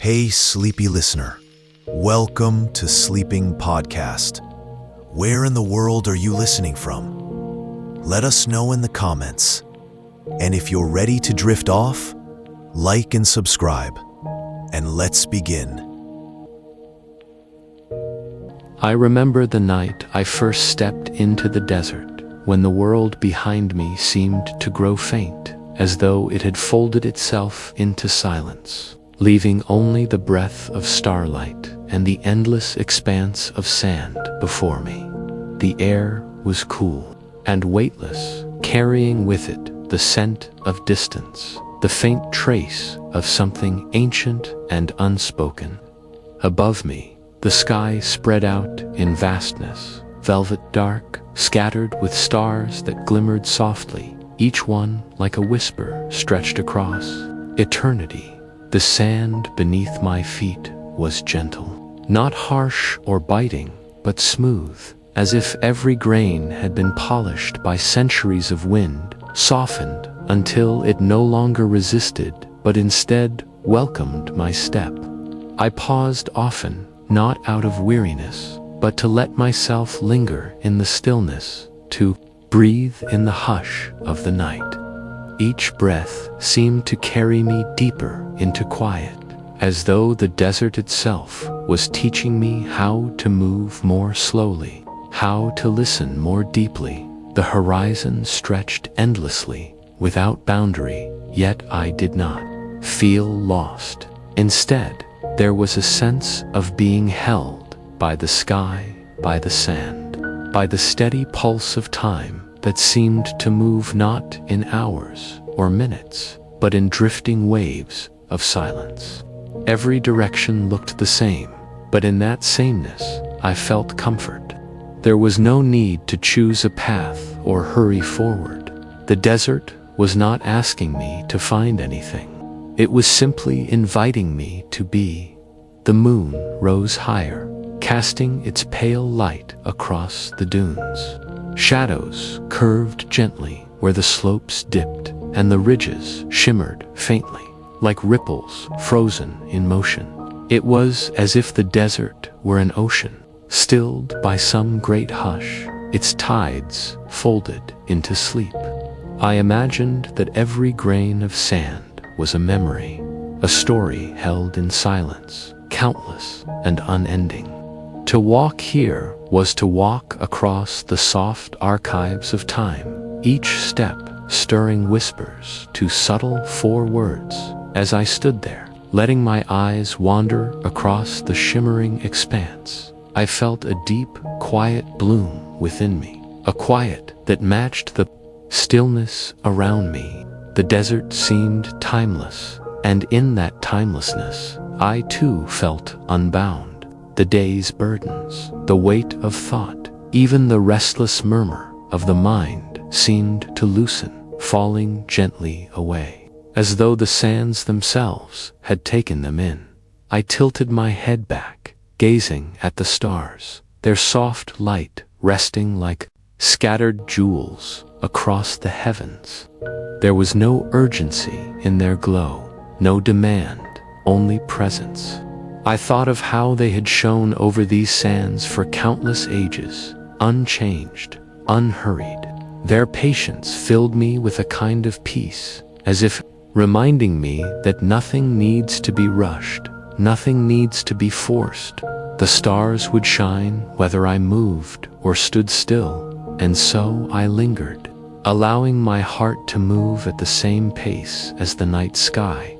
Hey, sleepy listener. Welcome to Sleeping Podcast. Where in the world are you listening from? Let us know in the comments. And if you're ready to drift off, like and subscribe. And let's begin. I remember the night I first stepped into the desert, when the world behind me seemed to grow faint, as though it had folded itself into silence, leaving only the breath of starlight and the endless expanse of sand before me. The air was cool and weightless, carrying with it the scent of distance, the faint trace of something ancient and unspoken. Above me, the sky spread out in vastness, velvet dark, scattered with stars that glimmered softly, each one like a whisper stretched across eternity. The sand beneath my feet was gentle, not harsh or biting, but smooth, as if every grain had been polished by centuries of wind, softened until it no longer resisted, but instead welcomed my step. I paused often, not out of weariness, but to let myself linger in the stillness, to breathe in the hush of the night. Each breath seemed to carry me deeper into quiet, as though the desert itself was teaching me how to move more slowly, how to listen more deeply. The horizon stretched endlessly, without boundary, yet I did not feel lost. Instead, there was a sense of being held by the sky, by the sand, by the steady pulse of time that seemed to move not in hours or minutes, but in drifting waves of silence. Every direction looked the same, but in that sameness I felt comfort. There was no need to choose a path or hurry forward. The desert was not asking me to find anything. It was simply inviting me to be. The moon rose higher, casting its pale light across the dunes. Shadows curved gently where the slopes dipped, and the ridges shimmered faintly, like ripples frozen in motion. It was as if the desert were an ocean, stilled by some great hush, its tides folded into sleep. I imagined that every grain of sand was a memory, a story held in silence, countless and unending. To walk here was to walk across the soft archives of time, each step stirring whispers to subtle four words. As I stood there, letting my eyes wander across the shimmering expanse, I felt a deep, quiet bloom within me, a quiet that matched the stillness around me. The desert seemed timeless, and in that timelessness, I too felt unbound. The day's burdens, the weight of thought, even the restless murmur of the mind seemed to loosen, falling gently away, as though the sands themselves had taken them in. I tilted my head back, gazing at the stars, their soft light resting like scattered jewels across the heavens. There was no urgency in their glow, no demand, only presence. I thought of how they had shone over these sands for countless ages, unchanged, unhurried. Their patience filled me with a kind of peace, as if reminding me that nothing needs to be rushed, nothing needs to be forced. The stars would shine whether I moved or stood still, and so I lingered, allowing my heart to move at the same pace as the night sky.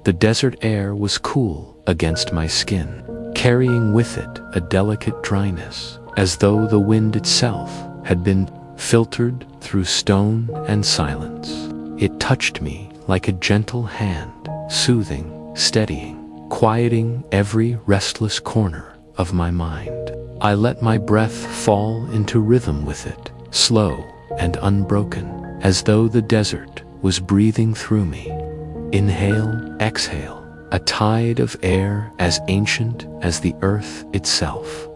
The desert air was cool against my skin, carrying with it a delicate dryness, as though the wind itself had been filtered through stone and silence. It touched me like a gentle hand, soothing, steadying, quieting every restless corner of my mind. I let my breath fall into rhythm with it, slow and unbroken, as though the desert was breathing through me. Inhale, exhale, a tide of air as ancient as the earth itself.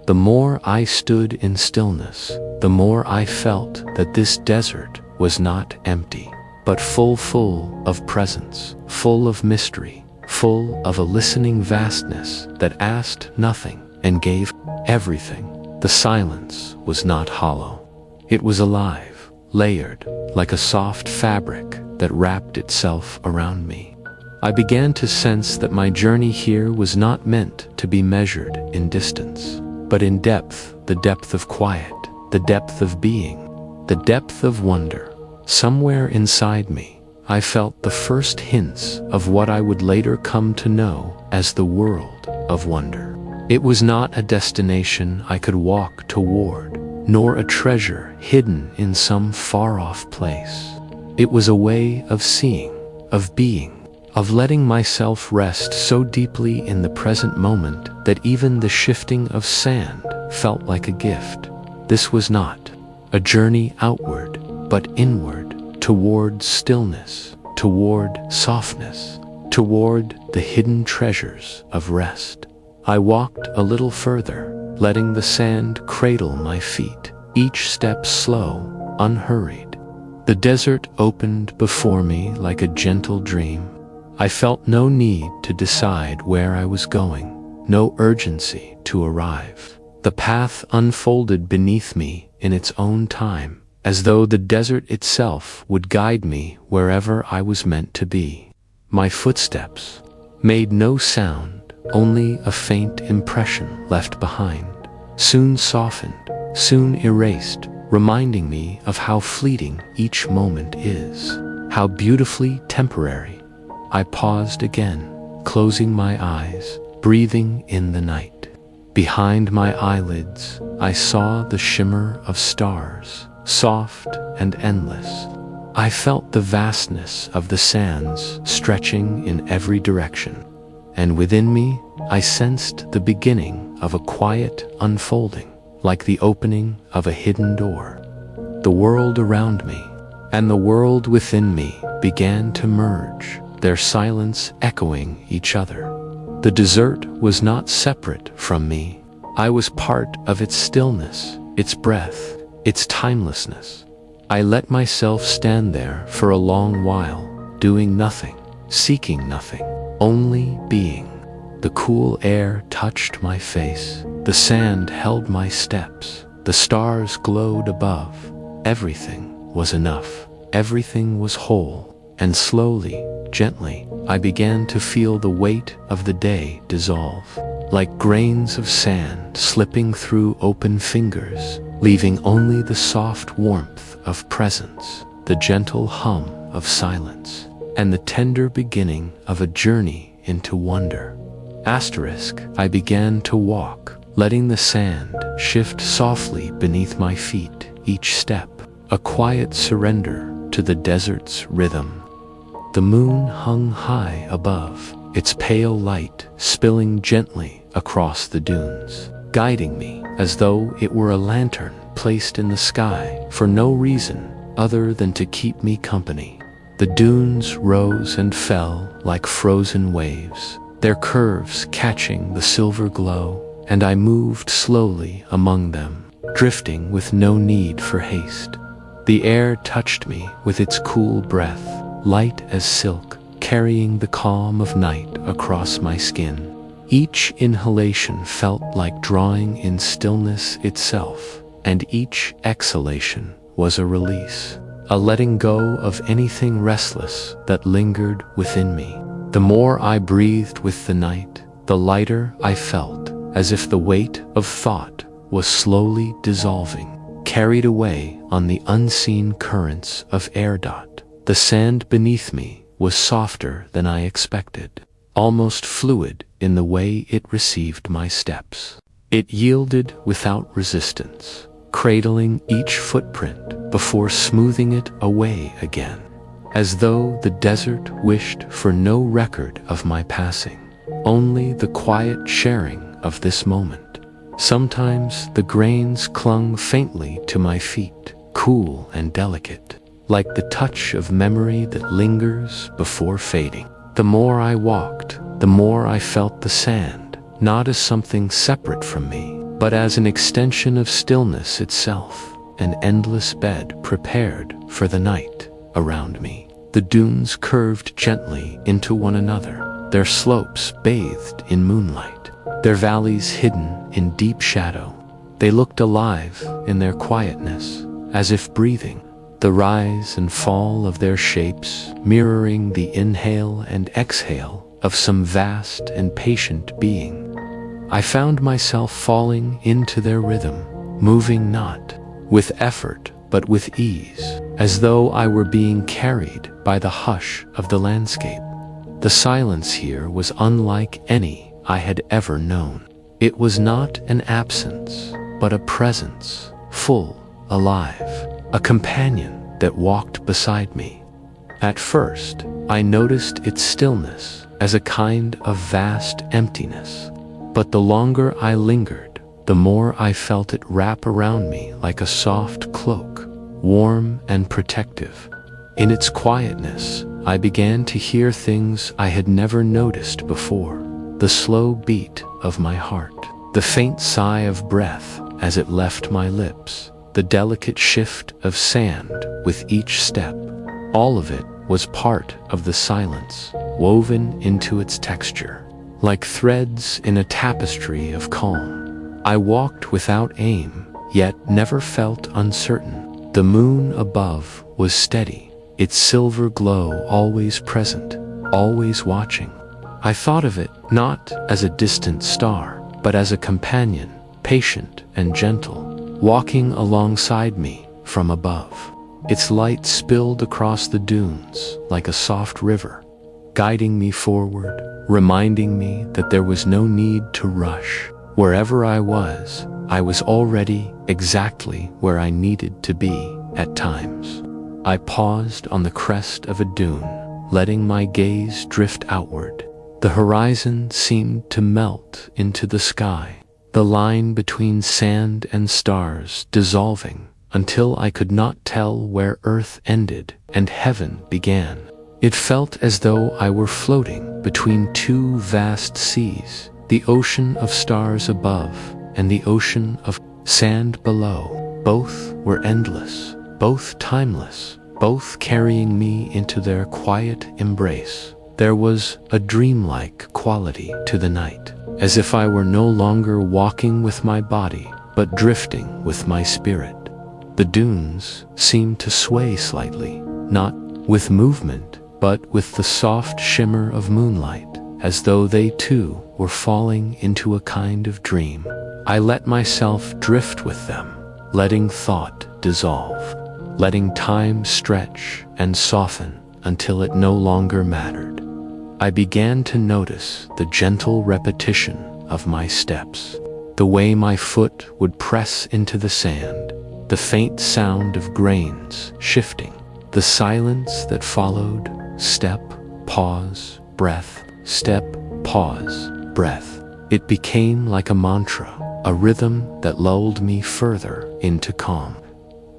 The more I stood in stillness, the more I felt that this desert was not empty, but full of presence, full of mystery, full of a listening vastness that asked nothing and gave everything. The silence was not hollow. It was alive, layered, like a soft fabric that wrapped itself around me. I began to sense that my journey here was not meant to be measured in distance, but in depth, the depth of quiet, the depth of being, the depth of wonder. Somewhere inside me, I felt the first hints of what I would later come to know as the world of wonder. It was not a destination I could walk toward, nor a treasure hidden in some far-off place. It was a way of seeing, of being, of letting myself rest so deeply in the present moment that even the shifting of sand felt like a gift. This was not a journey outward, but inward, toward stillness, toward softness, toward the hidden treasures of rest. I walked a little further, letting the sand cradle my feet, each step slow, unhurried. The desert opened before me like a gentle dream. I felt no need to decide where I was going, no urgency to arrive. The path unfolded beneath me in its own time, as though the desert itself would guide me wherever I was meant to be. My footsteps made no sound, only a faint impression left behind, soon softened, soon erased, reminding me of how fleeting each moment is, how beautifully temporary. I paused again, closing my eyes, breathing in the night. Behind my eyelids, I saw the shimmer of stars, soft and endless. I felt the vastness of the sands stretching in every direction, and within me, I sensed the beginning of a quiet unfolding, like the opening of a hidden door. The world around me and the world within me began to merge, their silence echoing each other. The desert was not separate from me. I was part of its stillness, its breath, its timelessness. I let myself stand there for a long while, doing nothing, seeking nothing, only being. The cool air touched my face, the sand held my steps, the stars glowed above. Everything was enough, everything was whole, and slowly, gently, I began to feel the weight of the day dissolve, like grains of sand slipping through open fingers, leaving only the soft warmth of presence, the gentle hum of silence, and the tender beginning of a journey into wonder. I began to walk, letting the sand shift softly beneath my feet, each step, a quiet surrender to the desert's rhythm. The moon hung high above, its pale light spilling gently across the dunes, guiding me as though it were a lantern placed in the sky for no reason other than to keep me company. The dunes rose and fell like frozen waves, their curves catching the silver glow, and I moved slowly among them, drifting with no need for haste. The air touched me with its cool breath, light as silk, carrying the calm of night across my skin. Each inhalation felt like drawing in stillness itself, and each exhalation was a release, a letting go of anything restless that lingered within me. The more I breathed with the night, the lighter I felt, as if the weight of thought was slowly dissolving, carried away on the unseen currents of air. The sand beneath me was softer than I expected, almost fluid in the way it received my steps. It yielded without resistance, cradling each footprint before smoothing it away again, as though the desert wished for no record of my passing, only the quiet sharing of this moment. Sometimes the grains clung faintly to my feet, cool and delicate, like the touch of memory that lingers before fading. The more I walked, the more I felt the sand, not as something separate from me, but as an extension of stillness itself, an endless bed prepared for the night around me. The dunes curved gently into one another, their slopes bathed in moonlight, their valleys hidden in deep shadow. They looked alive in their quietness, as if breathing, the rise and fall of their shapes mirroring the inhale and exhale of some vast and patient being. I found myself falling into their rhythm, moving not with effort but with ease, as though I were being carried by the hush of the landscape. The silence here was unlike any I had ever known. It was not an absence, but a presence, full, alive, a companion that walked beside me. At first, I noticed its stillness as a kind of vast emptiness, but the longer I lingered, the more I felt it wrap around me like a soft cloak, warm and protective. In its quietness, I began to hear things I had never noticed before: the slow beat of my heart, the faint sigh of breath as it left my lips, the delicate shift of sand with each step. All of it was part of the silence, woven into its texture, like threads in a tapestry of calm. I walked without aim, yet never felt uncertain. The moon above was steady, its silver glow always present, always watching. I thought of it not as a distant star, but as a companion, patient and gentle, walking alongside me from above. Its light spilled across the dunes like a soft river, guiding me forward, reminding me that there was no need to rush. Wherever I was already exactly where I needed to be at times. I paused on the crest of a dune, letting my gaze drift outward. The horizon seemed to melt into the sky, the line between sand and stars dissolving until I could not tell where earth ended and heaven began. It felt as though I were floating between two vast seas, the ocean of stars above and the ocean of sand below. Both were endless, both timeless, both carrying me into their quiet embrace. There was a dreamlike quality to the night, as if I were no longer walking with my body, but drifting with my spirit. The dunes seemed to sway slightly, not with movement, but with the soft shimmer of moonlight, as though they too were falling into a kind of dream. I let myself drift with them, letting thought dissolve, letting time stretch and soften until it no longer mattered. I began to notice the gentle repetition of my steps, the way my foot would press into the sand, the faint sound of grains shifting, the silence that followed: step, pause, breath, step, pause, breath. It became like a mantra, a rhythm that lulled me further into calm.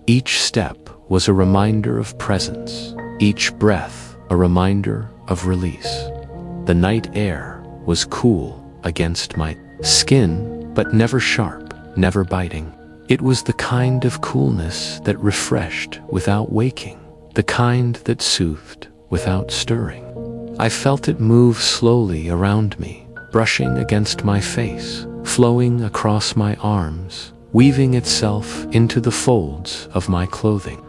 Each step was a reminder of presence, each breath a reminder of release. The night air was cool against my skin, but never sharp, never biting. It was the kind of coolness that refreshed without waking, the kind that soothed without stirring. I felt it move slowly around me, brushing against my face, flowing across my arms, weaving itself into the folds of my clothing.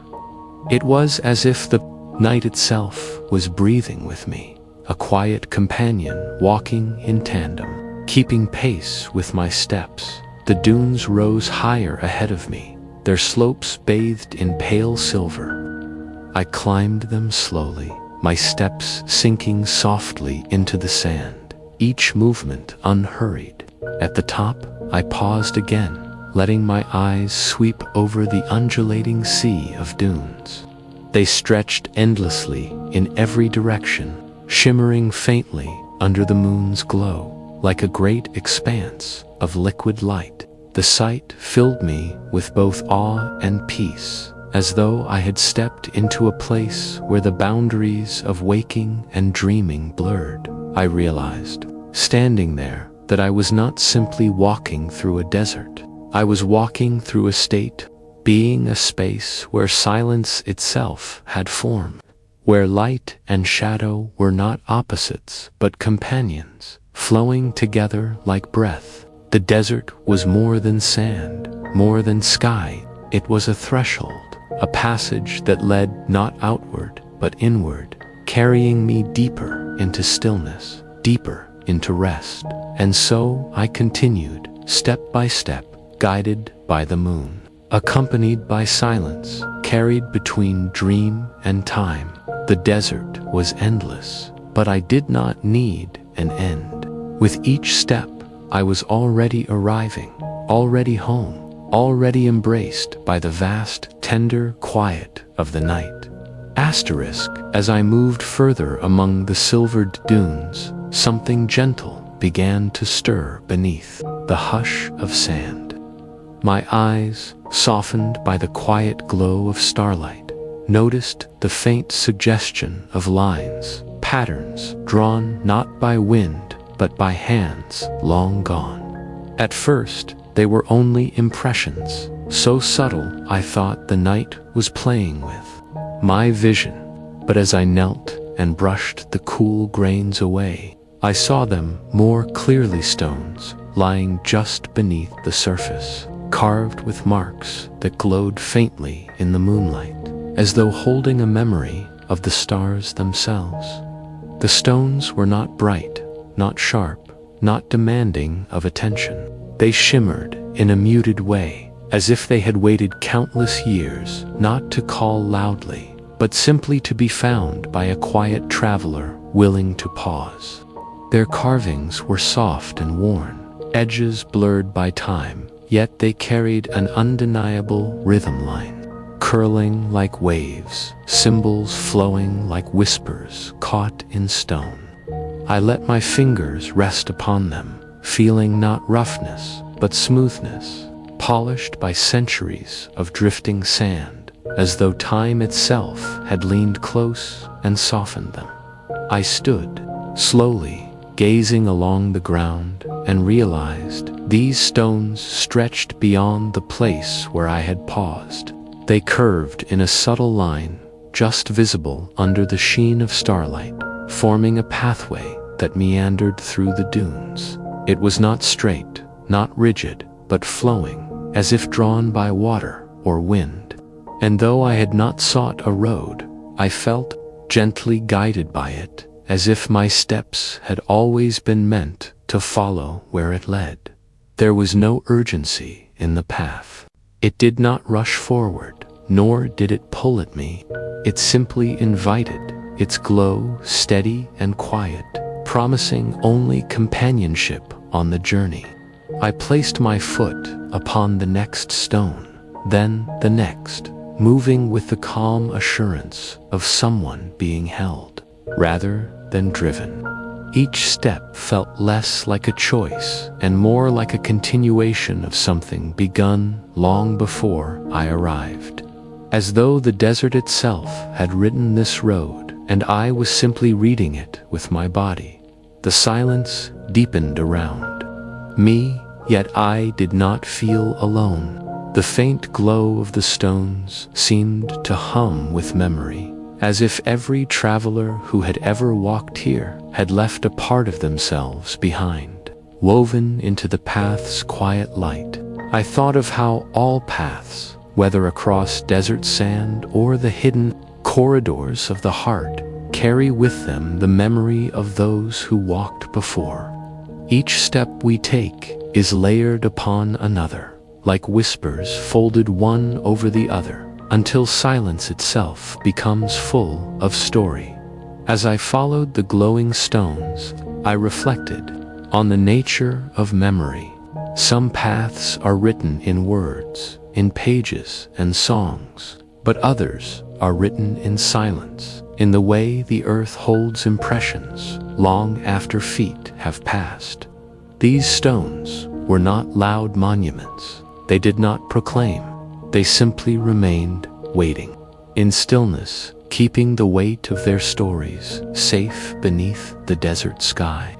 It was as if the night itself was breathing with me, a quiet companion walking in tandem, keeping pace with my steps. The dunes rose higher ahead of me, their slopes bathed in pale silver. I climbed them slowly, my steps sinking softly into the sand, each movement unhurried. At the top, I paused again, letting my eyes sweep over the undulating sea of dunes. They stretched endlessly in every direction, shimmering faintly under the moon's glow, like a great expanse of liquid light. The sight filled me with both awe and peace, as though I had stepped into a place where the boundaries of waking and dreaming blurred. I realized, standing there, that I was not simply walking through a desert. I was walking through a state, being a space where silence itself had form. where light and shadow were not opposites but companions, flowing together like breath. The desert was more than sand, more than sky. It was a threshold, a passage that led not outward but inward, carrying me deeper into stillness, deeper into rest. And so I continued, step by step, guided by the moon, accompanied by silence, carried between dream and time. The desert was endless, but I did not need an end. With each step, I was already arriving, already home, already embraced by the vast, tender quiet of the night. Asterisk, as I moved further among the silvered dunes, something gentle began to stir beneath the hush of sand. My eyes, softened by the quiet glow of starlight, noticed the faint suggestion of lines, patterns drawn not by wind but by hands long gone. At first, they were only impressions, so subtle I thought the night was playing with my vision. But as I knelt and brushed the cool grains away, I saw them more clearly, stones lying just beneath the surface, carved with marks that glowed faintly in the moonlight, as though holding a memory of the stars themselves. The stones were not bright, not sharp, not demanding of attention. They shimmered in a muted way, as if they had waited countless years, not to call loudly, but simply to be found by a quiet traveler willing to pause. Their carvings were soft and worn, edges blurred by time, yet they carried an undeniable rhythm line, curling like waves, symbols flowing like whispers caught in stone. I let my fingers rest upon them, feeling not roughness, but smoothness, polished by centuries of drifting sand, as though time itself had leaned close and softened them. I stood, slowly, gazing along the ground, and realized these stones stretched beyond the place where I had paused. They curved in a subtle line, just visible under the sheen of starlight, forming a pathway that meandered through the dunes. It was not straight, not rigid, but flowing, as if drawn by water or wind. And though I had not sought a road, I felt gently guided by it, as if my steps had always been meant to follow where it led. There was no urgency in the path. It did not rush forward, nor did it pull at me. It simply invited, its glow steady and quiet, promising only companionship on the journey. I placed my foot upon the next stone, then the next, moving with the calm assurance of someone being held, rather than driven. Each step felt less like a choice and more like a continuation of something begun long before I arrived. As though the desert itself had written this road, and I was simply reading it with my body. The silence deepened around me, yet I did not feel alone. The faint glow of the stones seemed to hum with memory, as if every traveler who had ever walked here had left a part of themselves behind, woven into the path's quiet light. I thought of how all paths, whether across desert sand or the hidden corridors of the heart, carry with them the memory of those who walked before. Each step we take is layered upon another, like whispers folded one over the other, until silence itself becomes full of story. As I followed the glowing stones, I reflected on the nature of memory. Some paths are written in words, in pages and songs, but others are written in silence, in the way the earth holds impressions long after feet have passed. These stones were not loud monuments. They did not proclaim. They simply remained waiting, in stillness, keeping the weight of their stories safe beneath the desert sky.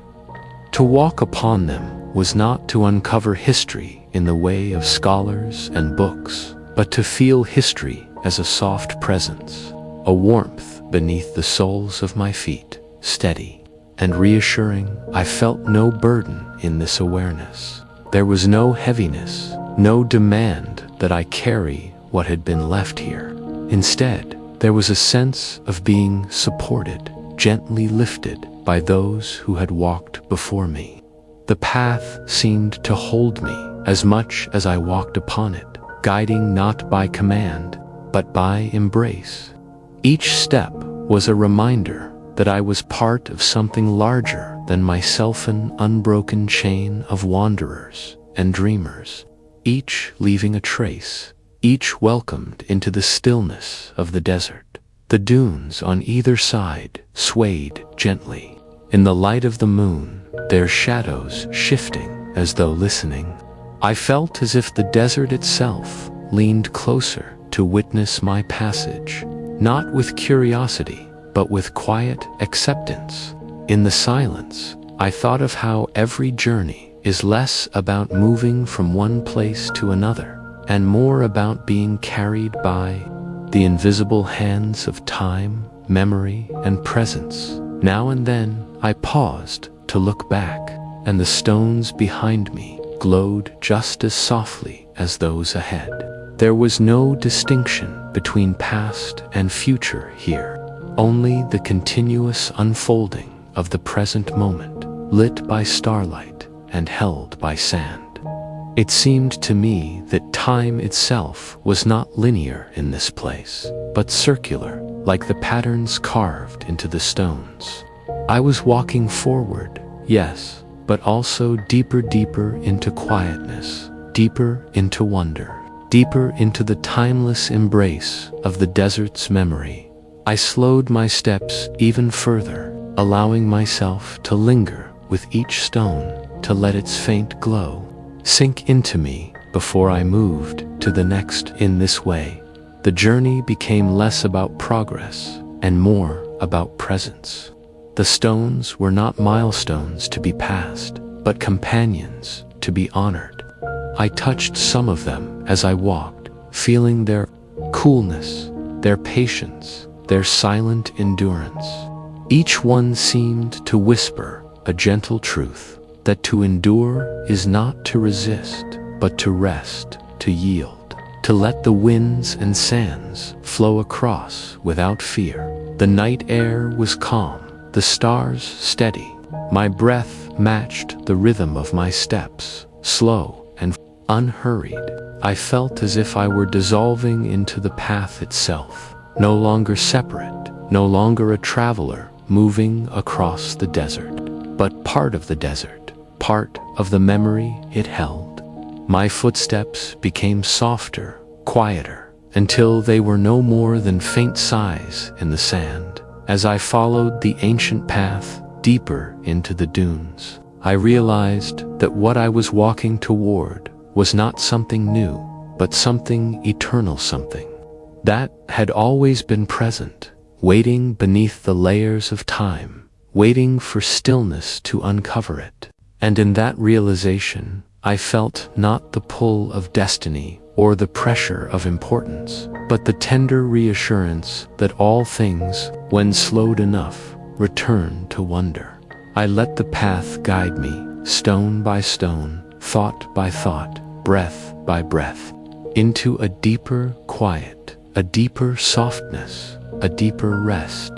To walk upon them was not to uncover history in the way of scholars and books, but to feel history as a soft presence, a warmth beneath the soles of my feet, steady and reassuring. I felt no burden in this awareness. There was no heaviness, no demand that I carry what had been left here. Instead, there was a sense of being supported, gently lifted by those who had walked before me. The path seemed to hold me as much as I walked upon it, guiding not by command, but by embrace. Each step was a reminder that I was part of something larger than myself, an unbroken chain of wanderers and dreamers, each leaving a trace, each welcomed into the stillness of the desert. The dunes on either side swayed gently in the light of the moon, their shadows shifting as though listening. I felt as if the desert itself leaned closer to witness my passage, not with curiosity, but with quiet acceptance. In the silence, I thought of how every journey is less about moving from one place to another, and more about being carried by the invisible hands of time, memory, and presence. Now and then, I paused to look back, and the stones behind me glowed just as softly as those ahead. There was no distinction between past and future here, only the continuous unfolding of the present moment, lit by starlight and held by sand. It seemed to me that time itself was not linear in this place, but circular, like the patterns carved into the stones. I was walking forward, yes, but also deeper into quietness, deeper into wonder, deeper into the timeless embrace of the desert's memory. I slowed my steps even further, allowing myself to linger with each stone, to let its faint glow sink into me before I moved to the next. In this way, the journey became less about progress and more about presence. The stones were not milestones to be passed, but companions to be honored. I touched some of them as I walked, feeling their coolness, their patience, their silent endurance. Each one seemed to whisper a gentle truth, that to endure is not to resist, but to rest, to yield, to let the winds and sands flow across without fear. The night air was calm, the stars steady. My breath matched the rhythm of my steps, slow and unhurried. I felt as if I were dissolving into the path itself, no longer separate, no longer a traveler moving across the desert, but part of the desert, part of the memory it held. My footsteps became softer, quieter, until they were no more than faint sighs in the sand. As I followed the ancient path deeper into the dunes, I realized that what I was walking toward was not something new, but something eternal, something that had always been present, waiting beneath the layers of time, waiting for stillness to uncover it. And in that realization, I felt not the pull of destiny or the pressure of importance, but the tender reassurance that all things, when slowed enough, return to wonder. I let the path guide me, stone by stone, thought by thought, breath by breath, into a deeper quiet, a deeper softness, a deeper rest.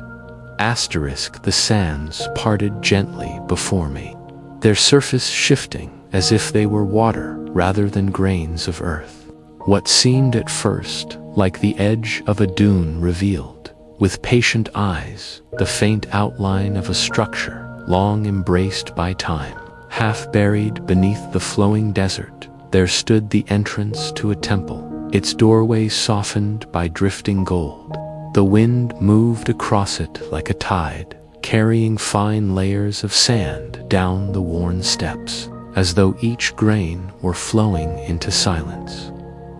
The sands parted gently before me, their surface shifting as if they were water rather than grains of earth. What seemed at first like the edge of a dune revealed, with patient eyes, the faint outline of a structure long embraced by time. Half buried beneath the flowing desert, there stood the entrance to a temple, its doorway softened by drifting gold. The wind moved across it like a tide, carrying fine layers of sand down the worn steps, as though each grain were flowing into silence.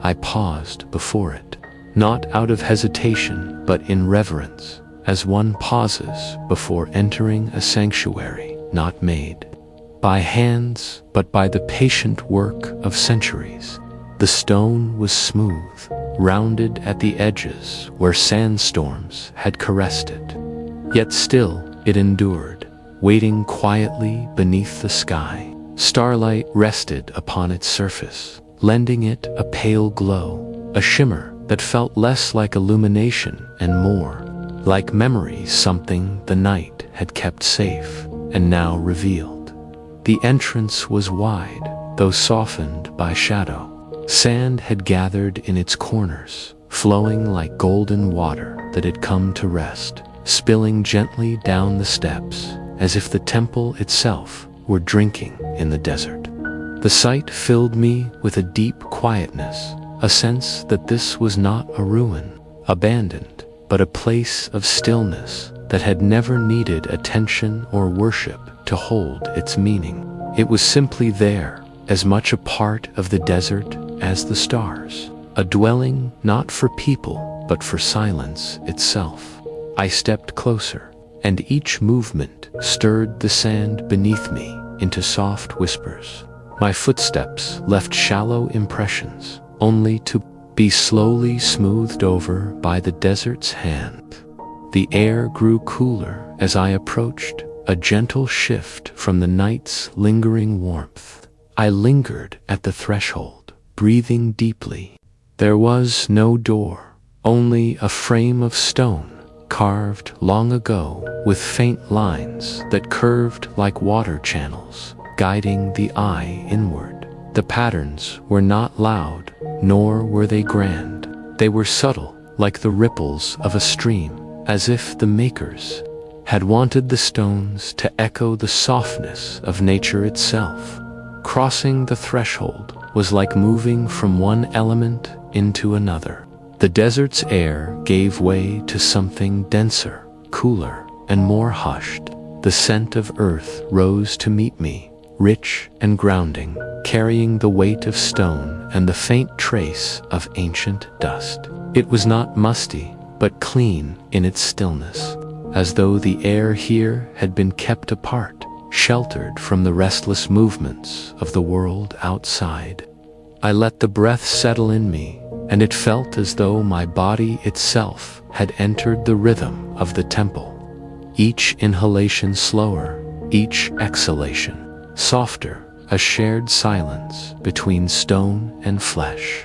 I paused before it, not out of hesitation but in reverence, as one pauses before entering a sanctuary not made by hands but by the patient work of centuries. The stone was smooth, rounded at the edges where sandstorms had caressed it. Yet still it endured, waiting quietly beneath the sky. Starlight rested upon its surface, lending it a pale glow, a shimmer that felt less like illumination and more like memory, something the night had kept safe and now revealed. The entrance was wide, though softened by shadow. Sand had gathered in its corners, flowing like golden water that had come to rest, spilling gently down the steps, as if the temple itself were drinking in the desert. The sight filled me with a deep quietness, a sense that this was not a ruin, abandoned, but a place of stillness that had never needed attention or worship to hold its meaning. It was simply there, as much a part of the desert as the stars, a dwelling not for people, but for silence itself. I stepped closer, and each movement stirred the sand beneath me into soft whispers. My footsteps left shallow impressions, only to be slowly smoothed over by the desert's hand. The air grew cooler as I approached, a gentle shift from the night's lingering warmth. I lingered at the threshold, breathing deeply. There was no door, only a frame of stone, carved long ago with faint lines that curved like water channels, guiding the eye inward. The patterns were not loud, nor were they grand. They were subtle, like the ripples of a stream, as if the makers had wanted the stones to echo the softness of nature itself. Crossing the threshold was like moving from one element into another. The desert's air gave way to something denser, cooler, and more hushed. The scent of earth rose to meet me, rich and grounding, carrying the weight of stone and the faint trace of ancient dust. It was not musty, but clean in its stillness, as though the air here had been kept apart, sheltered from the restless movements of the world outside. I let the breath settle in me, and it felt as though my body itself had entered the rhythm of the temple. Each inhalation slower, each exhalation softer, a shared silence between stone and flesh.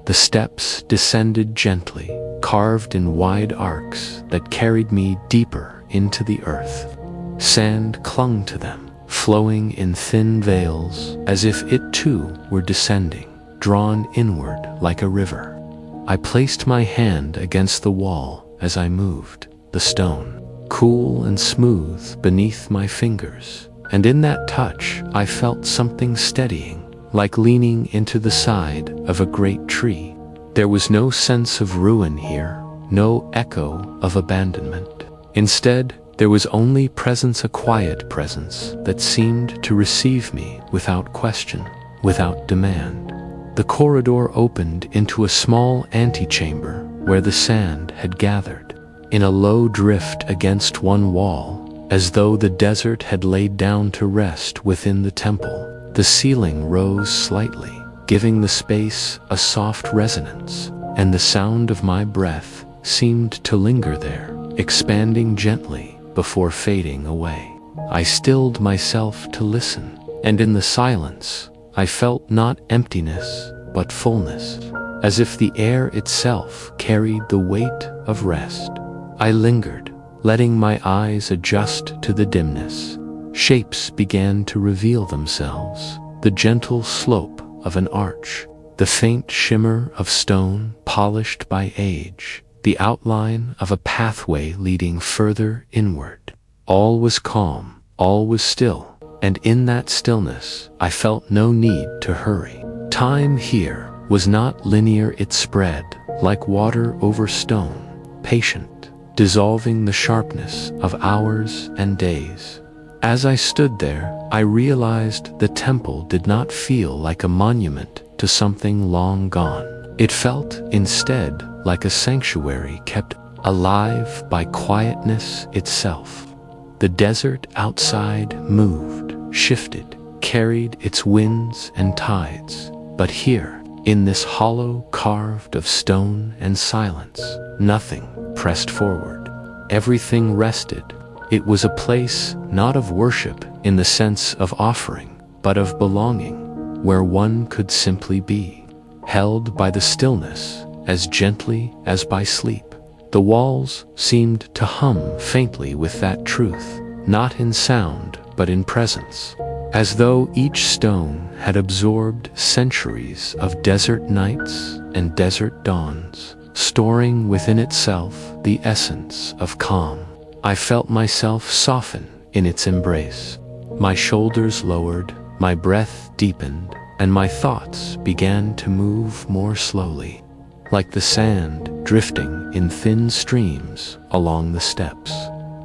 The steps descended gently, carved in wide arcs that carried me deeper into the earth. Sand clung to them, flowing in thin veils, as if it too were descending, drawn inward like a river. I placed my hand against the wall as I moved, the stone, cool and smooth beneath my fingers, and in that touch I felt something steadying, like leaning into the side of a great tree. There was no sense of ruin here, no echo of abandonment. Instead, there was only presence, a quiet presence that seemed to receive me without question, without demand. The corridor opened into a small antechamber where the sand had gathered, in a low drift against one wall, as though the desert had laid down to rest within the temple. The ceiling rose slightly, giving the space a soft resonance, and the sound of my breath seemed to linger there, expanding gently before fading away. I stilled myself to listen, and in the silence, I felt not emptiness, but fullness, as if the air itself carried the weight of rest. I lingered, letting my eyes adjust to the dimness. Shapes began to reveal themselves, the gentle slope of an arch, the faint shimmer of stone polished by age, the outline of a pathway leading further inward. All was calm, all was still, and in that stillness I felt no need to hurry. Time here was not linear, it spread like water over stone, patient, dissolving the sharpness of hours and days. As I stood there, I realized the temple did not feel like a monument to something long gone. It felt, instead, like a sanctuary kept alive by quietness itself. The desert outside moved, shifted, carried its winds and tides, but here, In this hollow carved of stone and silence, nothing pressed forward. Everything rested. It was a place not of worship in the sense of offering, but of belonging, where one could simply be, held by the stillness as gently as by sleep. The walls seemed to hum faintly with that truth, not in sound but in presence, as though each stone had absorbed centuries of desert nights and desert dawns, storing within itself the essence of calm. I felt myself soften in its embrace. My shoulders lowered, my breath deepened, and my thoughts began to move more slowly, like the sand drifting in thin streams along the steps.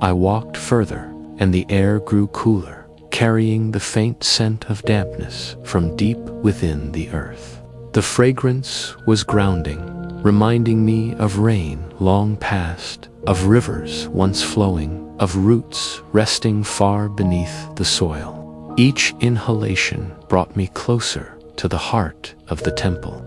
I walked further, and the air grew cooler, carrying the faint scent of dampness from deep within the earth. The fragrance was grounding, reminding me of rain long past, of rivers once flowing, of roots resting far beneath the soil. Each inhalation brought me closer to the heart of the temple.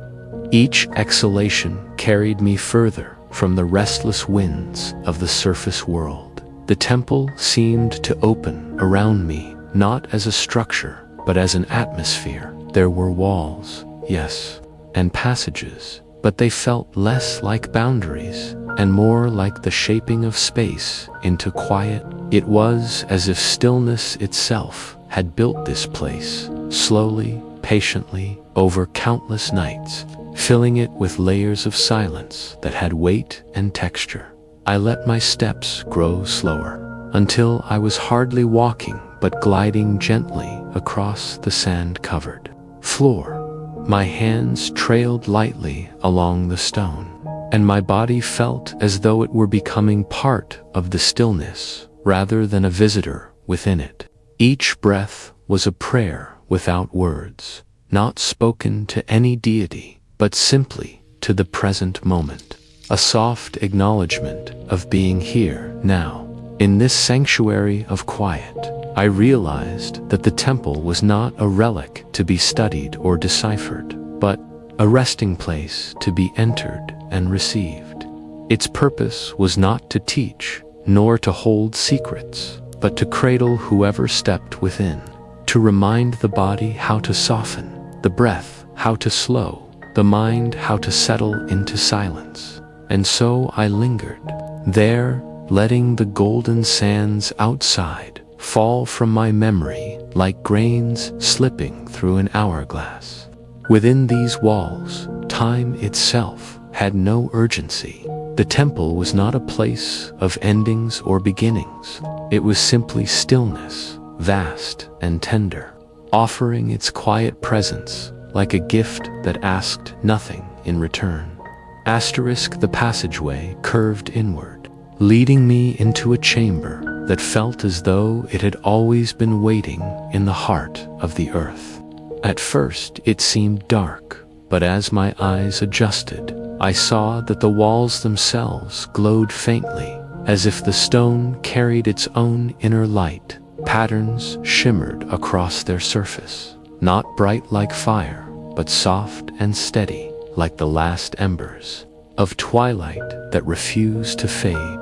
Each exhalation carried me further from the restless winds of the surface world. The temple seemed to open around me, not as a structure, but as an atmosphere. There were walls, yes, and passages, but they felt less like boundaries and more like the shaping of space into quiet. It was as if stillness itself had built this place, slowly, patiently, over countless nights, filling it with layers of silence that had weight and texture. I let my steps grow slower, until I was hardly walking but gliding gently across the sand-covered floor. My hands trailed lightly along the stone, and my body felt as though it were becoming part of the stillness rather than a visitor within it. Each breath was a prayer without words, not spoken to any deity, but simply to the present moment, a soft acknowledgement of being here now. In this sanctuary of quiet, I realized that the temple was not a relic to be studied or deciphered, but a resting place to be entered and received. Its purpose was not to teach, nor to hold secrets, but to cradle whoever stepped within, to remind the body how to soften, the breath how to slow, the mind how to settle into silence. And so I lingered, there, letting the golden sands outside fall from my memory like grains slipping through an hourglass. Within these walls, time itself had no urgency. The temple was not a place of endings or beginnings. It was simply stillness, vast and tender, offering its quiet presence like a gift that asked nothing in return. The passageway curved inward, leading me into a chamber that felt as though it had always been waiting in the heart of the earth. At first it seemed dark, but as my eyes adjusted, I saw that the walls themselves glowed faintly, as if the stone carried its own inner light. Patterns shimmered across their surface, not bright like fire, but soft and steady, like the last embers of twilight that refused to fade.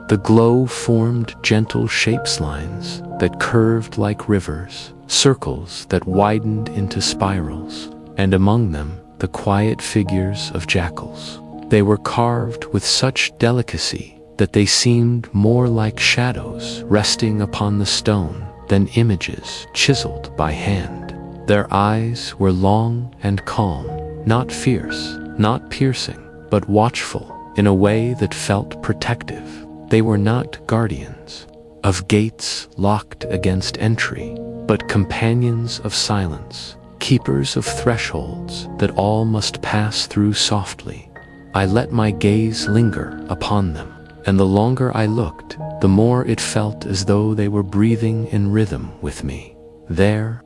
The glow formed gentle shapelines that curved like rivers, circles that widened into spirals, and among them the quiet figures of jackals. They were carved with such delicacy that they seemed more like shadows resting upon the stone than images chiseled by hand. Their eyes were long and calm, not fierce, not piercing, but watchful in a way that felt protective. They were not guardians of gates locked against entry, but companions of silence, keepers of thresholds that all must pass through softly. I let my gaze linger upon them, and the longer I looked, the more it felt as though they were breathing in rhythm with me. Their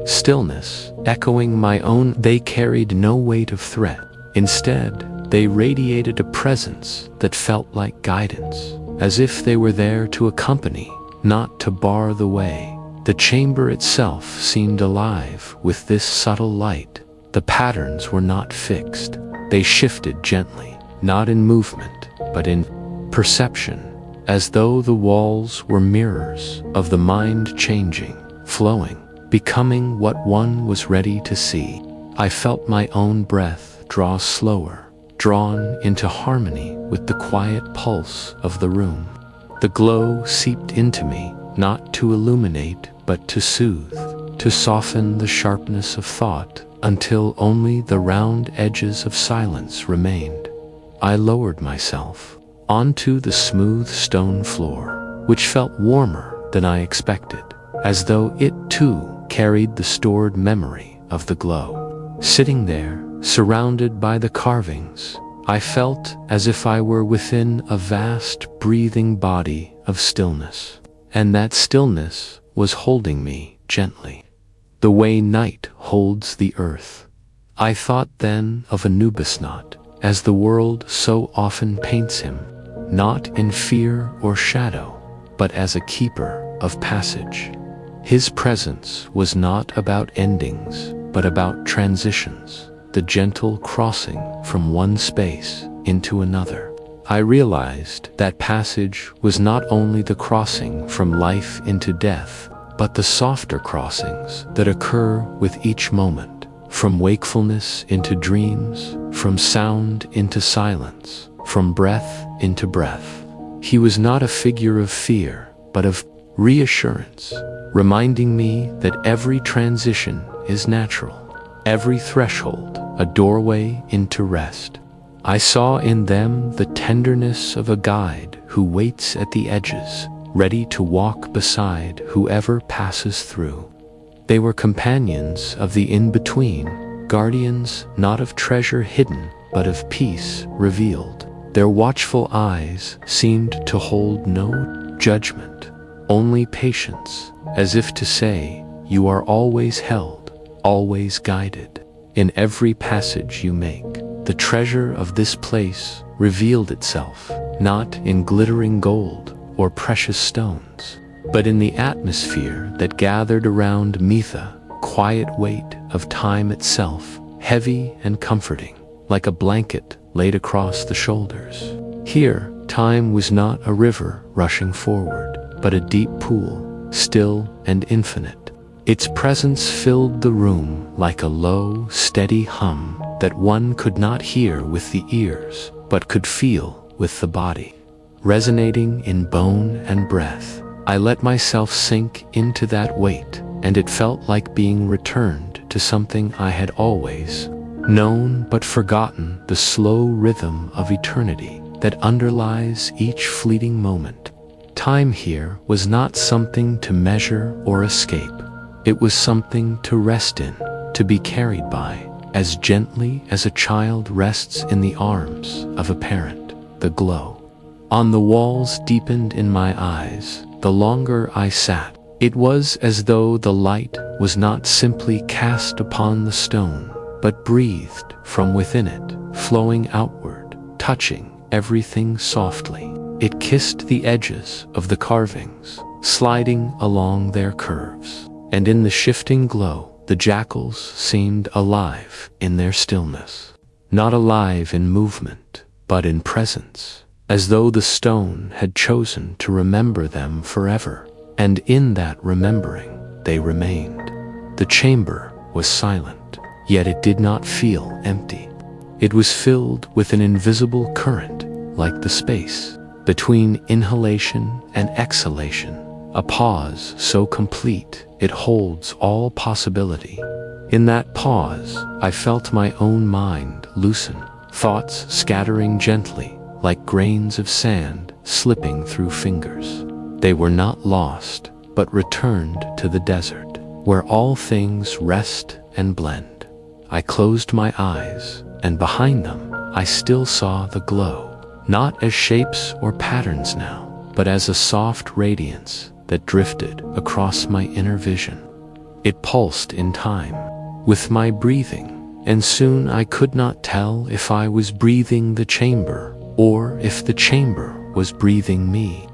stillness, echoing my own, they carried no weight of threat. Instead, they radiated a presence that felt like guidance, as if they were there to accompany, not to bar the way. The chamber itself seemed alive with this subtle light, The patterns were not fixed. They shifted gently, not in movement, but in perception, as though the walls were mirrors of the mind changing, flowing, becoming what one was ready to see. I felt my own breath draw slower, drawn into harmony with the quiet pulse of the room. The glow seeped into me, not to illuminate, but to soothe, to soften the sharpness of thought, until only the round edges of silence remained. I lowered myself onto the smooth stone floor, which felt warmer than I expected, as though it too carried the stored memory of the glow. Sitting there, surrounded by the carvings, I felt as if I were within a vast, breathing body of stillness, and that stillness was holding me gently, the way night holds the earth. I thought then of Anubis, not as the world so often paints him, not in fear or shadow, but as a keeper of passage. His presence was not about endings, but about transitions, the gentle crossing from one space into another. I realized that passage was not only the crossing from life into death, but the softer crossings that occur with each moment, from wakefulness into dreams, from sound into silence, from breath into breath. He was not a figure of fear, but of reassurance, reminding me that every transition is natural, every threshold a doorway into rest. I saw in them the tenderness of a guide who waits at the edges, ready to walk beside whoever passes through. They were companions of the in-between, guardians not of treasure hidden, but of peace revealed. Their watchful eyes seemed to hold no judgment, only patience, as if to say, "You are always held, always guided. In every passage you make, the treasure of this place revealed itself, not in glittering gold or precious stones, but in the atmosphere that gathered around Mitha, quiet weight of time itself, heavy and comforting, like a blanket laid across the shoulders." Here, time was not a river rushing forward, but a deep pool, still and infinite. Its presence filled the room like a low, steady hum that one could not hear with the ears, but could feel with the body. Resonating in bone and breath, I let myself sink into that weight, and it felt like being returned to something I had always known but forgotten, the slow rhythm of eternity that underlies each fleeting moment. Time here was not something to measure or escape. It was something to rest in, to be carried by, as gently as a child rests in the arms of a parent. The glow on the walls deepened in my eyes. The longer I sat, it was as though the light was not simply cast upon the stone, but breathed from within it, flowing outward, touching everything softly. It kissed the edges of the carvings, sliding along their curves. And in the shifting glow, the jackals seemed alive in their stillness. Not alive in movement, but in presence, as though the stone had chosen to remember them forever. And in that remembering, they remained. The chamber was silent, yet it did not feel empty. It was filled with an invisible current, like the space between inhalation and exhalation, a pause so complete it holds all possibility. In that pause, I felt my own mind loosen, thoughts scattering gently, like grains of sand slipping through fingers. They were not lost, but returned to the desert, where all things rest and blend. I closed my eyes, and behind them, I still saw the glow, not as shapes or patterns now, but as a soft radiance that drifted across my inner vision. It pulsed in time, with my breathing, and soon I could not tell if I was breathing the chamber, or if the chamber was breathing me.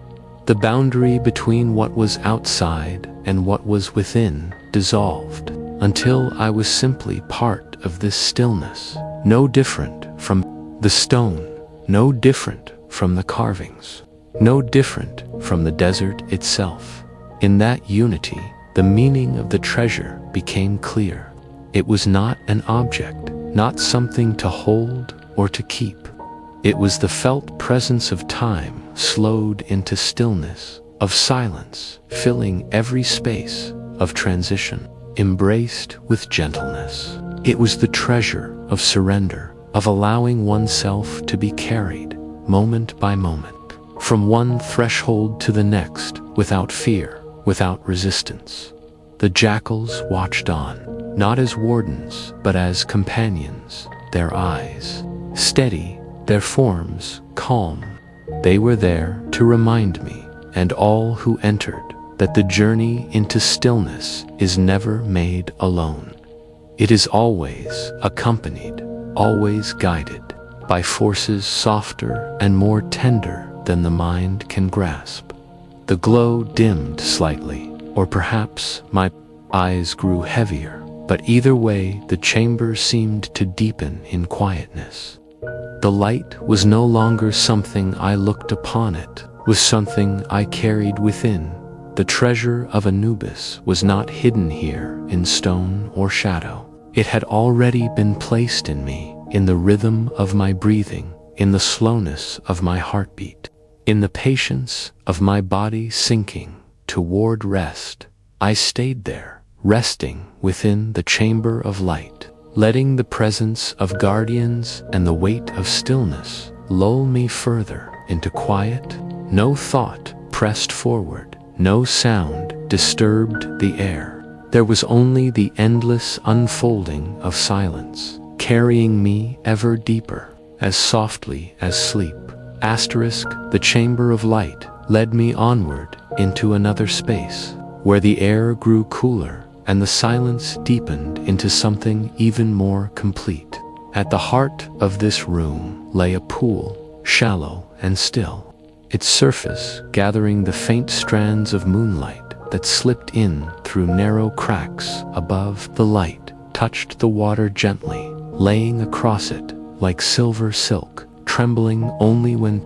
The boundary between what was outside and what was within dissolved, until I was simply part of this stillness, no different from the stone, no different from the carvings, no different from the desert itself. In that unity, the meaning of the treasure became clear. It was not an object, not something to hold or to keep. It was the felt presence of time slowed into stillness, of silence filling every space, of transition embraced with gentleness. It was the treasure of surrender, of allowing oneself to be carried, moment by moment, from one threshold to the next, without fear, without resistance. The jackals watched on, not as wardens, but as companions, their eyes steady, their forms calm. They were there to remind me, and all who entered, that the journey into stillness is never made alone. It is always accompanied, always guided, by forces softer and more tender than the mind can grasp. The glow dimmed slightly, or perhaps my eyes grew heavier, but either way the chamber seemed to deepen in quietness. The light was no longer something I looked upon, it was something I carried within. The treasure of Anubis was not hidden here in stone or shadow. It had already been placed in me, in the rhythm of my breathing, in the slowness of my heartbeat, in the patience of my body sinking toward rest. I stayed there, resting within the chamber of light, letting the presence of guardians and the weight of stillness lull me further into quiet. No thought pressed forward, no sound disturbed the air. There was only the endless unfolding of silence, carrying me ever deeper, as softly as sleep. The chamber of light led me onward into another space, where the air grew cooler and the silence deepened into something even more complete. At the heart of this room lay a pool, shallow and still, its surface gathering the faint strands of moonlight that slipped in through narrow cracks above. The light touched the water gently, laying across it like silver silk, trembling only when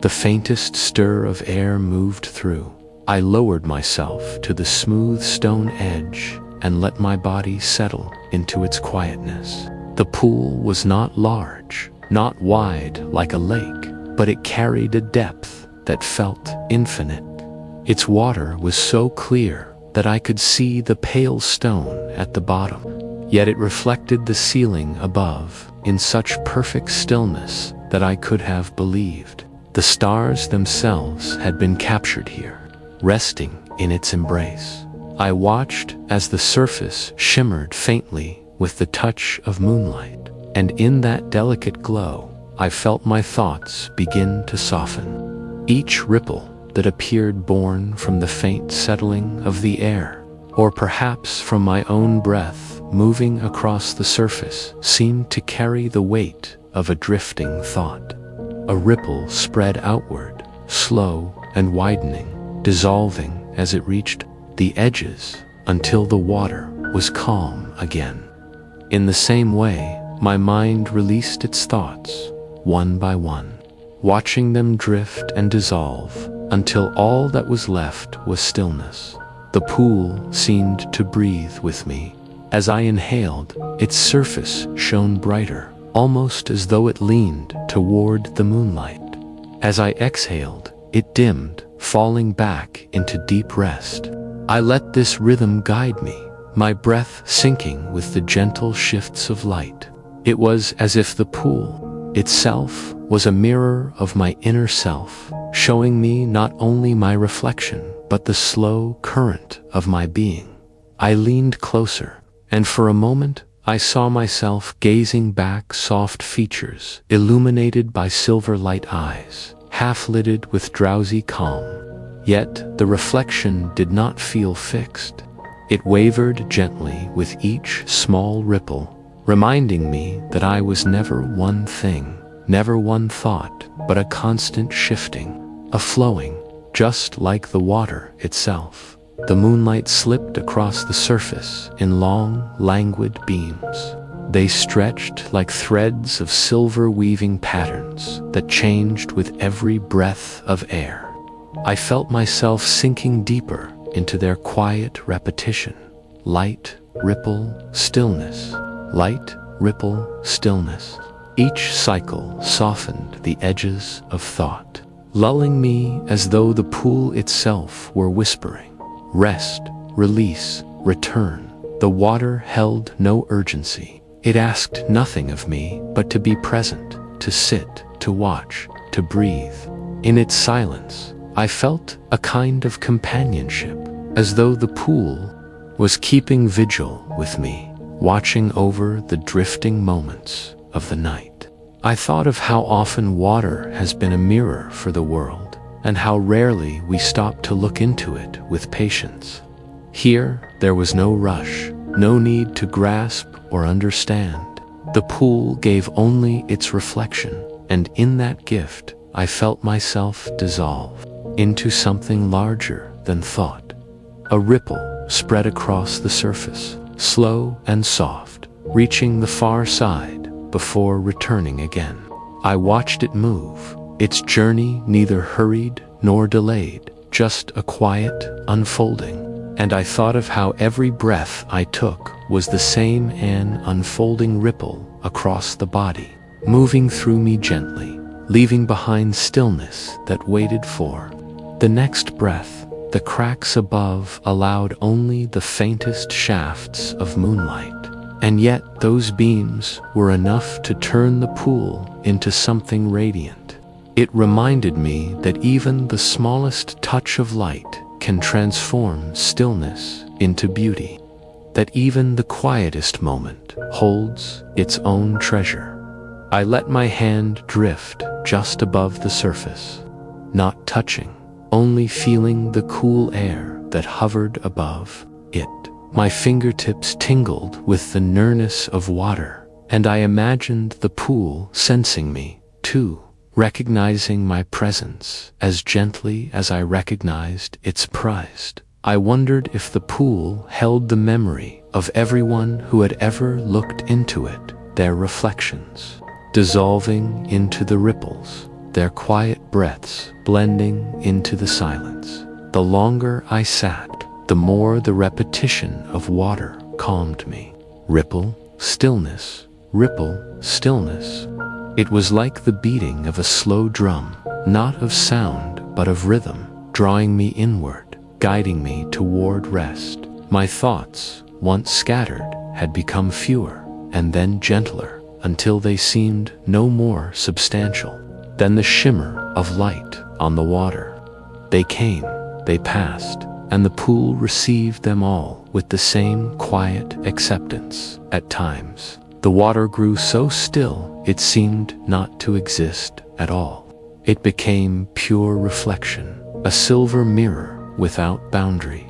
the faintest stir of air moved through. I lowered myself to the smooth stone edge and let my body settle into its quietness. The pool was not large, not wide like a lake, but it carried a depth that felt infinite. Its water was so clear that I could see the pale stone at the bottom, yet it reflected the ceiling above in such perfect stillness that I could have believed the stars themselves had been captured here, resting in its embrace. I watched as the surface shimmered faintly with the touch of moonlight, and in that delicate glow, I felt my thoughts begin to soften. Each ripple that appeared born from the faint settling of the air, or perhaps from my own breath moving across the surface, seemed to carry the weight of a drifting thought. A ripple spread outward, slow and widening, dissolving as it reached the edges until the water was calm again. In the same way, my mind released its thoughts, one by one, watching them drift and dissolve until all that was left was stillness. The pool seemed to breathe with me. As I inhaled, its surface shone brighter, almost as though it leaned toward the moonlight. As I exhaled, it dimmed, falling back into deep rest. I let this rhythm guide me, my breath sinking with the gentle shifts of light. It was as if the pool itself was a mirror of my inner self, showing me not only my reflection, but the slow current of my being. I leaned closer, and for a moment I saw myself gazing back, soft features illuminated by silver light eyes, half-lidded with drowsy calm. Yet the reflection did not feel fixed. It wavered gently with each small ripple, reminding me that I was never one thing, never one thought, but a constant shifting, a flowing, just like the water itself. The moonlight slipped across the surface in long, languid beams, They stretched like threads of silver weaving patterns that changed with every breath of air. I felt myself sinking deeper into their quiet repetition. Light, ripple, stillness. Light, ripple, stillness. Each cycle softened the edges of thought, lulling me as though the pool itself were whispering. Rest, release, return. The water held no urgency. It asked nothing of me but to be present, to sit, to watch, to breathe. In its silence, I felt a kind of companionship, as though the pool was keeping vigil with me, watching over the drifting moments of the night. I thought of how often water has been a mirror for the world, and how rarely we stop to look into it with patience. Here, there was no rush, no need to grasp or understand. The pool gave only its reflection, and in that gift, I felt myself dissolve into something larger than thought. A ripple spread across the surface, slow and soft, reaching the far side before returning again. I watched it move, its journey neither hurried nor delayed, just a quiet unfolding. And I thought of how every breath I took was the same an unfolding ripple across the body, moving through me gently, leaving behind stillness that waited for the next breath. The cracks above allowed only the faintest shafts of moonlight, and yet those beams were enough to turn the pool into something radiant. It reminded me that even the smallest touch of light can transform stillness into beauty, that even the quietest moment holds its own treasure. I let my hand drift just above the surface, not touching, only feeling the cool air that hovered above it. My fingertips tingled with the nearness of water, and I imagined the pool sensing me, too, recognizing my presence as gently as I recognized its prized. I wondered if the pool held the memory of everyone who had ever looked into it, their reflections, dissolving into the ripples, their quiet breaths blending into the silence. The longer I sat, the more the repetition of water calmed me. Ripple, stillness, ripple, stillness. It was like the beating of a slow drum, not of sound but of rhythm, drawing me inward, guiding me toward rest. My thoughts, once scattered, had become fewer, and then gentler, until they seemed no more substantial than the shimmer of light on the water. They came, they passed, and the pool received them all with the same quiet acceptance. At times, the water grew so still it seemed not to exist at all. It became pure reflection, a silver mirror without boundary.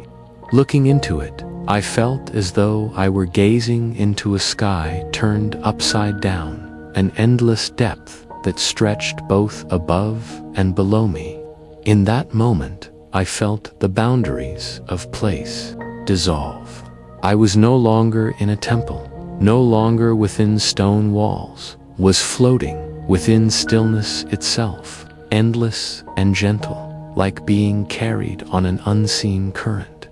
Looking into it, I felt as though I were gazing into a sky turned upside down, an endless depth that stretched both above and below me. In that moment, I felt the boundaries of place dissolve. I was no longer in a temple, no longer within stone walls, was floating within stillness itself, endless and gentle, like being carried on an unseen current.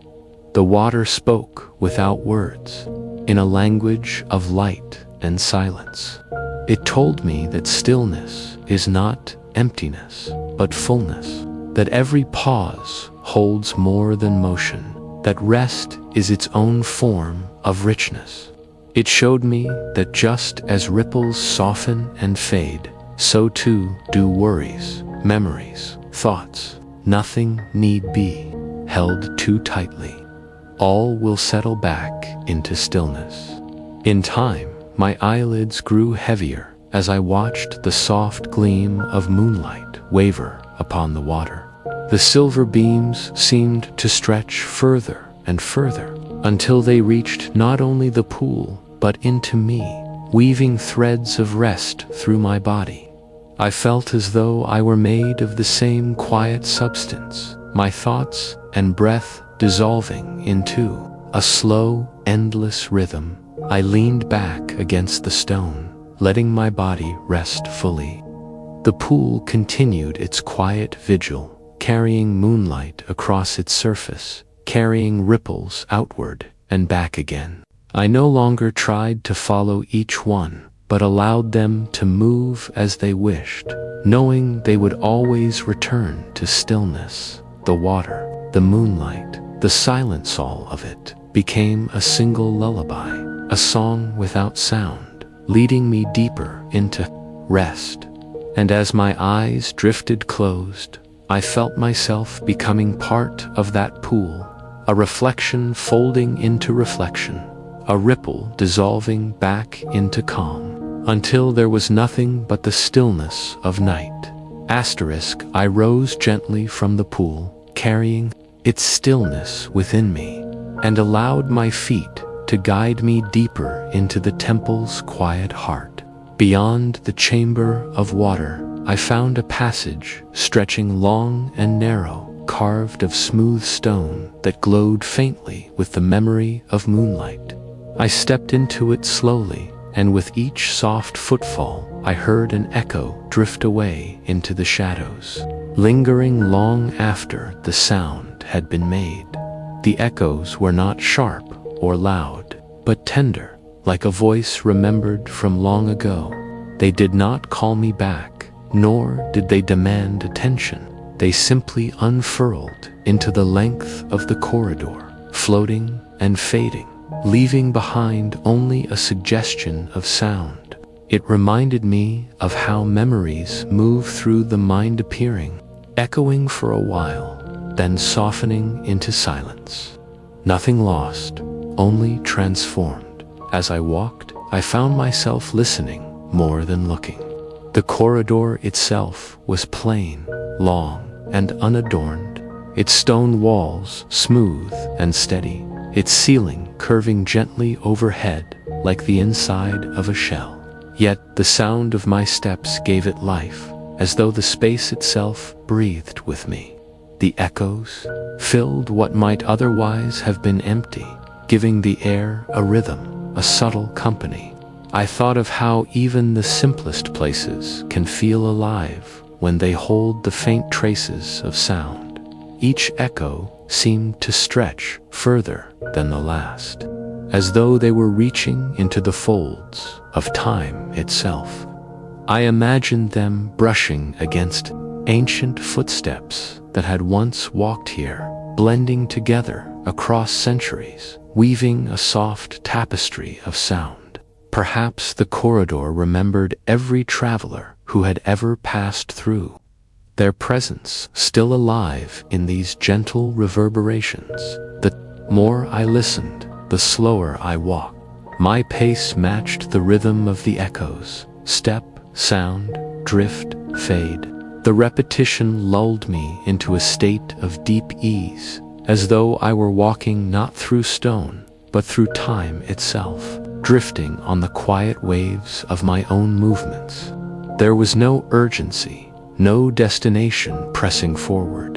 The water spoke without words, in a language of light and silence. It told me that stillness is not emptiness, but fullness, that every pause holds more than motion, that rest is its own form of richness. It showed me that just as ripples soften and fade, so too do worries, memories, thoughts. Nothing need be held too tightly. All will settle back into stillness. In time, my eyelids grew heavier as I watched the soft gleam of moonlight waver upon the water. The silver beams seemed to stretch further and further until they reached not only the pool but into me, weaving threads of rest through my body. I felt as though I were made of the same quiet substance, my thoughts and breath dissolving into a slow, endless rhythm, I leaned back against the stone, letting my body rest fully. The pool continued its quiet vigil, carrying moonlight across its surface, carrying ripples outward and back again. I no longer tried to follow each one, but allowed them to move as they wished, knowing they would always return to stillness. The water, the moonlight, the silence, all of it became a single lullaby, a song without sound, leading me deeper into rest. And as my eyes drifted closed, I felt myself becoming part of that pool, a reflection folding into reflection, a ripple dissolving back into calm, until there was nothing but the stillness of night. I rose gently from the pool, carrying its stillness within me, and allowed my feet to guide me deeper into the temple's quiet heart. Beyond the chamber of water, I found a passage stretching long and narrow, carved of smooth stone that glowed faintly with the memory of moonlight. I stepped into it slowly, and with each soft footfall, I heard an echo drift away into the shadows, lingering long after the sound had been made. The echoes were not sharp or loud, but tender, like a voice remembered from long ago. They did not call me back, nor did they demand attention. They simply unfurled into the length of the corridor, floating and fading, leaving behind only a suggestion of sound. It reminded me of how memories move through the mind, appearing, echoing for a while, then softening into silence. Nothing lost, only transformed. As I walked, I found myself listening more than looking. The corridor itself was plain, long, and unadorned, its stone walls smooth and steady, its ceiling curving gently overhead like the inside of a shell. Yet the sound of my steps gave it life, as though the space itself breathed with me. The echoes filled what might otherwise have been empty, giving the air a rhythm, a subtle company. I thought of how even the simplest places can feel alive when they hold the faint traces of sound. Each echo seemed to stretch further than the last, as though they were reaching into the folds of time itself. I imagined them brushing against ancient footsteps that had once walked here, blending together across centuries, weaving a soft tapestry of sound. Perhaps the corridor remembered every traveler who had ever passed through, their presence still alive in these gentle reverberations. The more I listened, the slower I walked. My pace matched the rhythm of the echoes, step, sound, drift, fade. The repetition lulled me into a state of deep ease, as though I were walking not through stone, but through time itself, drifting on the quiet waves of my own movements. There was no urgency, no destination pressing forward.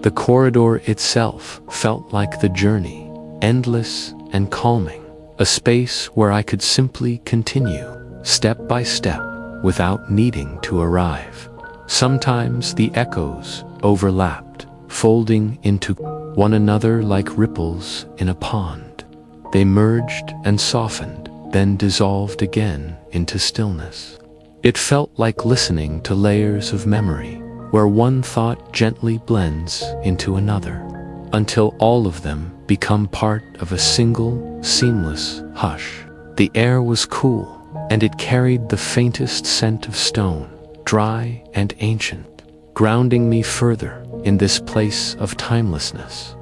The corridor itself felt like the journey, endless and calming, a space where I could simply continue, step by step, without needing to arrive. Sometimes the echoes overlapped, folding into one another like ripples in a pond. They merged and softened, then dissolved again into stillness. It felt like listening to layers of memory, where one thought gently blends into another, until all of them become part of a single, seamless hush. The air was cool, and it carried the faintest scent of stone, dry and ancient, grounding me further in this place of timelessness.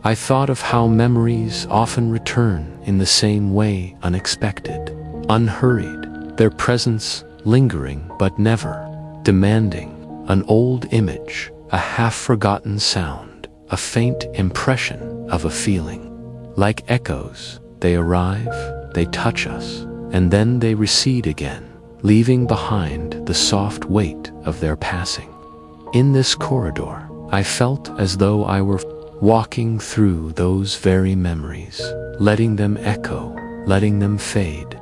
I thought of how memories often return in the same way, unexpected, unhurried, their presence lingering but never demanding. An old image, a half-forgotten sound, a faint impression of a feeling. Like echoes, they arrive, they touch us, and then they recede again, leaving behind the soft weight of their passing. In this corridor, I felt as though I were walking through those very memories, letting them echo, letting them fade.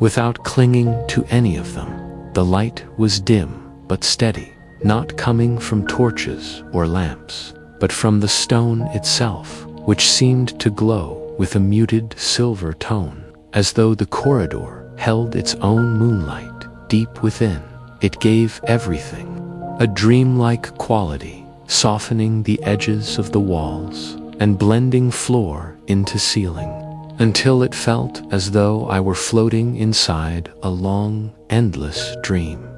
Without clinging to any of them, the light was dim but steady, not coming from torches or lamps, but from the stone itself, which seemed to glow with a muted silver tone, as though the corridor held its own moonlight deep within. It gave everything a dreamlike quality, softening the edges of the walls and blending floor into ceiling, until it felt as though I were floating inside a long, endless dream.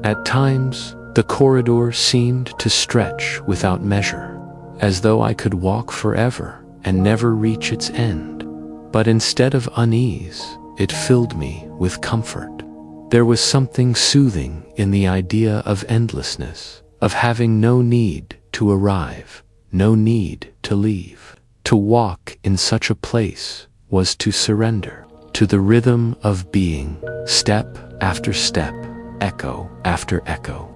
At times, the corridor seemed to stretch without measure, as though I could walk forever and never reach its end. But instead of unease, it filled me with comfort. There was something soothing in the idea of endlessness, of having no need to arrive, no need to leave. To walk in such a place was to surrender to the rhythm of being, step after step, echo after echo.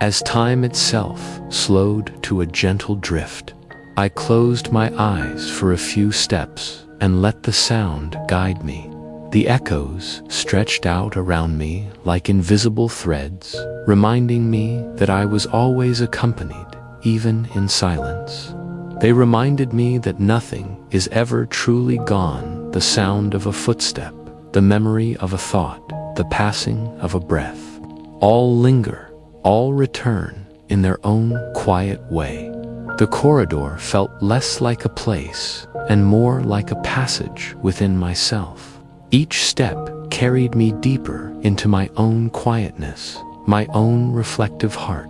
As time itself slowed to a gentle drift, I closed my eyes for a few steps and let the sound guide me. The echoes stretched out around me like invisible threads, reminding me that I was always accompanied, even in silence. They reminded me that nothing is ever truly gone: the sound of a footstep, the memory of a thought, the passing of a breath. All linger, all return in their own quiet way. The corridor felt less like a place and more like a passage within myself. Each step carried me deeper into my own quietness, my own reflective heart.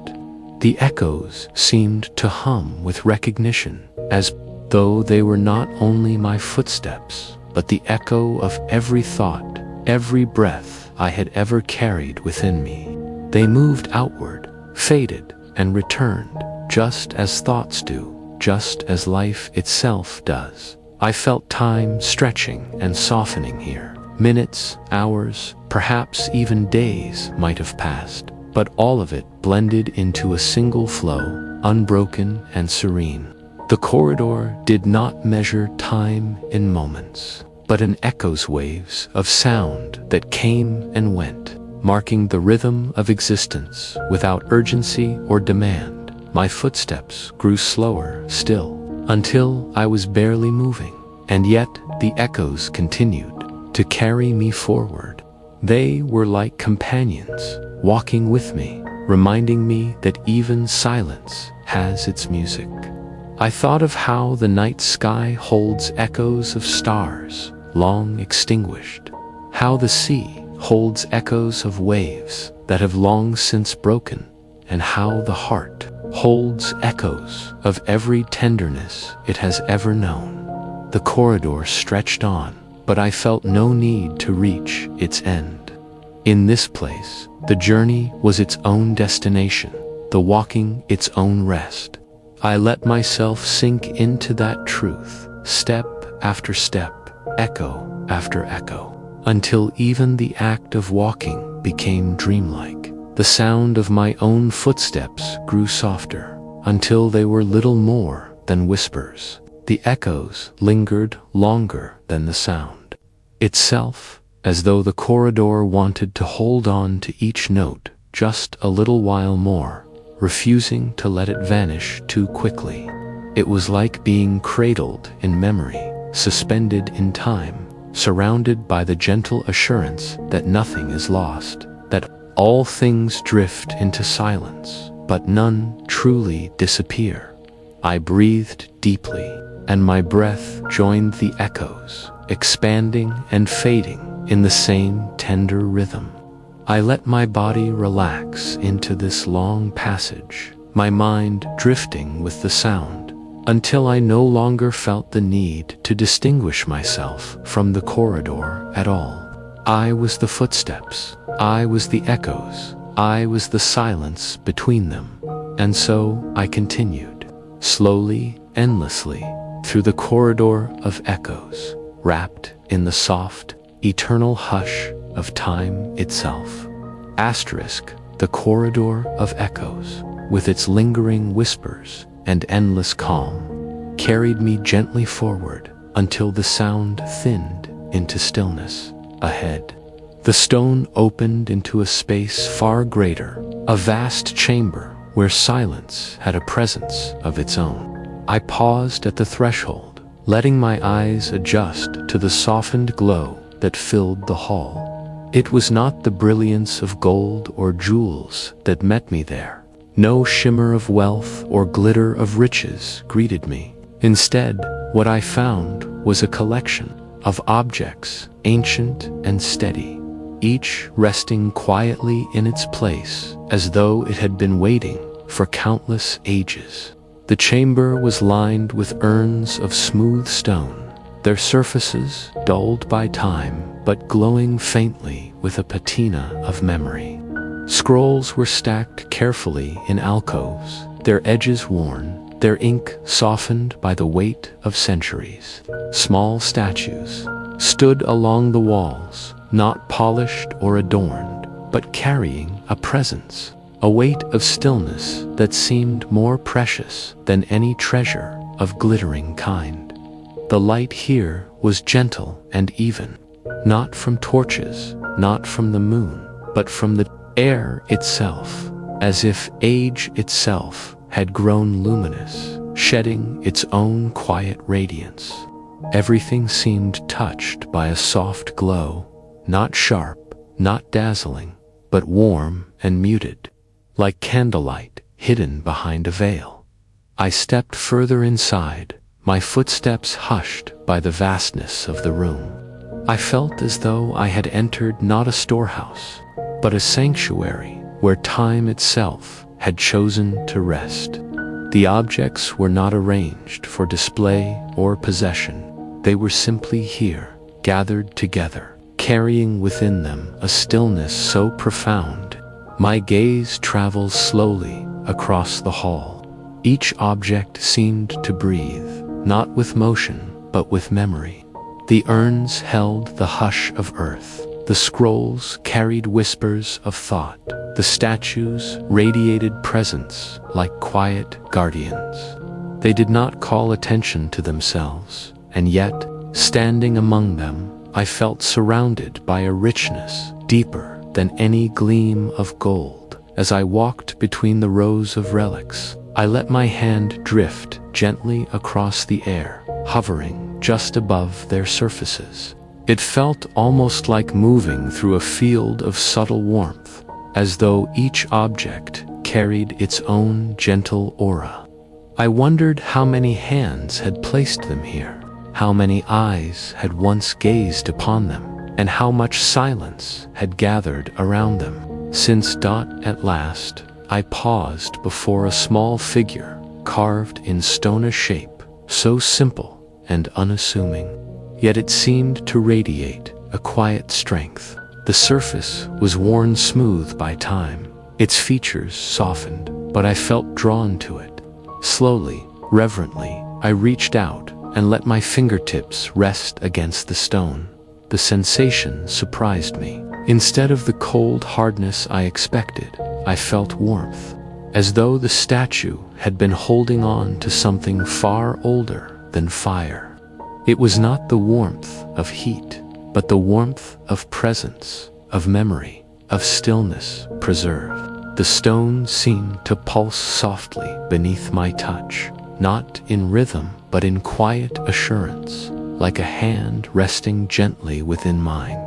The echoes seemed to hum with recognition, as though they were not only my footsteps, but the echo of every thought, every breath I had ever carried within me. They moved outward, faded, and returned, just as thoughts do, just as life itself does. I felt time stretching and softening here. Minutes, hours, perhaps even days might have passed, but all of it blended into a single flow, unbroken and serene. The corridor did not measure time in moments, but in echoes, waves of sound that came and went, marking the rhythm of existence without urgency or demand. My footsteps grew slower still, until I was barely moving, and yet the echoes continued to carry me forward. They were like companions, walking with me, reminding me that even silence has its music. I thought of how the night sky holds echoes of stars long extinguished, how the sea holds echoes of waves that have long since broken, and how the heart holds echoes of every tenderness it has ever known. The corridor stretched on, but I felt no need to reach its end. In this place, the journey was its own destination, the walking its own rest. I let myself sink into that truth, step after step, echo after echo, until even the act of walking became dreamlike. The sound of my own footsteps grew softer, until they were little more than whispers. The echoes lingered longer than the sound itself, as though the corridor wanted to hold on to each note just a little while more, refusing to let it vanish too quickly. It was like being cradled in memory, suspended in time, surrounded by the gentle assurance that nothing is lost, that all things drift into silence, but none truly disappear. I breathed deeply, and my breath joined the echoes, expanding and fading in the same tender rhythm. I let my body relax into this long passage, my mind drifting with the sound, until I no longer felt the need to distinguish myself from the corridor at all. I was the footsteps, I was the echoes, I was the silence between them. And so I continued, slowly, endlessly, through the corridor of echoes, wrapped in the soft, eternal hush of time itself. Asterisk, the corridor of echoes, with its lingering whispers and endless calm, carried me gently forward until the sound thinned into stillness ahead. The stone opened into a space far greater, a vast chamber where silence had a presence of its own. I paused at the threshold, letting my eyes adjust to the softened glow that filled the hall. It was not the brilliance of gold or jewels that met me there. No shimmer of wealth or glitter of riches greeted me. Instead, what I found was a collection of objects, ancient and steady, each resting quietly in its place as though it had been waiting for countless ages. The chamber was lined with urns of smooth stone, their surfaces dulled by time but glowing faintly with a patina of memory. Scrolls were stacked carefully in alcoves, their edges worn, their ink softened by the weight of centuries. Small statues stood along the walls, not polished or adorned, but carrying a presence, a weight of stillness that seemed more precious than any treasure of glittering kind. The light here was gentle and even, not from torches, not from the moon, but from the air itself, as if age itself had grown luminous, shedding its own quiet radiance. Everything seemed touched by a soft glow, not sharp, not dazzling, but warm and muted, like candlelight hidden behind a veil. I stepped further inside, my footsteps hushed by the vastness of the room. I felt as though I had entered not a storehouse, but a sanctuary where time itself had chosen to rest. The objects were not arranged for display or possession. They were simply here, gathered together, carrying within them a stillness so profound. My gaze traveled slowly across the hall. Each object seemed to breathe, not with motion, but with memory. The urns held the hush of earth. The scrolls carried whispers of thought. The statues radiated presence like quiet guardians. They did not call attention to themselves, and yet, standing among them, I felt surrounded by a richness deeper than any gleam of gold. As I walked between the rows of relics, I let my hand drift gently across the air, hovering just above their surfaces. It felt almost like moving through a field of subtle warmth, as though each object carried its own gentle aura. I wondered how many hands had placed them here, how many eyes had once gazed upon them, and how much silence had gathered around them. Since at last, I paused before a small figure carved in stone shape, so simple and unassuming. Yet it seemed to radiate a quiet strength. The surface was worn smooth by time, its features softened, but I felt drawn to it. Slowly, reverently, I reached out and let my fingertips rest against the stone. The sensation surprised me. Instead of the cold hardness I expected, I felt warmth, as though the statue had been holding on to something far older than fire. It was not the warmth of heat, but the warmth of presence, of memory, of stillness preserved. The stone seemed to pulse softly beneath my touch, not in rhythm, but in quiet assurance, like a hand resting gently within mine.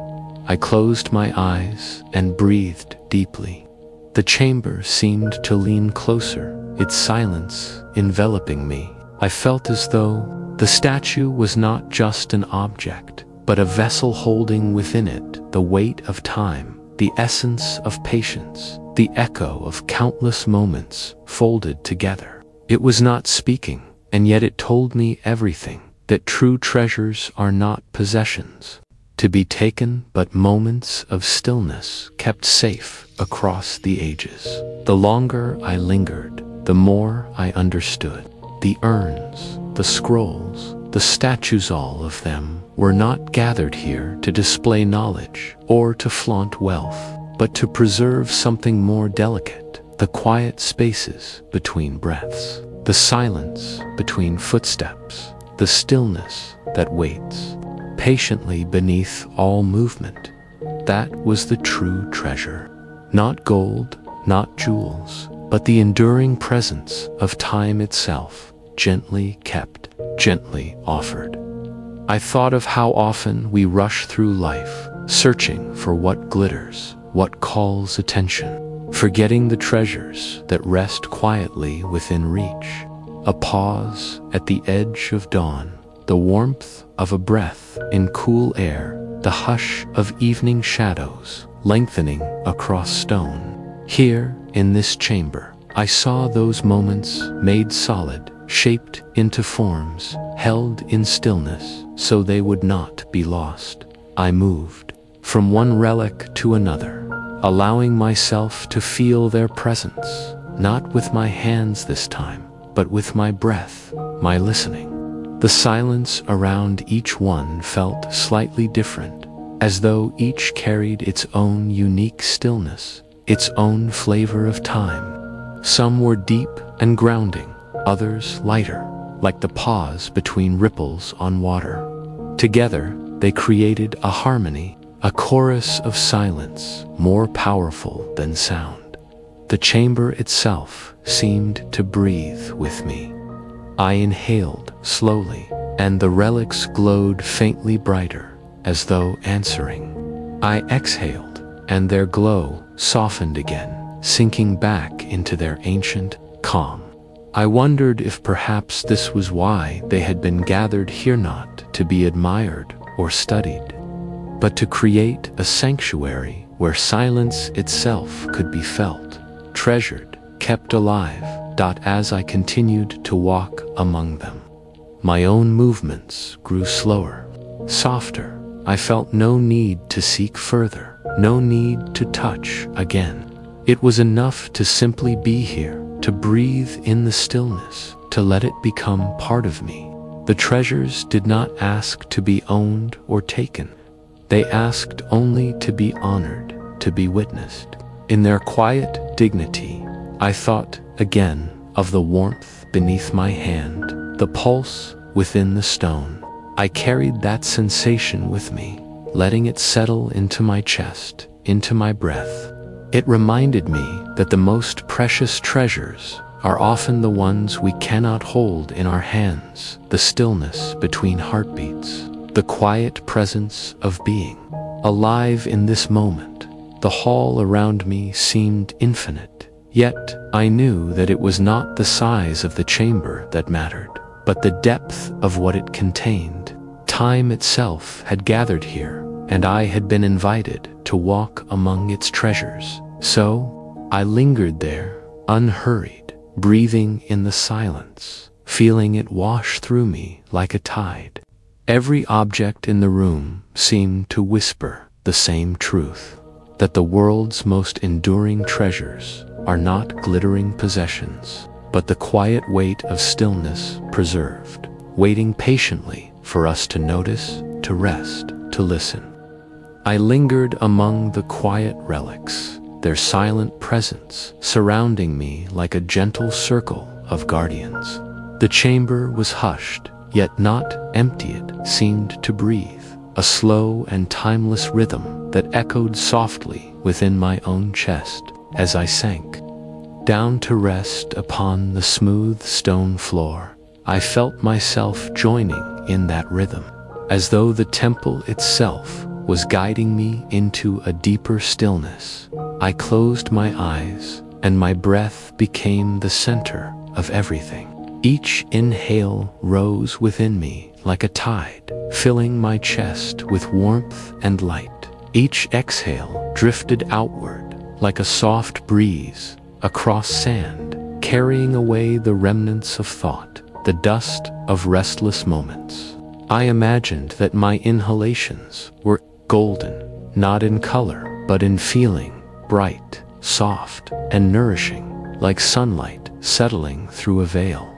I closed my eyes and breathed deeply. The chamber seemed to lean closer, its silence enveloping me. I felt as though the statue was not just an object, but a vessel holding within it the weight of time, the essence of patience, the echo of countless moments folded together. It was not speaking, and yet it told me everything, that true treasures are not possessions, to be taken but moments of stillness kept safe across the ages. The longer I lingered, the more I understood. The urns, the scrolls, the statues, all of them were not gathered here to display knowledge or to flaunt wealth, but to preserve something more delicate, the quiet spaces between breaths, the silence between footsteps, the stillness that waits. patiently beneath all movement. That was the true treasure. Not gold, not jewels, but the enduring presence of time itself, gently kept, gently offered. I thought of how often we rush through life, searching for what glitters, what calls attention, forgetting the treasures that rest quietly within reach. A pause at the edge of dawn, the warmth of a breath in cool air, the hush of evening shadows lengthening across stone. Here, in this chamber, I saw those moments made solid, shaped into forms, held in stillness so they would not be lost. I moved from one relic to another, allowing myself to feel their presence, not with my hands this time, but with my breath, my listening. The silence around each one felt slightly different, as though each carried its own unique stillness, its own flavor of time. Some were deep and grounding, others lighter, like the pause between ripples on water. Together, they created a harmony, a chorus of silence more powerful than sound. The chamber itself seemed to breathe with me. I inhaled slowly, and the relics glowed faintly brighter, as though answering. I exhaled, and their glow softened again, sinking back into their ancient calm. I wondered if perhaps this was why they had been gathered here, not to be admired or studied, but to create a sanctuary where silence itself could be felt, treasured, kept alive. As I continued to walk among them, my own movements grew slower, softer. I felt no need to seek further, no need to touch again. It was enough to simply be here, to breathe in the stillness, to let it become part of me. The treasures did not ask to be owned or taken. They asked only to be honored, to be witnessed. In their quiet dignity, I thought again of the warmth beneath my hand, the pulse within the stone. I carried that sensation with me, letting it settle into my chest, into my breath. It reminded me that the most precious treasures are often the ones we cannot hold in our hands, the stillness between heartbeats, the quiet presence of being alive in this moment. The hall around me seemed infinite. Yet, I knew that it was not the size of the chamber that mattered, but the depth of what it contained. Time itself had gathered here, and I had been invited to walk among its treasures. So, I lingered there, unhurried, breathing in the silence, feeling it wash through me like a tide. Every object in the room seemed to whisper the same truth, that the world's most enduring treasures are not glittering possessions, but the quiet weight of stillness preserved, waiting patiently for us to notice, to rest, to listen. I lingered among the quiet relics, their silent presence surrounding me like a gentle circle of guardians. The chamber was hushed, yet not empty. It seemed to breathe, a slow and timeless rhythm that echoed softly within my own chest. As I sank down to rest upon the smooth stone floor, I felt myself joining in that rhythm, as though the temple itself was guiding me into a deeper stillness. I closed my eyes, and my breath became the center of everything. Each inhale rose within me like a tide, filling my chest with warmth and light. Each exhale drifted outward like a soft breeze across sand, carrying away the remnants of thought, the dust of restless moments. I imagined that my inhalations were golden, not in color, but in feeling, bright, soft, and nourishing, like sunlight settling through a veil.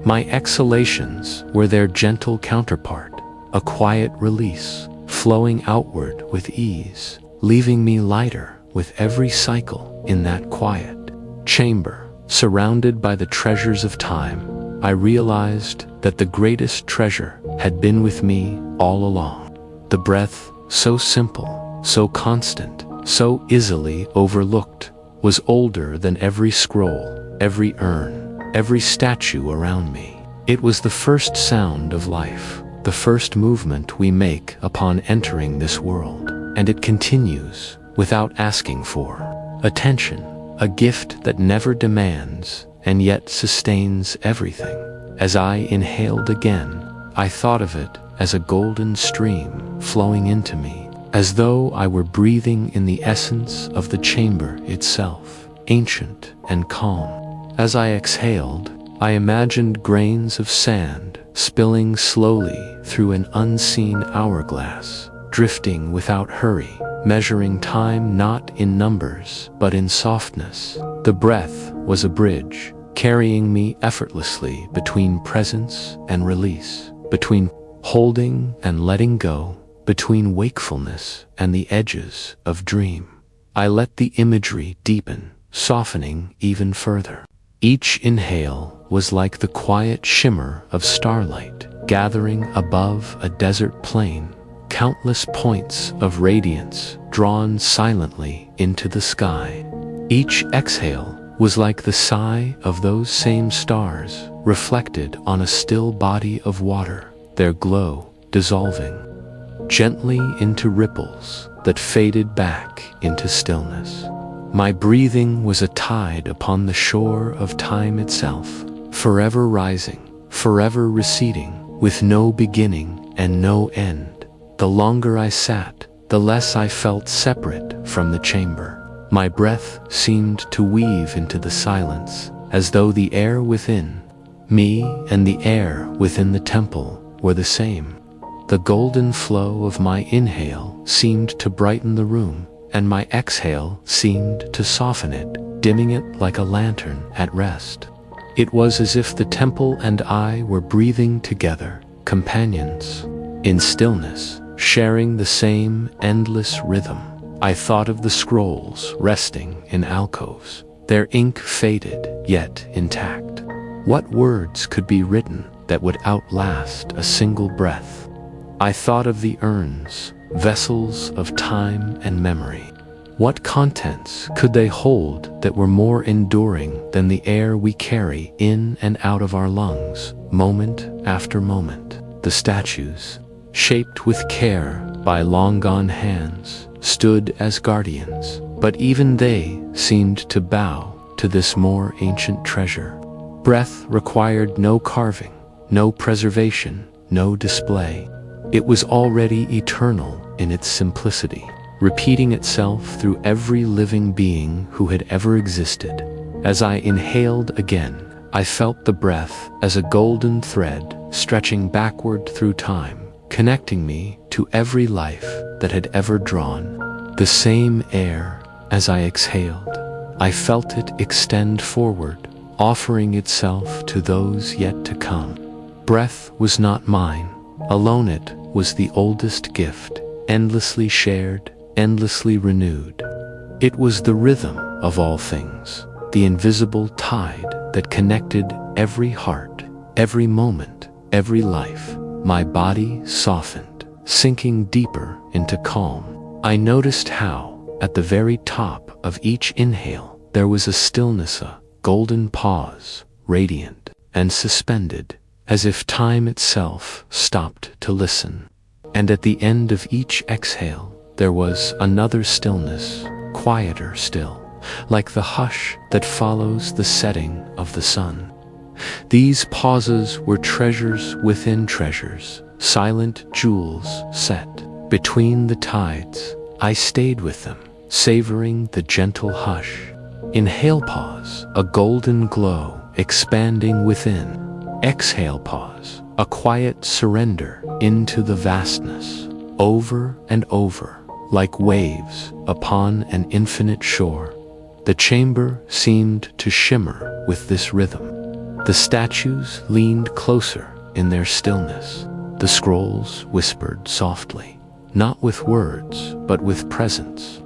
My exhalations were their gentle counterpart, a quiet release, flowing outward with ease, leaving me lighter with every cycle in that quiet chamber. Surrounded by the treasures of time, I realized that the greatest treasure had been with me all along. The breath, so simple, so constant, so easily overlooked, was older than every scroll, every urn, every statue around me. It was the first sound of life, the first movement we make upon entering this world, and it continues without asking for attention, a gift that never demands and yet sustains everything. As I inhaled again, I thought of it as a golden stream flowing into me, as though I were breathing in the essence of the chamber itself, ancient and calm. As I exhaled, I imagined grains of sand spilling slowly through an unseen hourglass, drifting without hurry, measuring time not in numbers but in softness. The breath was a bridge, carrying me effortlessly between presence and release, between holding and letting go, between wakefulness and the edges of dream. I let the imagery deepen, softening even further. Each inhale was like the quiet shimmer of starlight gathering above a desert plain, countless points of radiance drawn silently into the sky. Each exhale was like the sigh of those same stars reflected on a still body of water, their glow dissolving gently into ripples that faded back into stillness. My breathing was a tide upon the shore of time itself, forever rising, forever receding, with no beginning and no end. The longer I sat, the less I felt separate from the chamber. My breath seemed to weave into the silence, as though the air within me and the air within the temple were the same. The golden flow of my inhale seemed to brighten the room, and my exhale seemed to soften it, dimming it like a lantern at rest. It was as if the temple and I were breathing together, companions, in stillness, sharing the same endless rhythm. I thought of the scrolls resting in alcoves, their ink faded yet intact. What words could be written that would outlast a single breath? I thought of the urns, vessels of time and memory. What contents could they hold that were more enduring than the air we carry in and out of our lungs, moment after moment? The statues, shaped with care by long-gone hands, stood as guardians, but even they seemed to bow to this more ancient treasure. Breath required no carving, no preservation, no display. It was already eternal in its simplicity, repeating itself through every living being who had ever existed. As I inhaled again, I felt the breath as a golden thread stretching backward through time, connecting me to every life that had ever drawn. The same air, as I exhaled, I felt it extend forward, offering itself to those yet to come. Breath was not mine. Alone it was the oldest gift, endlessly shared, endlessly renewed. It was the rhythm of all things, the invisible tide that connected every heart, every moment, every life. My body softened, sinking deeper into calm. I noticed how, at the very top of each inhale, there was a stillness, a golden pause, radiant and suspended, as if time itself stopped to listen. And at the end of each exhale, there was another stillness, quieter still, like the hush that follows the setting of the sun. These pauses were treasures within treasures, silent jewels set between the tides. I stayed with them, savoring the gentle hush. Inhale pause, a golden glow expanding within. Exhale pause, a quiet surrender into the vastness. Over and over, like waves upon an infinite shore, the chamber seemed to shimmer with this rhythm. The statues leaned closer in their stillness. The scrolls whispered softly, not with words, but with presence.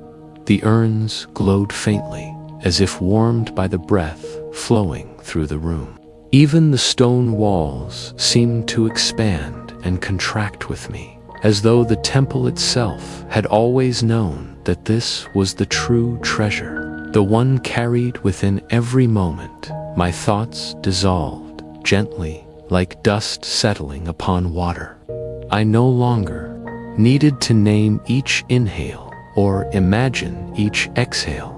The urns glowed faintly, as if warmed by the breath flowing through the room. Even the stone walls seemed to expand and contract with me, as though the temple itself had always known that this was the true treasure, the one carried within every moment. My thoughts dissolved gently, like dust settling upon water. I no longer needed to name each inhale or imagine each exhale.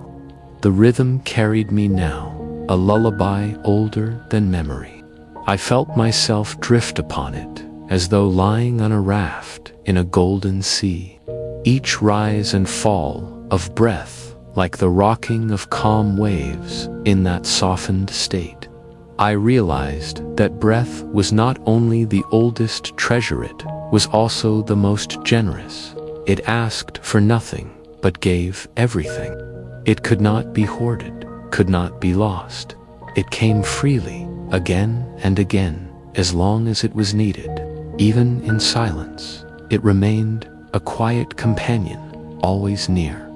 The rhythm carried me now, a lullaby older than memory. I felt myself drift upon it, as though lying on a raft in a golden sea. Each rise and fall of breath, like the rocking of calm waves in that softened state. I realized that breath was not only the oldest treasure, it was also the most generous. It asked for nothing, but gave everything. It could not be hoarded, could not be lost. It came freely, again and again, as long as it was needed. Even in silence, it remained a quiet companion, always near.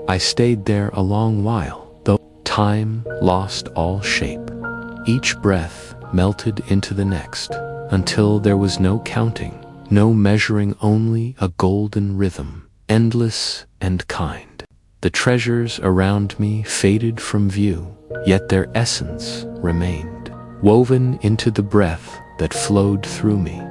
I stayed there a long while, though time lost all shape. Each breath melted into the next, until there was no counting, no measuring, only a golden rhythm, endless and kind. The treasures around me faded from view, yet their essence remained, woven into the breath that flowed through me.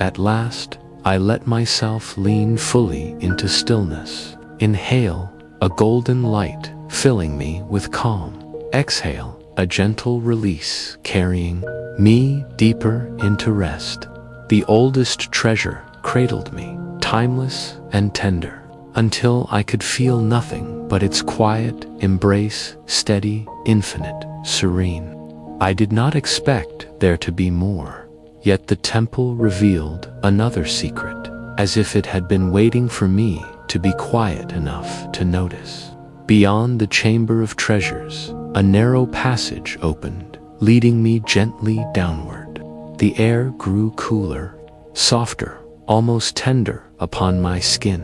At last, I let myself lean fully into stillness. Inhale, a golden light filling me with calm. Exhale, a gentle release carrying me deeper into rest. The oldest treasure cradled me, timeless and tender, until I could feel nothing but its quiet embrace, steady, infinite, serene. I did not expect there to be more, yet the temple revealed another secret, as if it had been waiting for me to be quiet enough to notice. Beyond the chamber of treasures, a narrow passage opened, leading me gently downward. The air grew cooler, softer, almost tender upon my skin,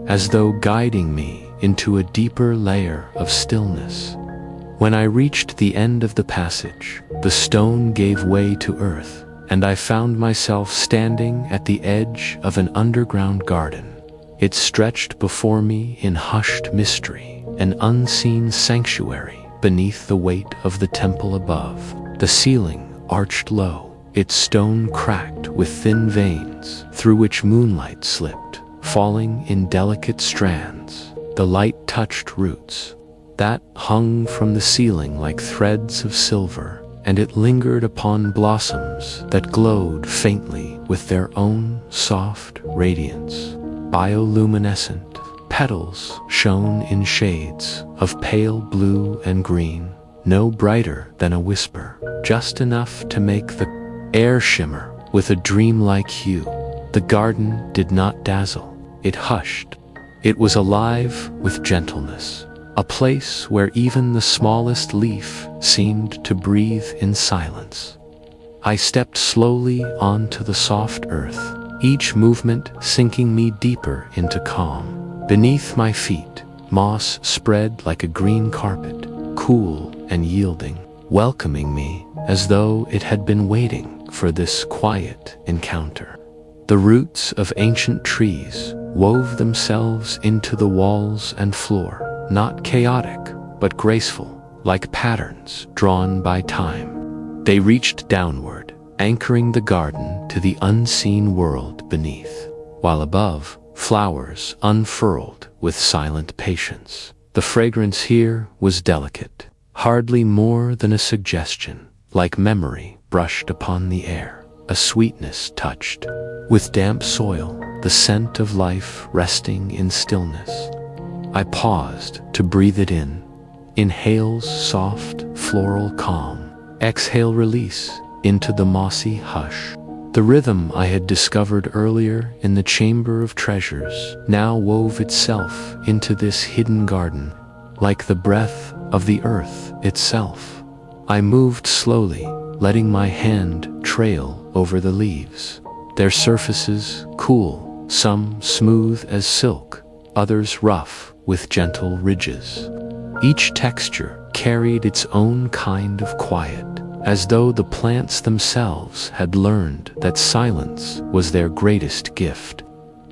as though guiding me into a deeper layer of stillness. When I reached the end of the passage, the stone gave way to earth, and I found myself standing at the edge of an underground garden. It stretched before me in hushed mystery, an unseen sanctuary beneath the weight of the temple above. The ceiling arched low, its stone cracked with thin veins through which moonlight slipped, falling in delicate strands. The light touched roots that hung from the ceiling like threads of silver, and it lingered upon blossoms that glowed faintly with their own soft radiance. Bioluminescent petals shone in shades of pale blue and green, no brighter than a whisper, just enough to make the air shimmer with a dreamlike hue. The garden did not dazzle, it hushed. It was alive with gentleness, a place where even the smallest leaf seemed to breathe in silence. I stepped slowly onto the soft earth, each movement sinking me deeper into calm. Beneath my feet, moss spread like a green carpet, cool and yielding, welcoming me as though it had been waiting for this quiet encounter. The roots of ancient trees wove themselves into the walls and floor, not chaotic, but graceful, like patterns drawn by time. They reached downward, anchoring the garden to the unseen world beneath, while above, flowers unfurled with silent patience. The fragrance here was delicate, hardly more than a suggestion, like memory brushed upon the air. A sweetness touched with damp soil, the scent of life resting in stillness. I paused to breathe it in. Inhales soft, floral calm. Exhale release into the mossy hush. The rhythm I had discovered earlier in the Chamber of Treasures now wove itself into this hidden garden, like the breath of the earth itself. I moved slowly, letting my hand trail over the leaves, their surfaces cool, some smooth as silk, others rough with gentle ridges. Each texture carried its own kind of quiet, as though the plants themselves had learned that silence was their greatest gift.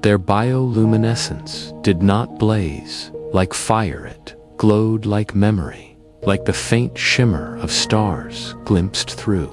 Their bioluminescence did not blaze like fire, it glowed like memory, like the faint shimmer of stars glimpsed through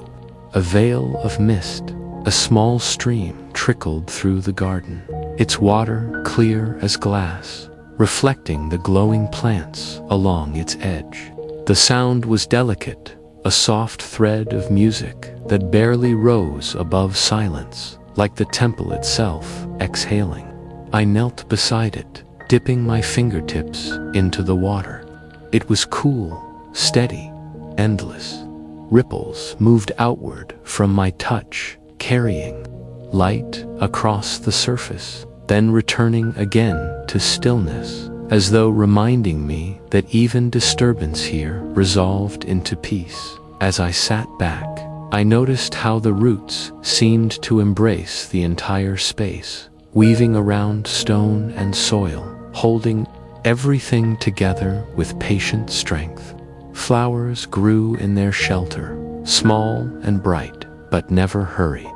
a veil of mist. A small stream trickled through the garden, its water clear as glass, reflecting the glowing plants along its edge. The sound was delicate, a soft thread of music that barely rose above silence, like the temple itself exhaling. I knelt beside it, dipping my fingertips into the water. It was cool, steady, endless. Ripples moved outward from my touch, carrying light across the surface, then returning again to stillness, as though reminding me that even disturbance here resolved into peace. As I sat back, I noticed how the roots seemed to embrace the entire space, weaving around stone and soil, holding everything together with patient strength. Flowers grew in their shelter, small and bright, but never hurried.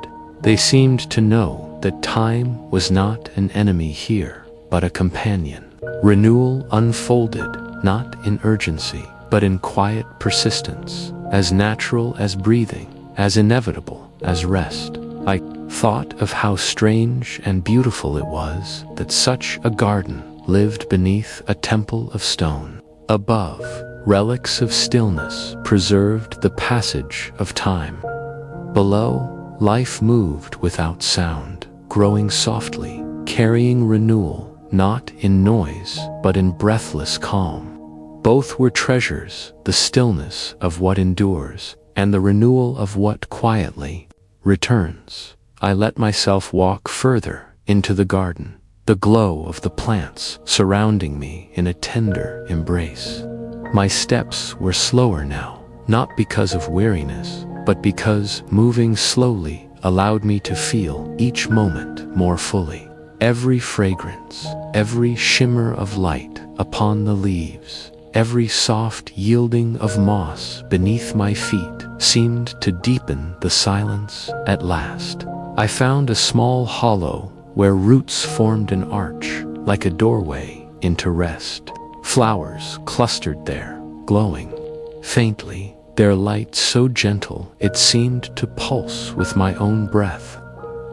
They seemed to know that time was not an enemy here, but a companion. Renewal unfolded, not in urgency, but in quiet persistence, as natural as breathing, as inevitable as rest. I thought of how strange and beautiful it was that such a garden lived beneath a temple of stone. Above, relics of stillness preserved the passage of time. Below, life moved without sound, growing softly, carrying renewal, not in noise, but in breathless calm. Both were treasures, the stillness of what endures, and the renewal of what quietly returns. I let myself walk further into the garden, the glow of the plants surrounding me in a tender embrace. My steps were slower now, not because of weariness, but because moving slowly allowed me to feel each moment more fully. Every fragrance, every shimmer of light upon the leaves, every soft yielding of moss beneath my feet seemed to deepen the silence at last. I found a small hollow where roots formed an arch, like a doorway into rest. Flowers clustered there, glowing faintly, their light so gentle it seemed to pulse with my own breath.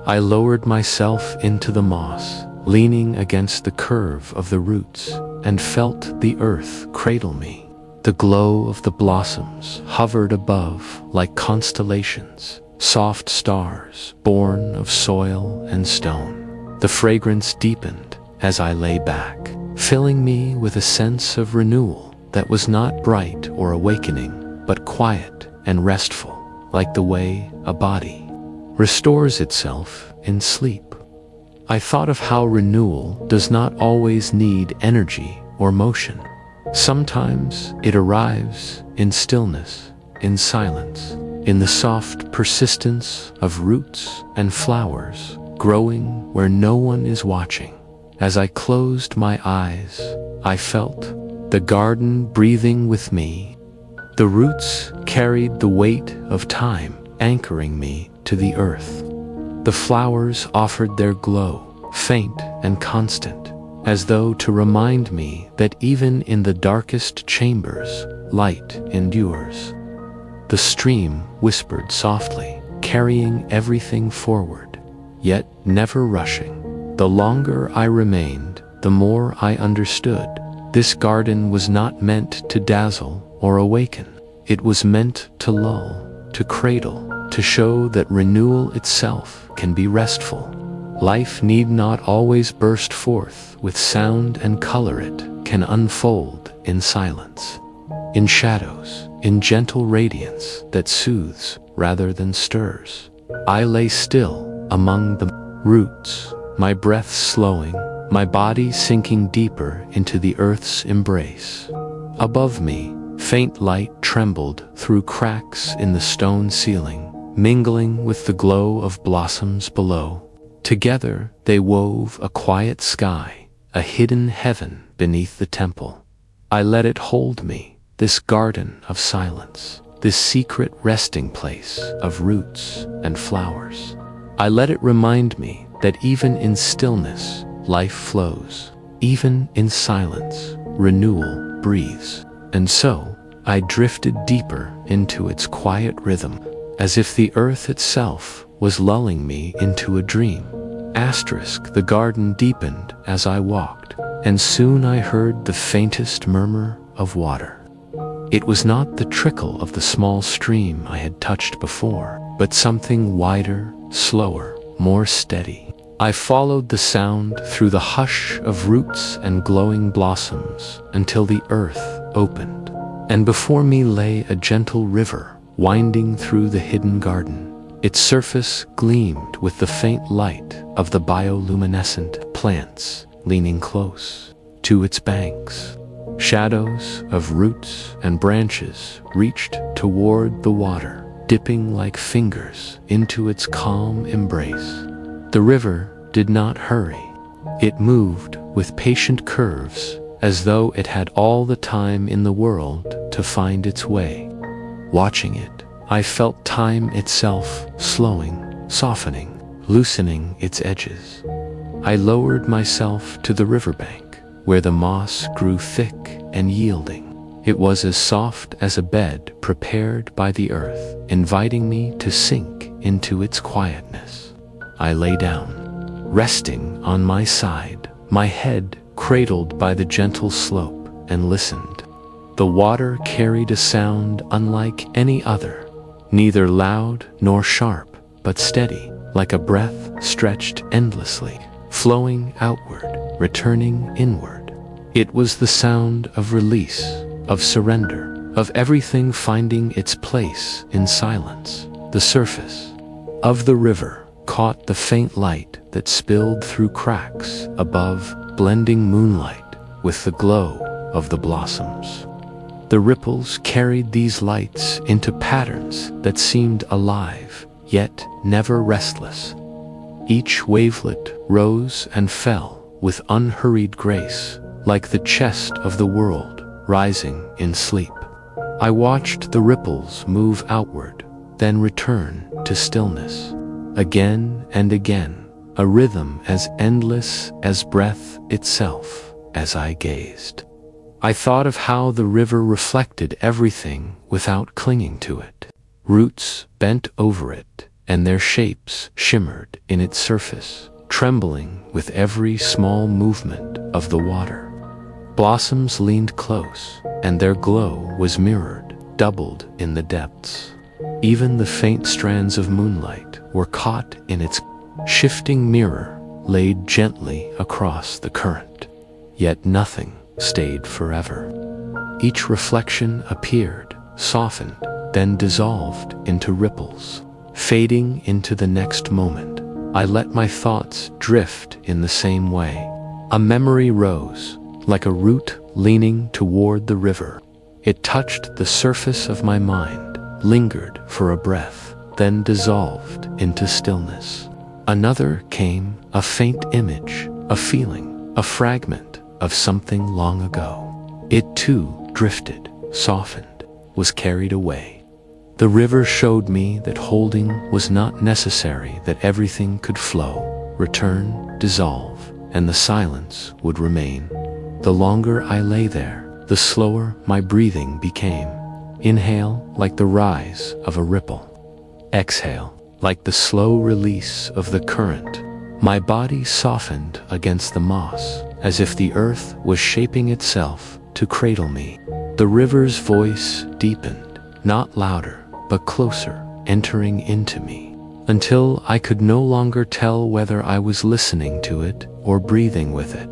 I lowered myself into the moss, leaning against the curve of the roots, and felt the earth cradle me. The glow of the blossoms hovered above like constellations, soft stars born of soil and stone. The fragrance deepened as I lay back, filling me with a sense of renewal that was not bright or awakening, but quiet and restful, like the way a body restores itself in sleep. I thought of how renewal does not always need energy or motion. Sometimes it arrives in stillness, in silence, in the soft persistence of roots and flowers growing where no one is watching. As I closed my eyes, I felt the garden breathing with me. The roots carried the weight of time, anchoring me to the earth. The flowers offered their glow, faint and constant, as though to remind me that even in the darkest chambers, light endures. The stream whispered softly, carrying everything forward, yet never rushing. The longer I remained, the more I understood. This garden was not meant to dazzle or awaken. It was meant to lull, to cradle, to show that renewal itself can be restful. Life need not always burst forth with sound and color. It can unfold in silence, in shadows, in gentle radiance that soothes rather than stirs. I lay still among the roots, my breath slowing, my body sinking deeper into the earth's embrace. Above me, faint light trembled through cracks in the stone ceiling, mingling with the glow of blossoms below. Together they wove a quiet sky, a hidden heaven beneath the temple. I let it hold me, this garden of silence, this secret resting place of roots and flowers. I let it remind me that even in stillness, life flows. Even in silence, renewal breathes. And so, I drifted deeper into its quiet rhythm, as if the earth itself was lulling me into a dream. The garden deepened as I walked, and soon I heard the faintest murmur of water. It was not the trickle of the small stream I had touched before, but something wider, slower, more steady. I followed the sound through the hush of roots and glowing blossoms until the earth opened, and before me lay a gentle river winding through the hidden garden. Its surface gleamed with the faint light of the bioluminescent plants leaning close to its banks. Shadows of roots and branches reached toward the water, dipping like fingers into its calm embrace. The river did not hurry. It moved with patient curves, as though it had all the time in the world to find its way. Watching it, I felt time itself slowing, softening, loosening its edges. I lowered myself to the riverbank, where the moss grew thick and yielding. It was as soft as a bed prepared by the earth, inviting me to sink into its quietness. I lay down, resting on my side, my head cradled by the gentle slope, and listened. The water carried a sound unlike any other, neither loud nor sharp, but steady, like a breath stretched endlessly, flowing outward, returning inward. It was the sound of release, of surrender, of everything finding its place in silence. The surface of the river caught the faint light that spilled through cracks above, blending moonlight with the glow of the blossoms. The ripples carried these lights into patterns that seemed alive, yet never restless. Each wavelet rose and fell with unhurried grace, like the chest of the world rising in sleep. I watched the ripples move outward, then return to stillness. Again and again, a rhythm as endless as breath itself as I gazed. I thought of how the river reflected everything without clinging to it. Roots bent over it, and their shapes shimmered in its surface, trembling with every small movement of the water. Blossoms leaned close, and their glow was mirrored, doubled in the depths. Even the faint strands of moonlight were caught in its shifting mirror, laid gently across the current. Yet nothing stayed forever. Each reflection appeared, softened, then dissolved into ripples. Fading into the next moment, I let my thoughts drift in the same way. A memory rose, like a root leaning toward the river. It touched the surface of my mind, lingered for a breath, then dissolved into stillness. Another came, a faint image, a feeling, a fragment of something long ago. It too drifted, softened, was carried away. The river showed me that holding was not necessary, that everything could flow, return, dissolve, and the silence would remain. The longer I lay there, the slower my breathing became. Inhale like the rise of a ripple. Exhale like the slow release of the current. My body softened against the moss, as if the earth was shaping itself to cradle me. The river's voice deepened, not louder, but closer, entering into me, until I could no longer tell whether I was listening to it or breathing with it.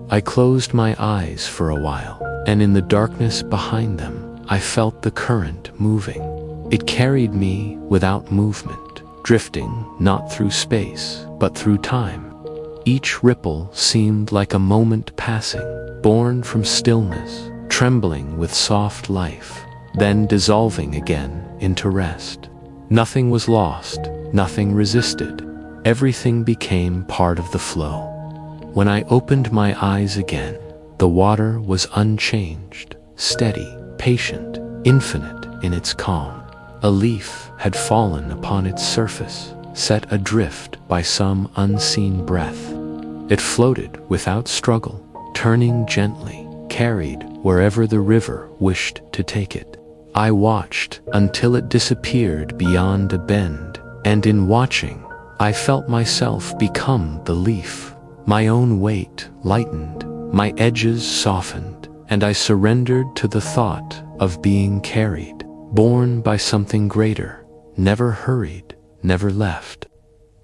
I closed my eyes for a while, and in the darkness behind them, I felt the current moving. It carried me without movement, drifting not through space, but through time. Each ripple seemed like a moment passing, born from stillness, trembling with soft life, then dissolving again into rest. Nothing was lost, nothing resisted. Everything became part of the flow. When I opened my eyes again, the water was unchanged, steady, patient, infinite in its calm. A leaf had fallen upon its surface, set adrift by some unseen breath, It floated without struggle, turning gently, carried wherever the river wished to take it. I watched until it disappeared beyond a bend, and in watching, I felt myself become the leaf. My own weight lightened, my edges softened, and I surrendered to the thought of being carried, borne by something greater, never hurried, never left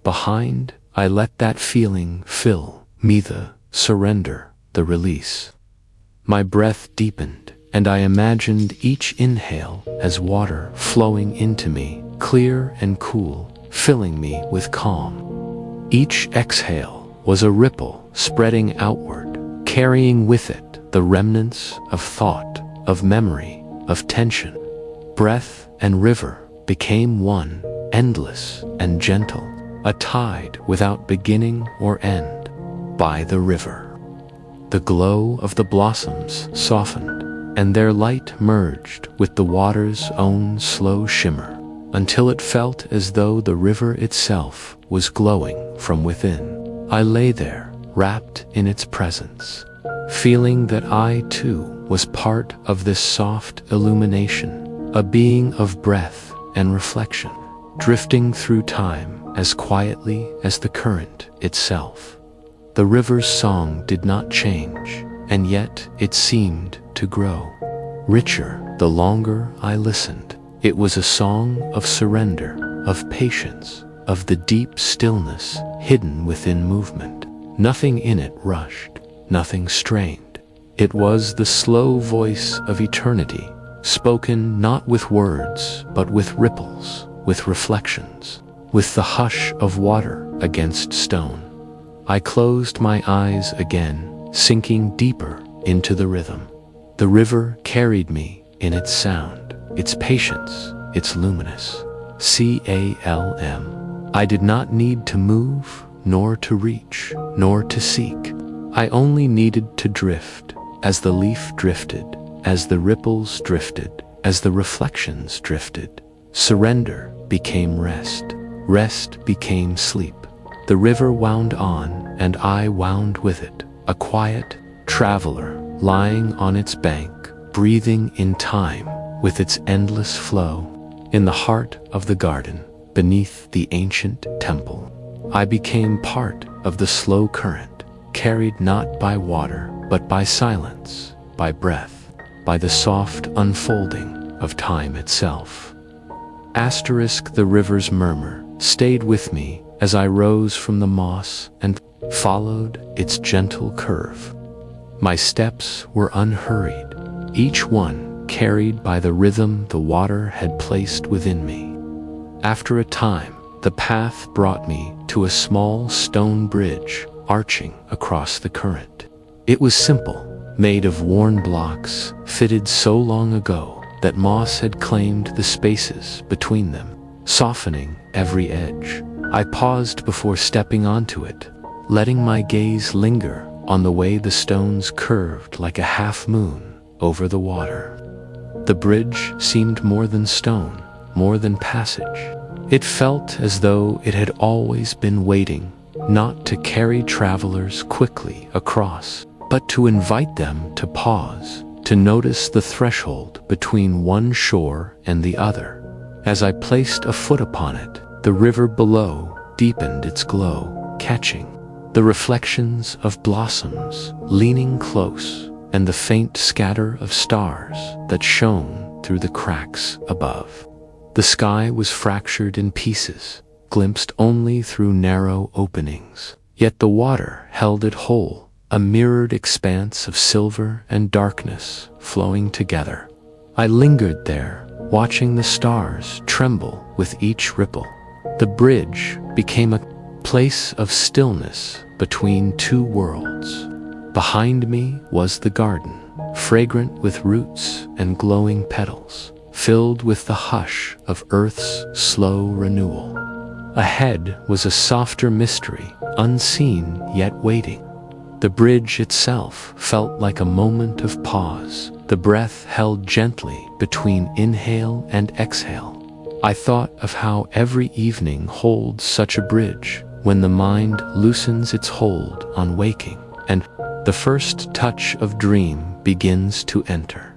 behind. I let that feeling fill me, the surrender, the release. My breath deepened, and I imagined each inhale as water flowing into me, clear and cool, filling me with calm. Each exhale was a ripple spreading outward, carrying with it the remnants of thought, of memory, of tension. Breath and river became one, endless and gentle, a tide without beginning or end. By the river, the glow of the blossoms softened, and their light merged with the water's own slow shimmer, until it felt as though the river itself was glowing from within. I lay there, wrapped in its presence, feeling that I too was part of this soft illumination, a being of breath and reflection, drifting through time as quietly as the current itself. The river's song did not change, and yet it seemed to grow richer the longer I listened. It was a song of surrender, of patience, of the deep stillness hidden within movement. Nothing in it rushed, nothing strained. It was the slow voice of eternity, spoken not with words, but with ripples, with reflections, with the hush of water against stone. I closed my eyes again, sinking deeper into the rhythm. The river carried me in its sound, its patience, its luminous calm. I did not need to move, nor to reach, nor to seek. I only needed to drift, as the leaf drifted, as the ripples drifted, as the reflections drifted. Surrender became rest. Rest became sleep. The river wound on, and I wound with it, a quiet traveler, lying on its bank, breathing in time with its endless flow. In the heart of the garden, beneath the ancient temple, I became part of the slow current, carried not by water, but by silence, by breath, by the soft unfolding of time itself. The river's murmur stayed with me as I rose from the moss and followed its gentle curve. My steps were unhurried, each one carried by the rhythm the water had placed within me. After a time, the path brought me to a small stone bridge arching across the current. It was simple, made of worn blocks, fitted so long ago that moss had claimed the spaces between them, softening every edge. I paused before stepping onto it, letting my gaze linger on the way the stones curved like a half moon over the water. The bridge seemed more than stone, more than passage. It felt as though it had always been waiting, not to carry travelers quickly across, but to invite them to pause, to notice the threshold between one shore and the other. As I placed a foot upon it, the river below deepened its glow, catching the reflections of blossoms leaning close and the faint scatter of stars that shone through the cracks above. The sky was fractured in pieces, glimpsed only through narrow openings, yet the water held it whole, a mirrored expanse of silver and darkness flowing together. I lingered there, watching the stars tremble with each ripple. The bridge became a place of stillness between two worlds. Behind me was the garden, fragrant with roots and glowing petals, filled with the hush of Earth's slow renewal. Ahead was a softer mystery, unseen yet waiting. The bridge itself felt like a moment of pause, the breath held gently between inhale and exhale. I thought of how every evening holds such a bridge, when the mind loosens its hold on waking, and the first touch of dream begins to enter.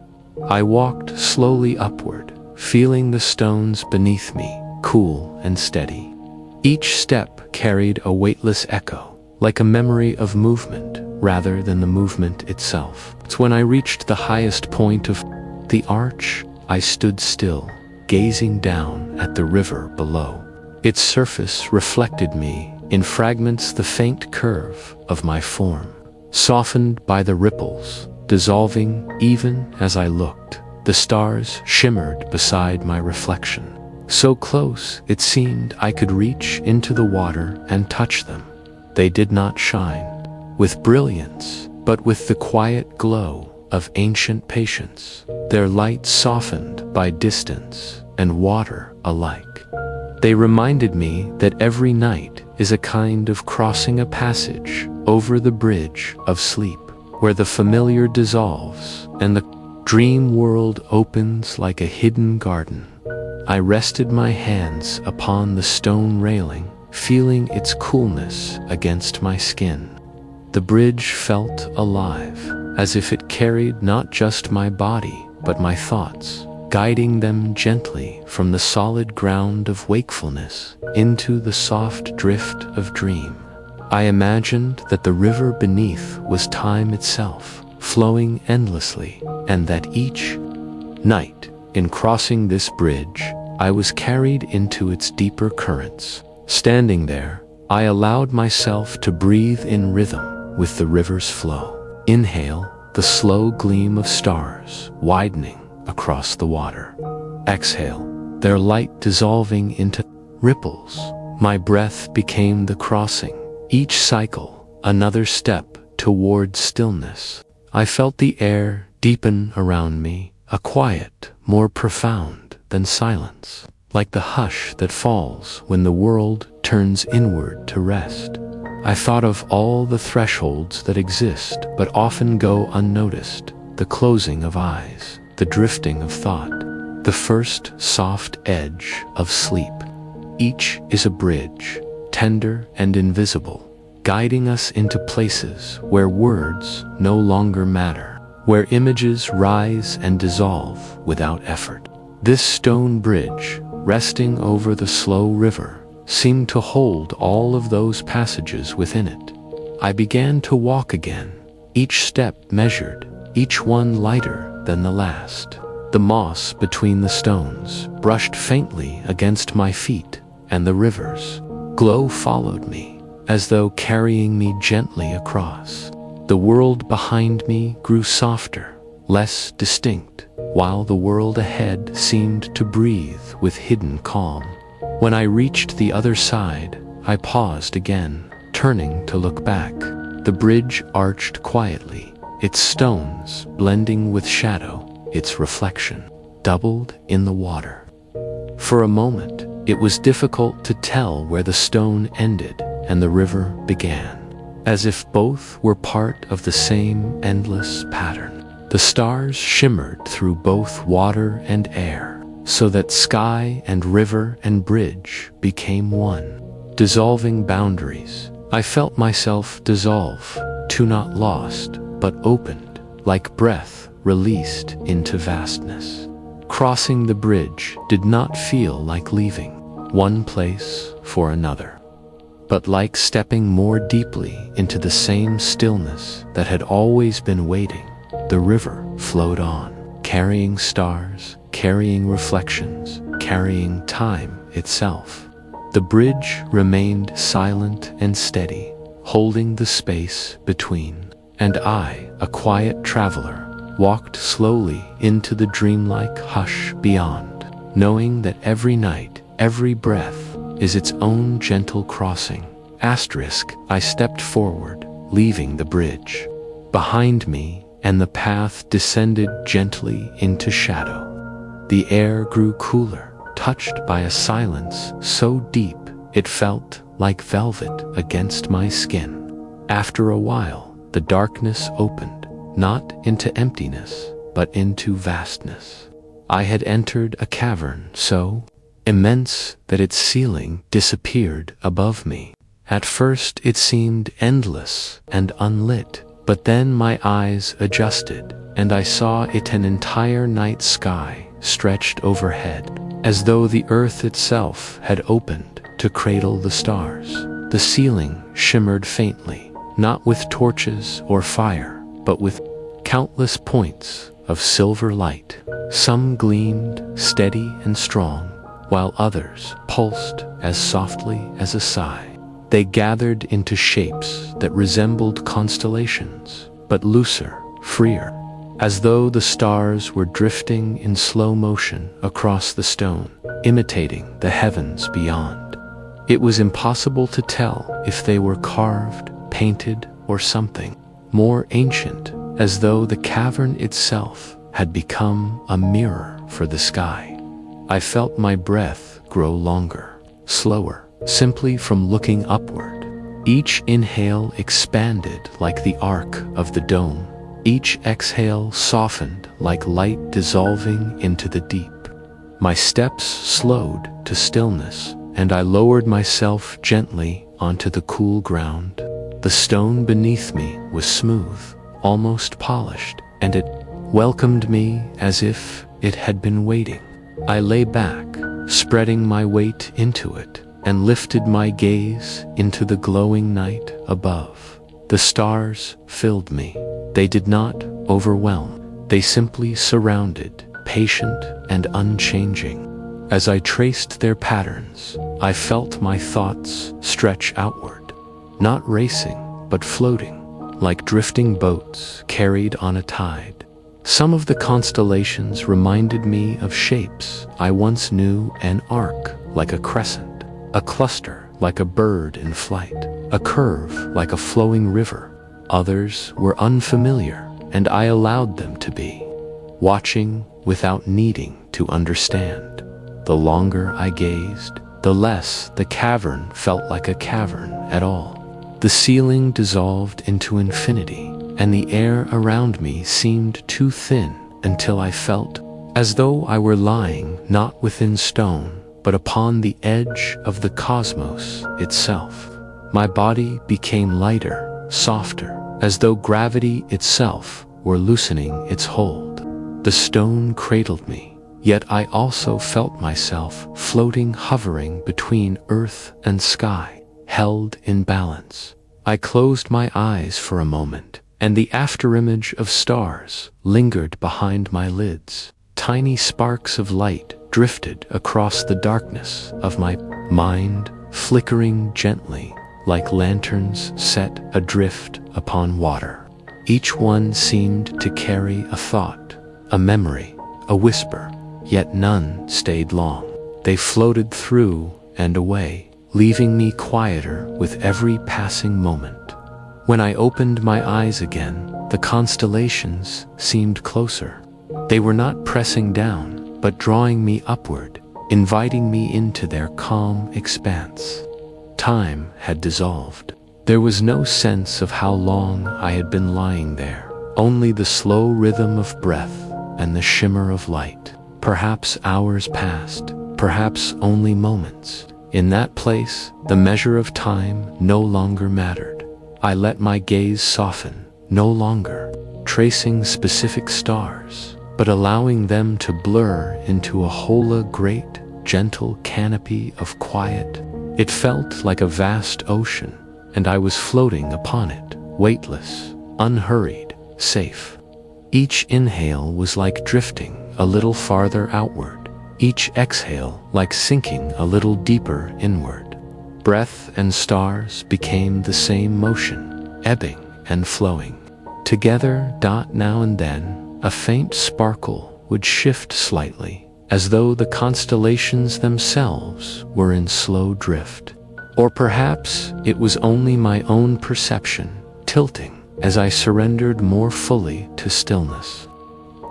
I walked slowly upward, feeling the stones beneath me, cool and steady. Each step carried a weightless echo, like a memory of movement rather than the movement itself. It's when I reached the highest point of the arch, I stood still, gazing down at the river below. Its surface reflected me in fragments, the faint curve of my form, softened by the ripples, dissolving even as I looked. The stars shimmered beside my reflection, so close it seemed I could reach into the water and touch them. They did not shine with brilliance, but with the quiet glow of ancient patience, their light softened by distance and water alike. They reminded me that every night is a kind of crossing a passage over the bridge of sleep, where the familiar dissolves and the dream world opens like a hidden garden. I rested my hands upon the stone railing, feeling its coolness against my skin. The bridge felt alive, as if it carried not just my body, but my thoughts, guiding them gently from the solid ground of wakefulness into the soft drift of dream. I imagined that the river beneath was time itself, flowing endlessly, and that each night, in crossing this bridge, I was carried into its deeper currents. Standing there, I allowed myself to breathe in rhythm with the river's flow. Inhale the slow gleam of stars widening across the water. Exhale, their light dissolving into ripples. My breath became the crossing. Each cycle, another step toward stillness. I felt the air deepen around me, a quiet more profound than silence, like the hush that falls when the world turns inward to rest. I thought of all the thresholds that exist but often go unnoticed, the closing of eyes, the drifting of thought, the first soft edge of sleep. Each is a bridge, tender and invisible, guiding us into places where words no longer matter, where images rise and dissolve without effort. This stone bridge, resting over the slow river, seemed to hold all of those passages within it. I began to walk again, each step measured, each one lighter than the last. The moss between the stones brushed faintly against my feet, and the river's glow followed me, as though carrying me gently across. The world behind me grew softer, less distinct, while the world ahead seemed to breathe with hidden calm. When I reached the other side, I paused again, turning to look back. The bridge arched quietly, its stones blending with shadow, its reflection doubled in the water. For a moment, it was difficult to tell where the stone ended and the river began, as if both were part of the same endless pattern. The stars shimmered through both water and air, so that sky and river and bridge became one, dissolving boundaries. I felt myself dissolve, to not lost, but opened, like breath released into vastness. Crossing the bridge did not feel like leaving one place for another, but like stepping more deeply into the same stillness that had always been waiting. The river flowed on, carrying stars, carrying reflections, carrying time itself. The bridge remained silent and steady, holding the space between, and I, a quiet traveler, walked slowly into the dreamlike hush beyond, knowing that every night, every breath, is its own gentle crossing. I stepped forward, leaving the bridge behind me, and the path descended gently into shadow. The air grew cooler, touched by a silence so deep it felt like velvet against my skin. After a while, the darkness opened, not into emptiness, but into vastness. I had entered a cavern so immense that its ceiling disappeared above me, At first it seemed endless and unlit, but then my eyes adjusted, and I saw it an entire night sky stretched overhead, as though the earth itself had opened to cradle the stars. The ceiling shimmered faintly, not with torches or fire, but with countless points of silver light. Some gleamed steady and strong, while others pulsed as softly as a sigh. They gathered into shapes that resembled constellations, but looser, freer, as though the stars were drifting in slow motion across the stone, imitating the heavens beyond. It was impossible to tell if they were carved, painted, or something more ancient, as though the cavern itself had become a mirror for the sky. I felt my breath grow longer, slower, simply from looking upward. Each inhale expanded like the arc of the dome. Each exhale softened like light dissolving into the deep. My steps slowed to stillness, and I lowered myself gently onto the cool ground. The stone beneath me was smooth, almost polished, and it welcomed me as if it had been waiting. I lay back, spreading my weight into it, and lifted my gaze into the glowing night above. The stars filled me. They did not overwhelm. They simply surrounded, patient and unchanging. As I traced their patterns, I felt my thoughts stretch outward, not racing, but floating, like drifting boats carried on a tide. Some of the constellations reminded me of shapes I once knew: an arc like a crescent, a cluster like a bird in flight, a curve like a flowing river. Others were unfamiliar, and I allowed them to be, watching without needing to understand. The longer I gazed, the less the cavern felt like a cavern at all. The ceiling dissolved into infinity, and the air around me seemed too thin until I felt as though I were lying not within stone, but upon the edge of the cosmos itself. My body became lighter, softer, as though gravity itself were loosening its hold. The stone cradled me, yet I also felt myself floating, hovering between earth and sky, held in balance. I closed my eyes for a moment, and the afterimage of stars lingered behind my lids. Tiny sparks of light drifted across the darkness of my mind, flickering gently like lanterns set adrift upon water. Each one seemed to carry a thought, a memory, a whisper, yet none stayed long. They floated through and away, leaving me quieter with every passing moment. When I opened my eyes again, the constellations seemed closer. They were not pressing down, but drawing me upward, inviting me into their calm expanse. Time had dissolved. There was no sense of how long I had been lying there, only the slow rhythm of breath and the shimmer of light. Perhaps hours passed, perhaps only moments. In that place, the measure of time no longer mattered. I let my gaze soften, no longer tracing specific stars, but allowing them to blur into a whole great, gentle canopy of quiet. It felt like a vast ocean, and I was floating upon it, weightless, unhurried, safe. Each inhale was like drifting a little farther outward, each exhale like sinking a little deeper inward. Breath and stars became the same motion, ebbing and flowing. Together, now and then, a faint sparkle would shift slightly, as though the constellations themselves were in slow drift. Or perhaps it was only my own perception, tilting as I surrendered more fully to stillness.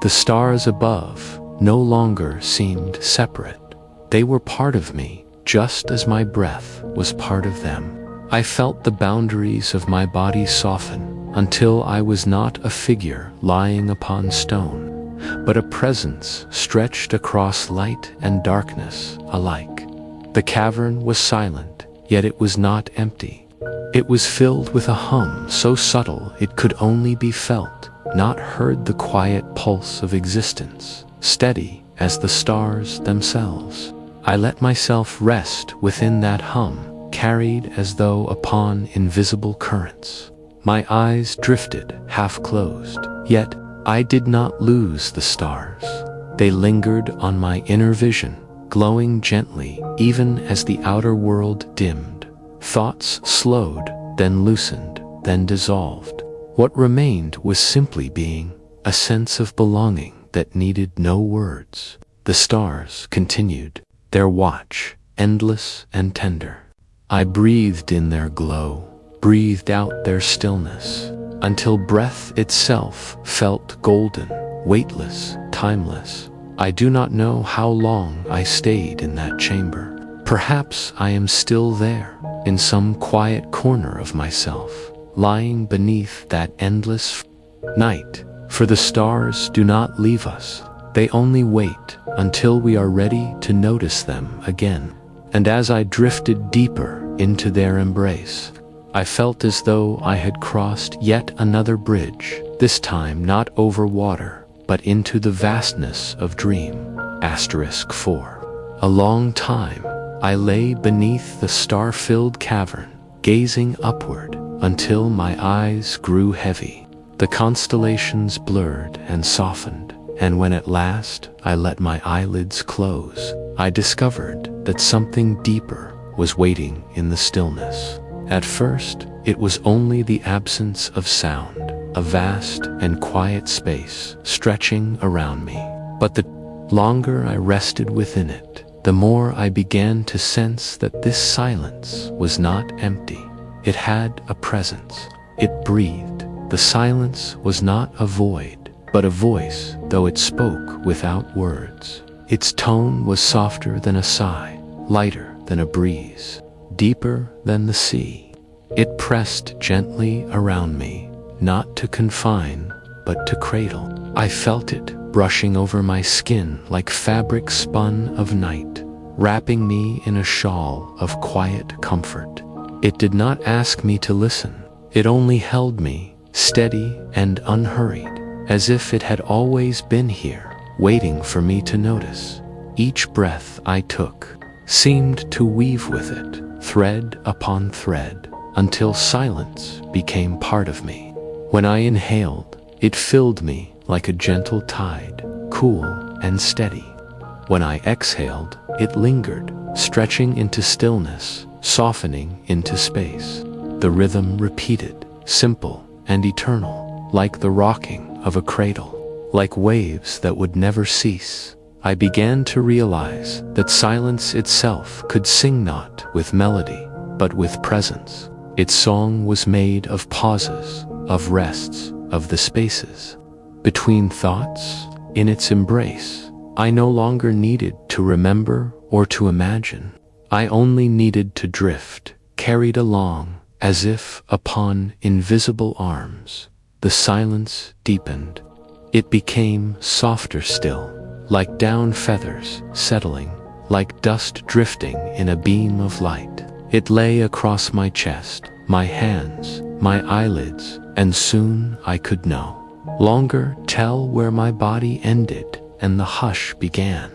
The stars above no longer seemed separate. They were part of me, just as my breath was part of them. I felt the boundaries of my body soften until I was not a figure lying upon stone, but a presence stretched across light and darkness alike. The cavern was silent, yet it was not empty. It was filled with a hum so subtle it could only be felt, not heard, the quiet pulse of existence, steady as the stars themselves. I let myself rest within that hum, carried as though upon invisible currents. My eyes drifted, half closed, yet I did not lose the stars. They lingered on my inner vision, glowing gently even as the outer world dimmed. Thoughts slowed, then loosened, then dissolved. What remained was simply being, a sense of belonging that needed no words. The stars continued, their watch, endless and tender. I breathed in their glow, breathed out their stillness, until breath itself felt golden, weightless, timeless. I do not know how long I stayed in that chamber. Perhaps I am still there, in some quiet corner of myself, lying beneath that endless night. For the stars do not leave us. They only wait until we are ready to notice them again. And as I drifted deeper into their embrace, I felt as though I had crossed yet another bridge, this time not over water, but into the vastness of dream. For a long time, I lay beneath the star-filled cavern, gazing upward until my eyes grew heavy. The constellations blurred and softened, and when at last I let my eyelids close, I discovered that something deeper was waiting in the stillness. At first, it was only the absence of sound, a vast and quiet space stretching around me. But the longer I rested within it, the more I began to sense that this silence was not empty. It had a presence. It breathed. The silence was not a void, but a voice, though it spoke without words. Its tone was softer than a sigh, lighter than a breeze, deeper than the sea. It pressed gently around me, not to confine, but to cradle. I felt it brushing over my skin like fabric spun of night, wrapping me in a shawl of quiet comfort. It did not ask me to listen. It only held me, steady and unhurried, as if it had always been here, waiting for me to notice. Each breath I took seemed to weave with it, thread upon thread, until silence became part of me. When I inhaled, it filled me like a gentle tide, cool and steady. When I exhaled, it lingered, stretching into stillness, softening into space. The rhythm repeated, simple and eternal, like the rocking of a cradle, like waves that would never cease. I began to realize that silence itself could sing not with melody, but with presence. Its song was made of pauses, of rests, of the spaces between thoughts. In its embrace, I no longer needed to remember or to imagine. I only needed to drift, carried along as if upon invisible arms. The silence deepened. It became softer still, like down feathers settling, like dust drifting in a beam of light. It lay across my chest, my hands, my eyelids, and soon I could no longer tell where my body ended and the hush began.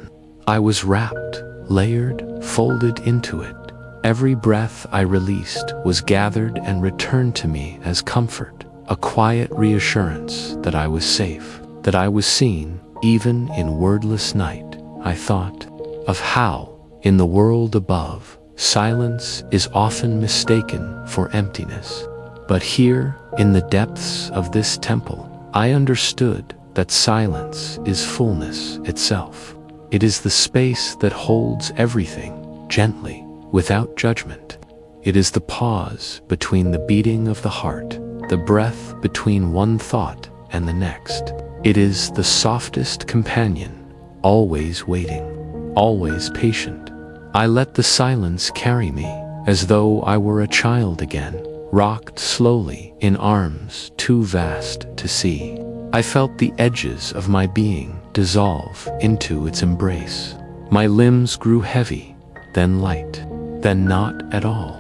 I was wrapped, layered, folded into it. Every breath I released was gathered and returned to me as comfort, a quiet reassurance that I was safe, that I was seen, even in wordless night. I thought of how, in the world above, silence is often mistaken for emptiness. But here, in the depths of this temple, I understood that silence is fullness itself. It is the space that holds everything, gently, without judgment. It is the pause between the beating of the heart, the breath between one thought and the next. It is the softest companion, always waiting, always patient. I let the silence carry me, as though I were a child again, rocked slowly in arms too vast to see. I felt the edges of my being dissolve into its embrace. My limbs grew heavy, then light, then not at all.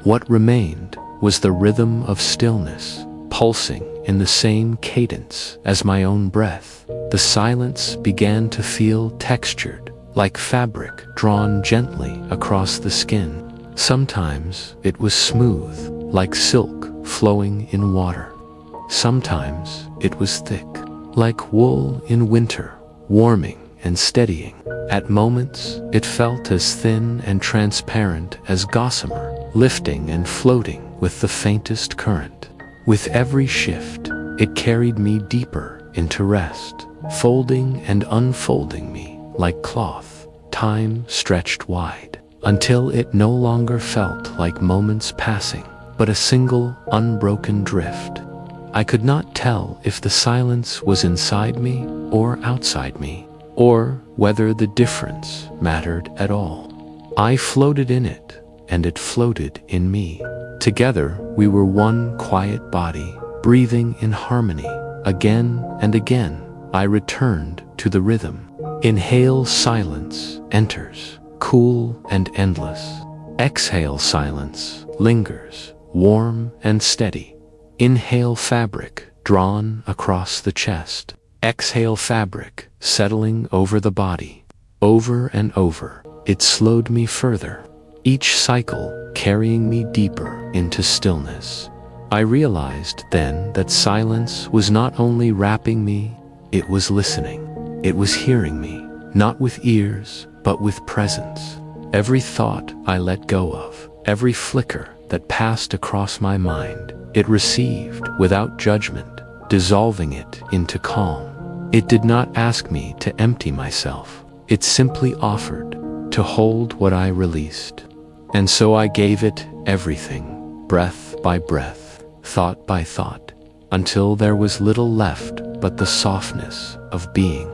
What remained was the rhythm of stillness, pulsing in the same cadence as my own breath. The silence began to feel textured, like fabric drawn gently across the skin. Sometimes it was smooth, like silk flowing in water. Sometimes it was thick, like wool in winter, warming and steadying. At moments, it felt as thin and transparent as gossamer, lifting and floating with the faintest current. With every shift, it carried me deeper into rest, folding and unfolding me like cloth, time stretched wide, until it no longer felt like moments passing, but a single, unbroken drift. I could not tell if the silence was inside me or outside me, or whether the difference mattered at all. I floated in it, and it floated in me. Together, we were one quiet body, breathing in harmony. Again and again, I returned to the rhythm. Inhale, silence enters, cool and endless. Exhale, silence lingers, warm and steady. Inhale, fabric drawn across the chest. Exhale, fabric settling over the body. Over and over, it slowed me further, each cycle carrying me deeper into stillness. I realized then that silence was not only wrapping me, it was listening. It was hearing me, not with ears, but with presence. Every thought I let go of, every flicker that passed across my mind, it received without judgment, dissolving it into calm. It did not ask me to empty myself. It simply offered to hold what I released. And so I gave it everything, breath by breath, thought by thought, until there was little left but the softness of being.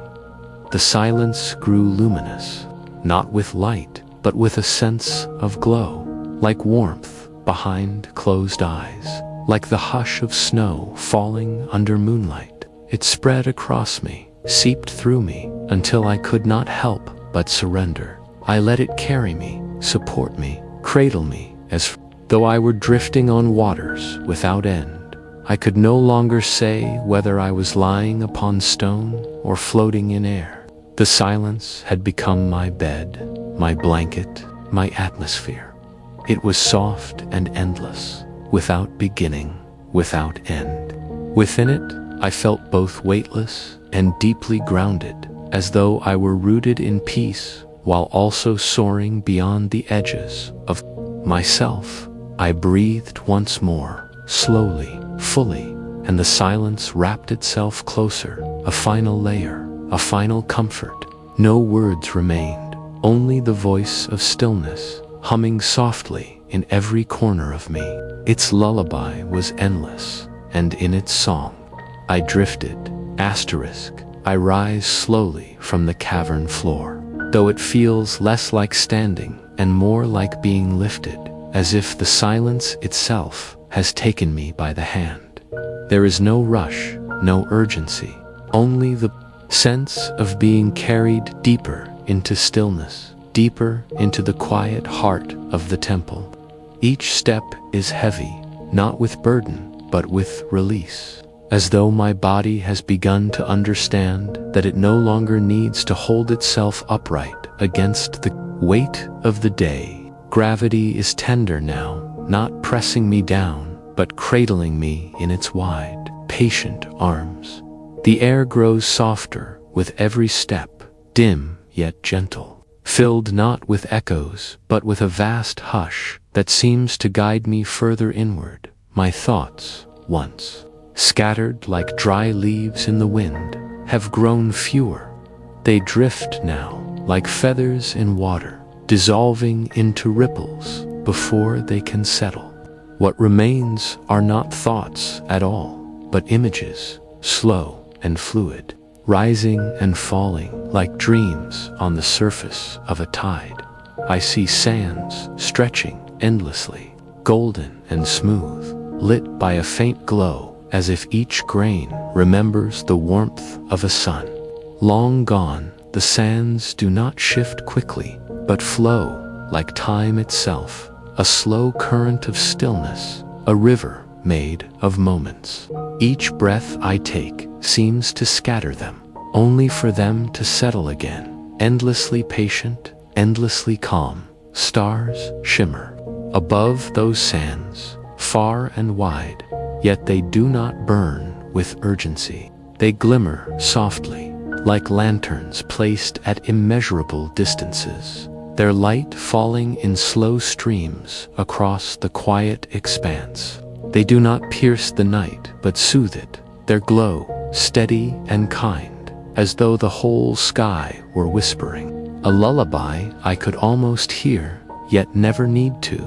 The silence grew luminous, not with light, but with a sense of glow, like warmth behind closed eyes, like the hush of snow falling under moonlight. It spread across me, seeped through me, until I could not help but surrender. I let it carry me, support me, cradle me, as though I were drifting on waters without end. I could no longer say whether I was lying upon stone or floating in air. The silence had become my bed, my blanket, my atmosphere. It was soft and endless, without beginning, without end. Within it, I felt both weightless and deeply grounded, as though I were rooted in peace while also soaring beyond the edges of myself. I breathed once more, slowly, fully, and the silence wrapped itself closer, a final layer, a final comfort. No words remained, only the voice of stillness, humming softly in every corner of me. Its lullaby was endless, and in its song, I drifted, I rise slowly from the cavern floor, though it feels less like standing and more like being lifted, as if the silence itself has taken me by the hand. There is no rush, no urgency, only the sense of being carried deeper into stillness, deeper into the quiet heart of the temple. Each step is heavy, not with burden, but with release, as though my body has begun to understand that it no longer needs to hold itself upright against the weight of the day. Gravity is tender now, not pressing me down, but cradling me in its wide, patient arms. The air grows softer with every step, dim yet gentle, filled not with echoes, but with a vast hush that seems to guide me further inward. My thoughts, once scattered like dry leaves in the wind, have grown fewer. They drift now, like feathers in water, dissolving into ripples before they can settle. What remains are not thoughts at all, but images, slow and fluid, rising and falling like dreams on the surface of a tide. I see sands stretching endlessly, golden and smooth, lit by a faint glow, as if each grain remembers the warmth of a sun. Long gone, the sands do not shift quickly, but flow like time itself, a slow current of stillness, a river made of moments. Each breath I take seems to scatter them, only for them to settle again. Endlessly patient, endlessly calm, stars shimmer above those sands, far and wide, yet they do not burn with urgency. They glimmer softly, like lanterns placed at immeasurable distances, their light falling in slow streams across the quiet expanse. They do not pierce the night, but soothe it, their glow steady and kind, as though the whole sky were whispering. A lullaby I could almost hear, yet never need to.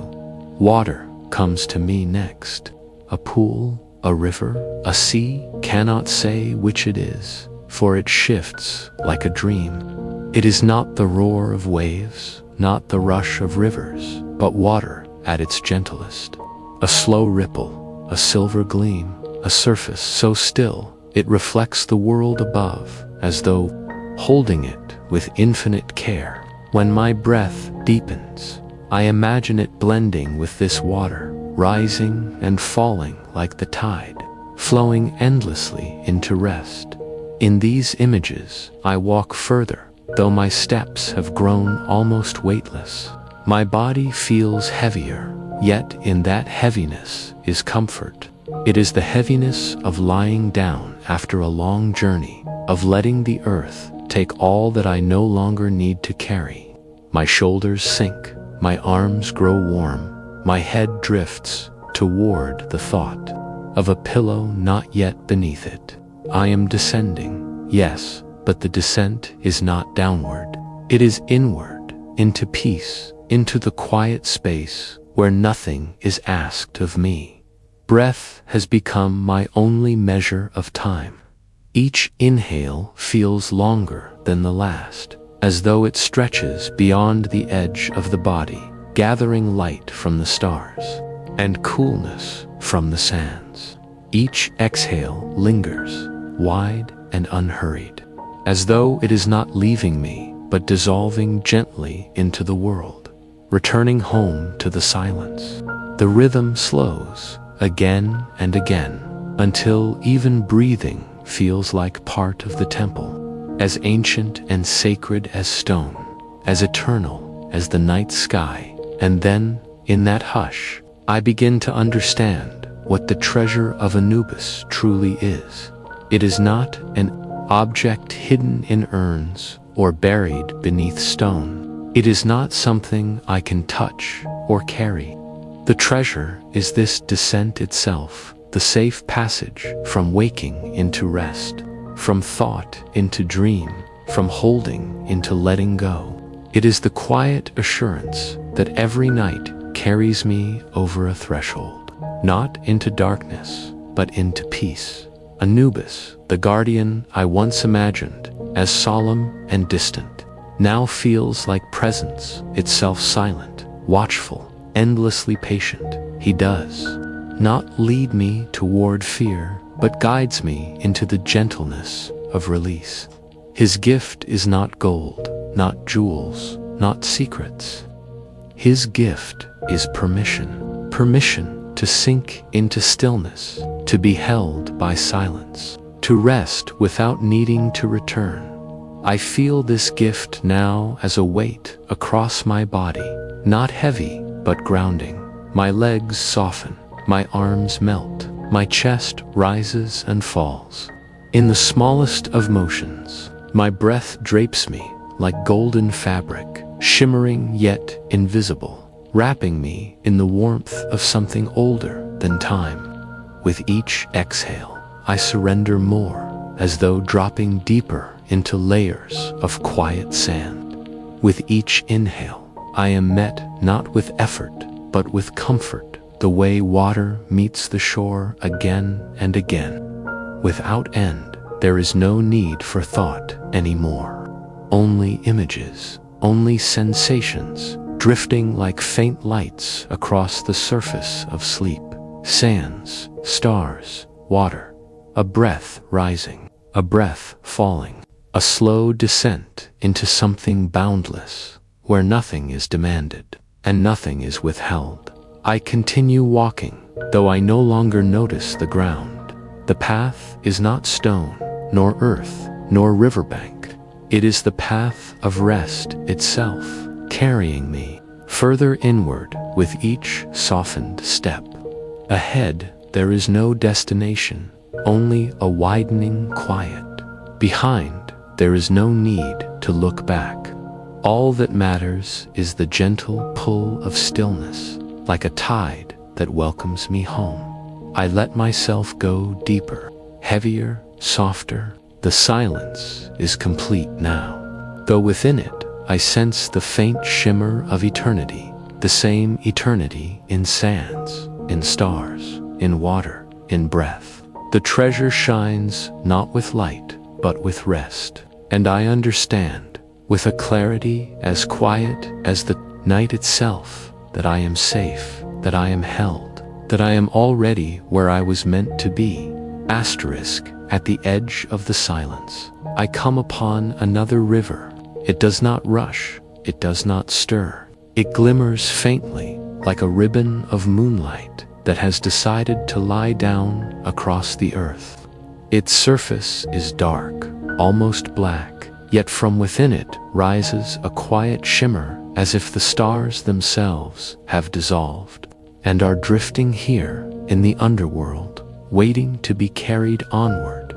Water comes to me next. A pool, a river, a sea, cannot say which it is, for it shifts like a dream. It is not the roar of waves, not the rush of rivers, but water at its gentlest. A slow ripple, a silver gleam, a surface so still it reflects the world above, as though holding it with infinite care. When my breath deepens, I imagine it blending with this water, rising and falling like the tide, flowing endlessly into rest. In these images, I walk further, though my steps have grown almost weightless. My body feels heavier, yet in that heaviness is comfort. It is the heaviness of lying down after a long journey, of letting the earth take all that I no longer need to carry. My shoulders sink, my arms grow warm, my head drifts toward the thought of a pillow not yet beneath it. I am descending, yes, but the descent is not downward. It is inward, into peace, into the quiet space where nothing is asked of me. Breath has become my only measure of time. Each inhale feels longer than the last, as though it stretches beyond the edge of the body, gathering light from the stars and coolness from the sands. Each exhale lingers, wide and unhurried, as though it is not leaving me, but dissolving gently into the world, returning home to the silence. The rhythm slows, again and again, until even breathing feels like part of the temple, as ancient and sacred as stone, as eternal as the night sky. And then, in that hush, I begin to understand what the treasure of Anubis truly is. It is not an object hidden in urns or buried beneath stone. It is not something I can touch or carry. The treasure is this descent itself, the safe passage from waking into rest, from thought into dream, from holding into letting go. It is the quiet assurance that every night carries me over a threshold, not into darkness, but into peace. Anubis, the guardian I once imagined as solemn and distant, now feels like presence itself, silent, watchful, endlessly patient. He does not lead me toward fear, but guides me into the gentleness of release. His gift is not gold, not jewels, not secrets. His gift is permission. Permission to sink into stillness, to be held by silence, to rest without needing to return. I feel this gift now as a weight across my body, not heavy, but grounding. My legs soften, my arms melt, my chest rises and falls. In the smallest of motions, my breath drapes me like golden fabric, shimmering yet invisible, wrapping me in the warmth of something older than time. With each exhale, I surrender more, as though dropping deeper into layers of quiet sand. With each inhale, I am met not with effort, but with comfort, the way water meets the shore again and again. Without end, there is no need for thought anymore. Only images, only sensations, drifting like faint lights across the surface of sleep. Sands, stars, water, a breath rising, a breath falling, a slow descent into something boundless, where nothing is demanded and nothing is withheld. I continue walking, though I no longer notice the ground. The path is not stone, nor earth, nor riverbank. It is the path of rest itself, carrying me further inward with each softened step. Ahead, there is no destination, only a widening quiet. Behind, there is no need to look back. All that matters is the gentle pull of stillness, like a tide that welcomes me home. I let myself go deeper, heavier, softer. The silence is complete now, though within it I sense the faint shimmer of eternity, the same eternity in sands, in stars, in water, in breath. The treasure shines not with light, but with rest, and I understand, with a clarity as quiet as the night itself, that I am safe, that I am held, that I am already where I was meant to be. Asterisk, at the edge of the silence, I come upon another river. It does not rush, it does not stir. It glimmers faintly, like a ribbon of moonlight that has decided to lie down across the earth. Its surface is dark, almost black, yet from within it rises a quiet shimmer as if the stars themselves have dissolved and are drifting here in the underworld, waiting to be carried onward.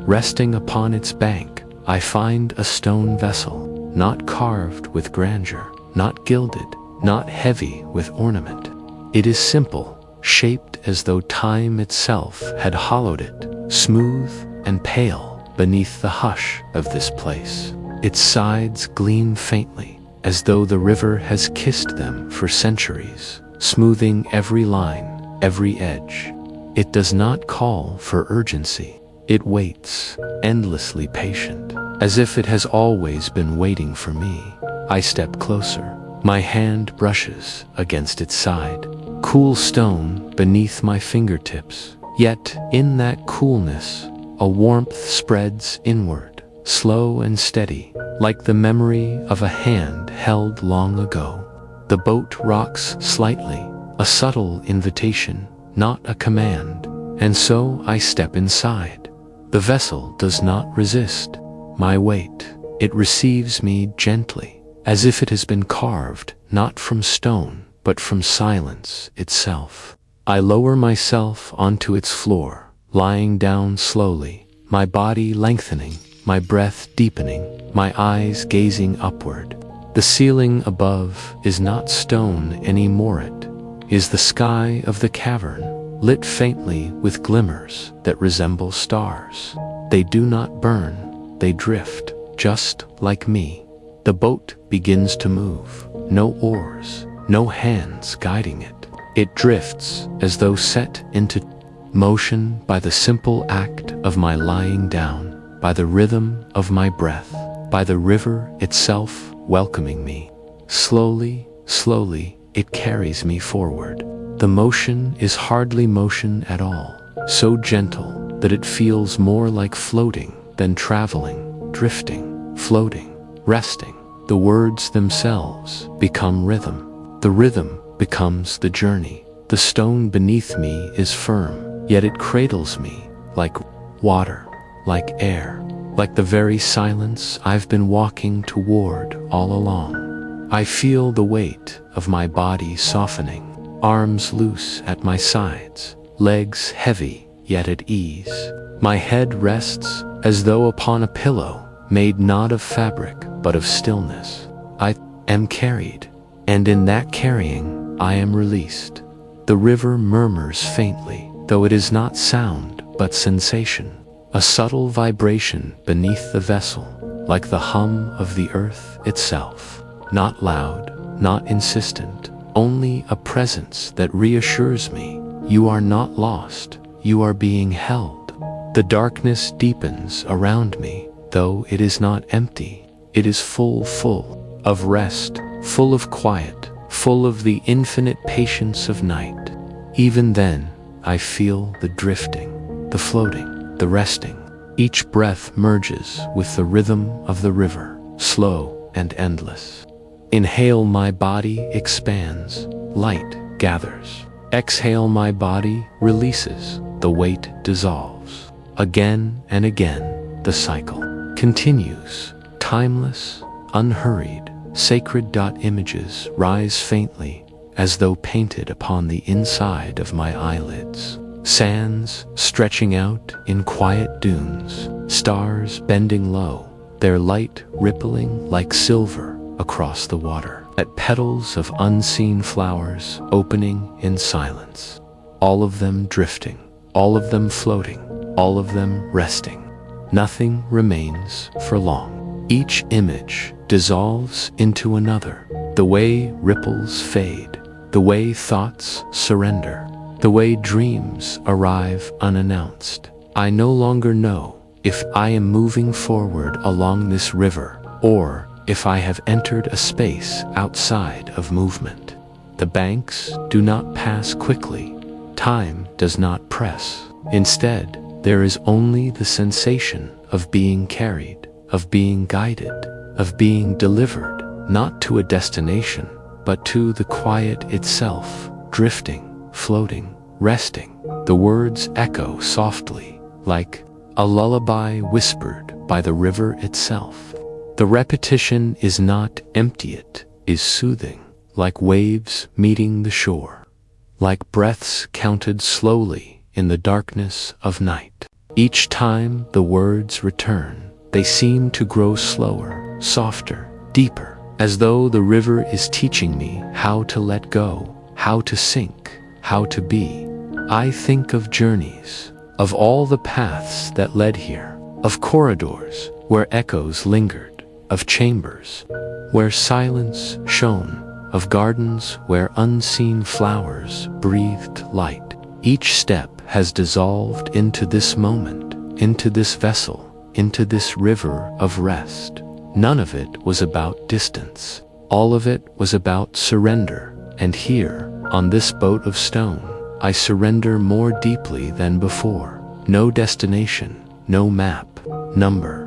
Resting upon its bank, I find a stone vessel, not carved with grandeur, not gilded, not heavy with ornament. It is simple, shaped as though time itself had hollowed it, smooth and pale beneath the hush of this place. Its sides gleam faintly, as though the river has kissed them for centuries, smoothing every line, every edge. It does not call for urgency. It waits, endlessly patient, as if it has always been waiting for me. I step closer. My hand brushes against its side. Cool stone beneath my fingertips. Yet, in that coolness, a warmth spreads inward, slow and steady, like the memory of a hand held long ago. The boat rocks slightly, a subtle invitation, not a command, and so I step inside. The vessel does not resist my weight. It receives me gently, as if it has been carved not from stone, but from silence itself. I lower myself onto its floor, lying down slowly, my body lengthening, my breath deepening, my eyes gazing upward. The ceiling above is not stone anymore, it is the sky of the cavern, lit faintly with glimmers that resemble stars. They do not burn, they drift, just like me. The boat begins to move, no oars, no hands guiding it. It drifts as though set into motion by the simple act of my lying down, by the rhythm of my breath, by the river itself welcoming me. Slowly, slowly, it carries me forward. The motion is hardly motion at all, so gentle that it feels more like floating than traveling, drifting, floating, resting. The words themselves become rhythm. The rhythm becomes the journey. The stone beneath me is firm, yet it cradles me like water, like air, like the very silence I've been walking toward all along. I feel the weight of my body softening, arms loose at my sides, legs heavy yet at ease. My head rests as though upon a pillow made not of fabric but of stillness. I am carried, and in that carrying I am released. The river murmurs faintly, though it is not sound but sensation, a subtle vibration beneath the vessel, like the hum of the earth itself. Not loud, not insistent, only a presence that reassures me. You are not lost, you are being held. The darkness deepens around me, though it is not empty. It is full of rest, full of quiet, full of the infinite patience of night. Even then, I feel the drifting, the floating, the resting. Each breath merges with the rhythm of the river, slow and endless. Inhale, my body expands, light, gathers. Exhale, my body releases, the weight dissolves. Again and again, the cycle continues, timeless, unhurried. Sacred images rise faintly, as though painted upon the inside of my eyelids. Sands stretching out in quiet dunes, stars bending low, their light rippling like silver across the water. At petals of unseen flowers opening in silence. All of them drifting, all of them floating, all of them resting. Nothing remains for long. Each image dissolves into another. The way ripples fade, the way thoughts surrender, the way dreams arrive unannounced. I no longer know if I am moving forward along this river or if I have entered a space outside of movement. The banks do not pass quickly. Time does not press. Instead, there is only the sensation of being carried, of being guided, of being delivered, not to a destination, but to the quiet itself, drifting, floating, resting. The words echo softly, like a lullaby whispered by the river itself. The repetition is not empty, it is soothing, like waves meeting the shore, like breaths counted slowly in the darkness of night. Each time the words return, they seem to grow slower, softer, deeper, as though the river is teaching me how to let go, how to sink, how to be. I think of journeys, of all the paths that led here, of corridors where echoes lingered, of chambers where silence shone, of gardens where unseen flowers breathed light. Each step has dissolved into this moment, into this vessel, into this river of rest. None of it was about distance. All of it was about surrender. And here, on this boat of stone, I surrender more deeply than before. No destination, no map, number,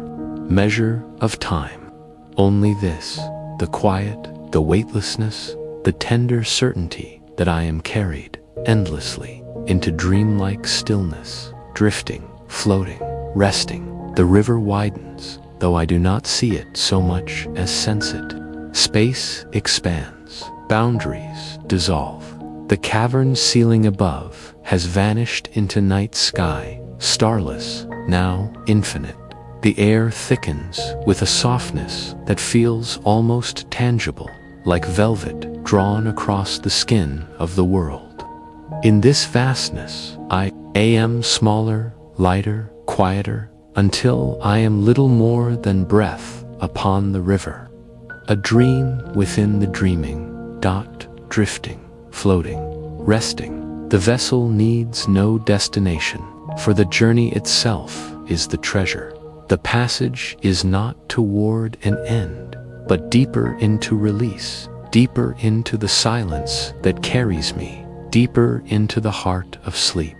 measure of time. Only this, the quiet, the weightlessness, the tender certainty that I am carried endlessly into dreamlike stillness, drifting, floating, resting. The river widens, though I do not see it so much as sense it. Space expands, boundaries dissolve. The cavern ceiling above has vanished into night sky, starless, now infinite. The air thickens with a softness that feels almost tangible, like velvet drawn across the skin of the world. In this vastness, I am smaller, lighter, quieter, until I am little more than breath upon the river. A dream within the dreaming, drifting, floating, resting. The vessel needs no destination, for the journey itself is the treasure. The passage is not toward an end, but deeper into release, deeper into the silence that carries me, deeper into the heart of sleep.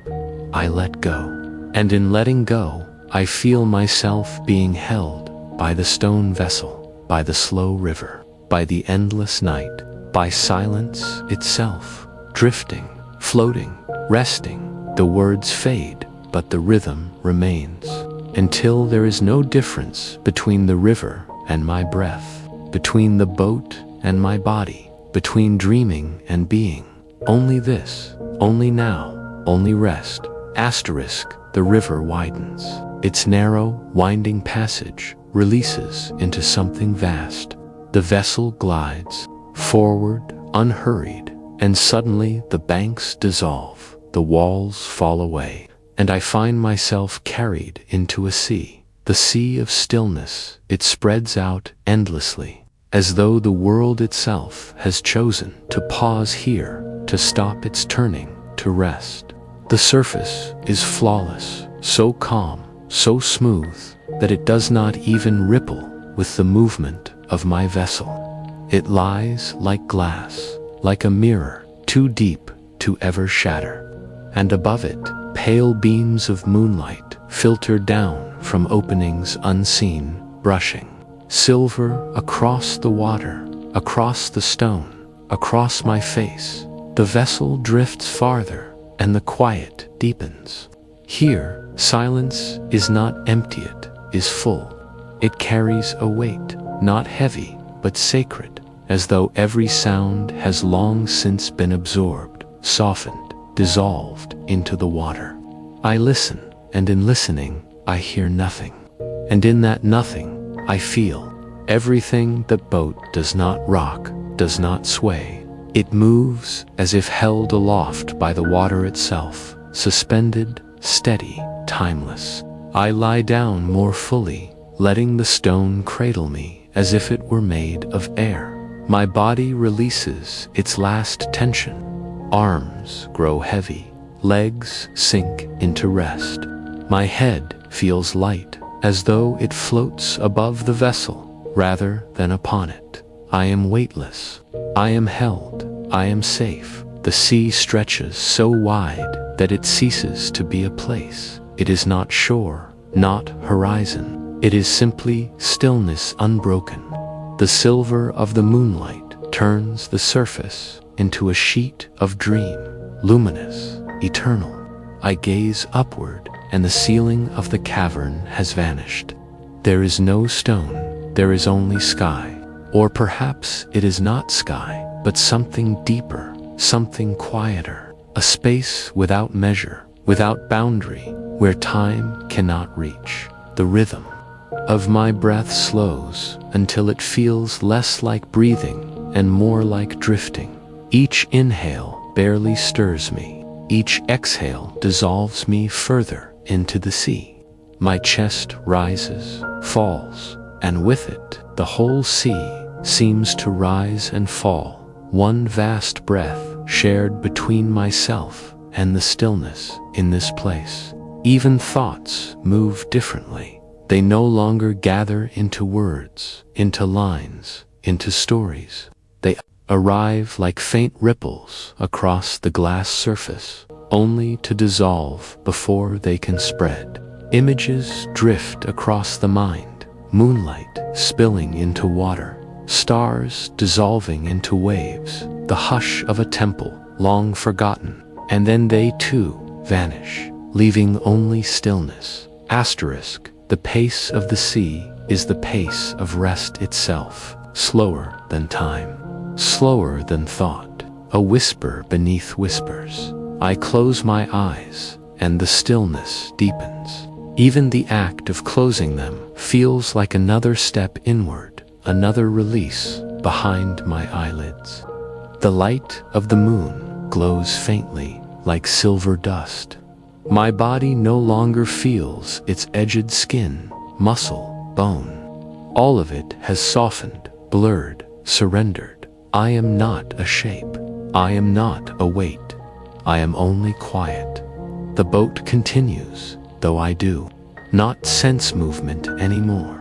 I let go. And in letting go, I feel myself being held by the stone vessel, by the slow river, by the endless night, by silence itself, drifting, floating, resting. The words fade, but the rhythm remains. Until there is no difference between the river and my breath, between the boat and my body, between dreaming and being. Only this, only now, only rest. Asterisk, the river widens. Its narrow, winding passage releases into something vast. The vessel glides forward, unhurried, and suddenly the banks dissolve, the walls fall away. And I find myself carried into a sea, the sea of stillness. It spreads out endlessly, as though the world itself has chosen to pause here, to stop its turning, to rest. The surface is flawless, so calm, so smooth, that it does not even ripple with the movement of my vessel. It lies like glass, like a mirror, too deep to ever shatter. And above it, pale beams of moonlight filter down from openings unseen, brushing. Silver across the water, across the stone, across my face. The vessel drifts farther, and the quiet deepens. Here, silence is not empty, it is full. It carries a weight, not heavy, but sacred, as though every sound has long since been absorbed, softened, dissolved into the water. I listen, and in listening, I hear nothing. And in that nothing, I feel everything. The boat does not rock, does not sway. It moves as if held aloft by the water itself, suspended, steady, timeless. I lie down more fully, letting the stone cradle me as if it were made of air. My body releases its last tension. Arms grow heavy, legs sink into rest. My head feels light, as though it floats above the vessel rather than upon it. I am weightless. I am held. I am safe. The sea stretches so wide that it ceases to be a place. It is not shore, not horizon. It is simply stillness unbroken. The silver of the moonlight turns the surface into a sheet of dream, luminous, eternal. I gaze upward, and the ceiling of the cavern has vanished. There is no stone, there is only sky. Or perhaps it is not sky, but something deeper, something quieter, a space without measure, without boundary, where time cannot reach. The rhythm of my breath slows until it feels less like breathing and more like drifting. Each inhale barely stirs me. Each exhale dissolves me further into the sea. My chest rises, falls, and with it, the whole sea seems to rise and fall. One vast breath shared between myself and the stillness in this place. Even thoughts move differently. They no longer gather into words, into lines, into stories. They arrive like faint ripples across the glass surface, only to dissolve before they can spread. Images drift across the mind, moonlight spilling into water, stars dissolving into waves, the hush of a temple long forgotten, and then they too vanish, leaving only stillness. Asterisk, the pace of the sea is the pace of rest itself, slower than time, slower than thought, a whisper beneath whispers. I close my eyes, and the stillness deepens. Even the act of closing them feels like another step inward, another release behind my eyelids. The light of the moon glows faintly like silver dust. My body no longer feels its edged skin, muscle, bone. All of it has softened, blurred, surrendered. I am not a shape. I am not a weight. I am only quiet. The boat continues, though I do not sense movement anymore.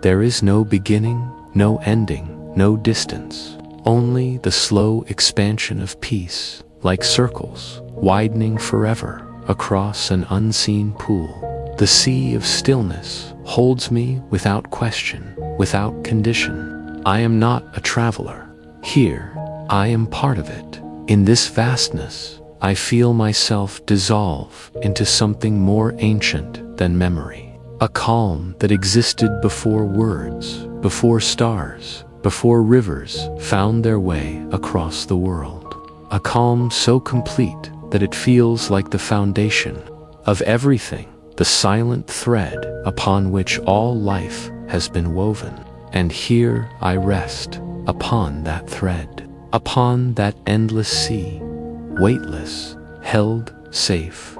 There is no beginning, no ending, no distance, only the slow expansion of peace, like circles, widening forever across an unseen pool. The sea of stillness holds me without question, without condition. I am not a traveler. Here, I am part of it. In this vastness, I feel myself dissolve into something more ancient than memory. A calm that existed before words, before stars, before rivers found their way across the world. A calm so complete that it feels like the foundation of everything, the silent thread upon which all life has been woven. And here I rest upon that thread, upon that endless sea, weightless, held safe.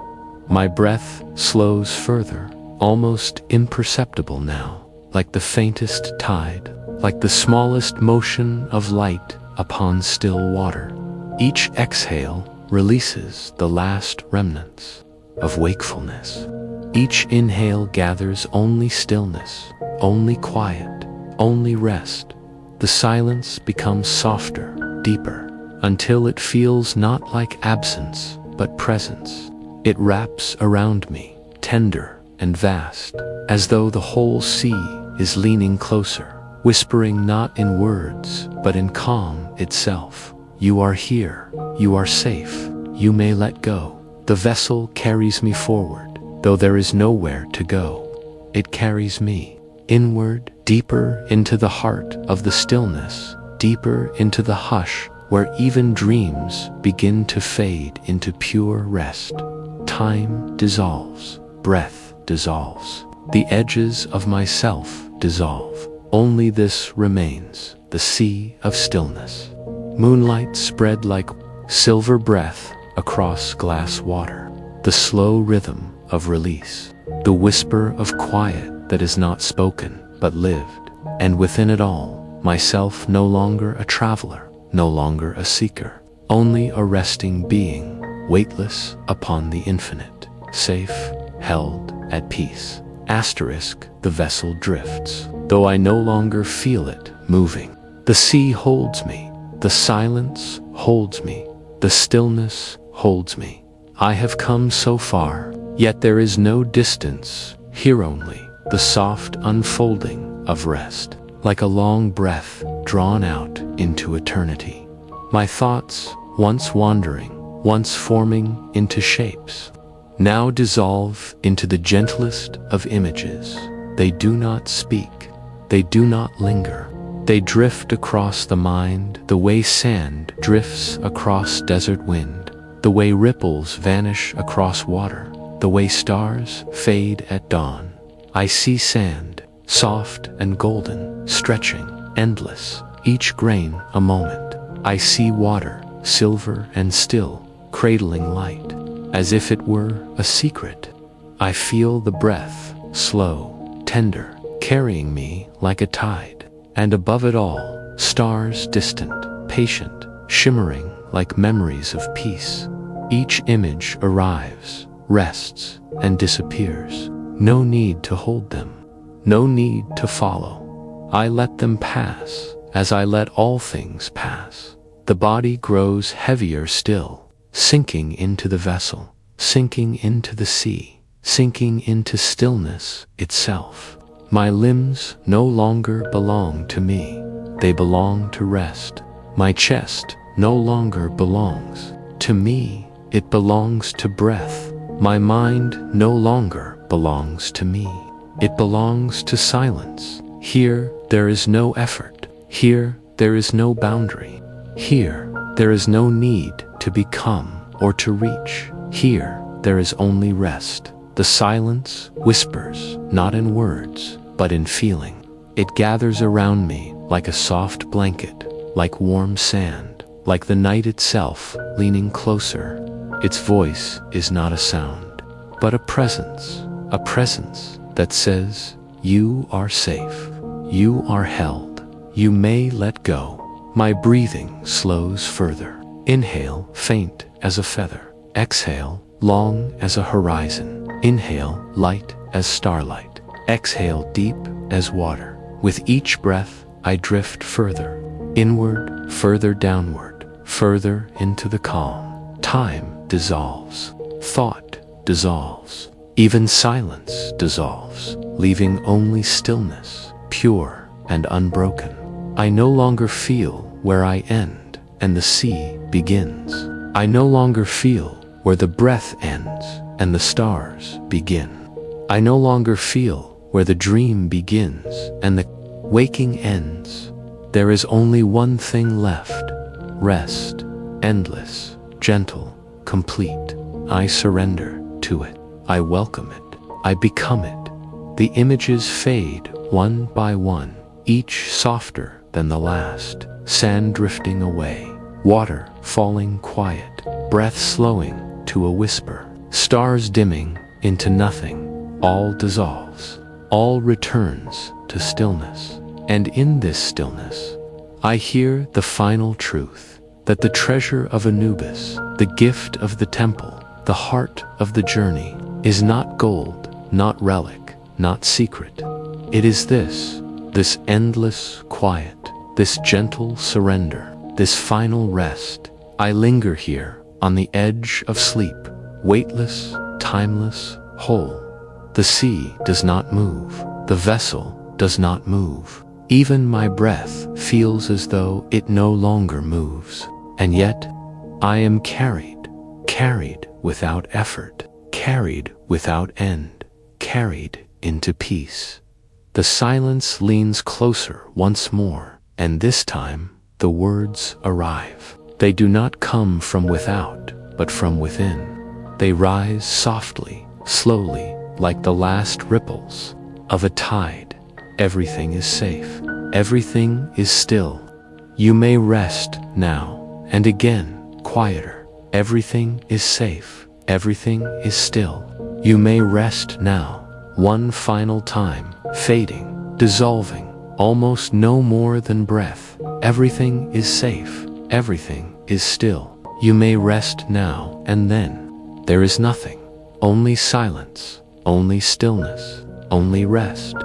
My breath slows further, almost imperceptible now, like the faintest tide, like the smallest motion of light upon still water. Each exhale releases the last remnants of wakefulness. Each inhale gathers only stillness, only quiet, only rest. The silence becomes softer, deeper, until it feels not like absence, but presence. It wraps around me, tender and vast, as though the whole sea is leaning closer, whispering not in words, but in calm itself. You are here. you are safe. You may let go. The vessel carries me forward, though there is nowhere to go. It carries me inward, deeper into the heart of the stillness, deeper into the hush where even dreams begin to fade into pure rest. Time dissolves, breath dissolves, the edges of myself dissolve. Only this remains, the sea of stillness. Moonlight spread like silver breath across glass water, the slow rhythm of release, the whisper of quiet that is not spoken but lived, and within it all, myself no longer a traveler, no longer a seeker, only a resting being, weightless upon the infinite, safe, held, at peace. Asterisk, the vessel drifts, though I no longer feel it moving. The sea holds me, the silence holds me, the stillness holds me. I have come so far, yet there is no distance, here only, the soft unfolding of rest, like a long breath drawn out into eternity. My thoughts, once wandering, once forming into shapes, now dissolve into the gentlest of images. They do not speak, they do not linger. They drift across the mind the way sand drifts across desert wind, the way ripples vanish across water, the way stars fade at dawn. I see sand, soft and golden, stretching, endless, each grain a moment. I see water, silver and still, cradling light, as if it were a secret. I feel the breath, slow, tender, carrying me like a tide. And above it all, stars distant, patient, shimmering like memories of peace. Each image arrives, rests, and disappears. No need to hold them, no need to follow. I let them pass, as I let all things pass. The body grows heavier still, sinking into the vessel, sinking into the sea, sinking into stillness itself. My limbs no longer belong to me, they belong to rest. My chest no longer belongs to me, it belongs to breath. My mind no longer belongs to me, it belongs to silence. Here there is no effort, here there is no boundary, here there is no need to become or to reach, here there is only rest. The silence whispers, not in words, but in feeling. It gathers around me like a soft blanket, like warm sand, like the night itself leaning closer. Its voice is not a sound, but a presence that says, you are safe, you are held, you may let go. My breathing slows further. Inhale, faint as a feather. Exhale, long as a horizon. Inhale, light as starlight. Exhale, deep as water. With each breath, I drift further, inward, further downward, further into the calm. Time dissolves, thought dissolves, even silence dissolves, leaving only stillness, pure and unbroken. I no longer feel where I end and the sea begins. I no longer feel where the breath ends and the stars begin. I no longer feel where the dream begins and the waking ends. There is only one thing left, rest, endless, gentle, complete. I surrender to it. I welcome it. I become it. The images fade one by one, each softer than the last. Sand drifting away, water falling quiet, breath slowing to a whisper, stars dimming into nothing. All dissolves, all returns to stillness. And in this stillness, I hear the final truth, that the treasure of Anubis, the gift of the temple, the heart of the journey, is not gold, not relic, not secret. It is this endless quiet, this gentle surrender, this final rest. I linger here on the edge of sleep, weightless, timeless, whole. The sea does not move, the vessel does not move. Even my breath feels as though it no longer moves. And yet, I am carried, carried without effort, carried without end, carried into peace. The silence leans closer once more, and this time the words arrive. They do not come from without, but from within. They rise softly, slowly, like the last ripples of a tide. Everything is safe. Everything is still. You may rest now, and again, quieter. Everything is safe. Everything is still. You may rest now, one final time, fading, dissolving, almost no more than breath. Everything is safe. Everything is still. You may rest now, and then there is nothing. Only silence, only stillness, only rest.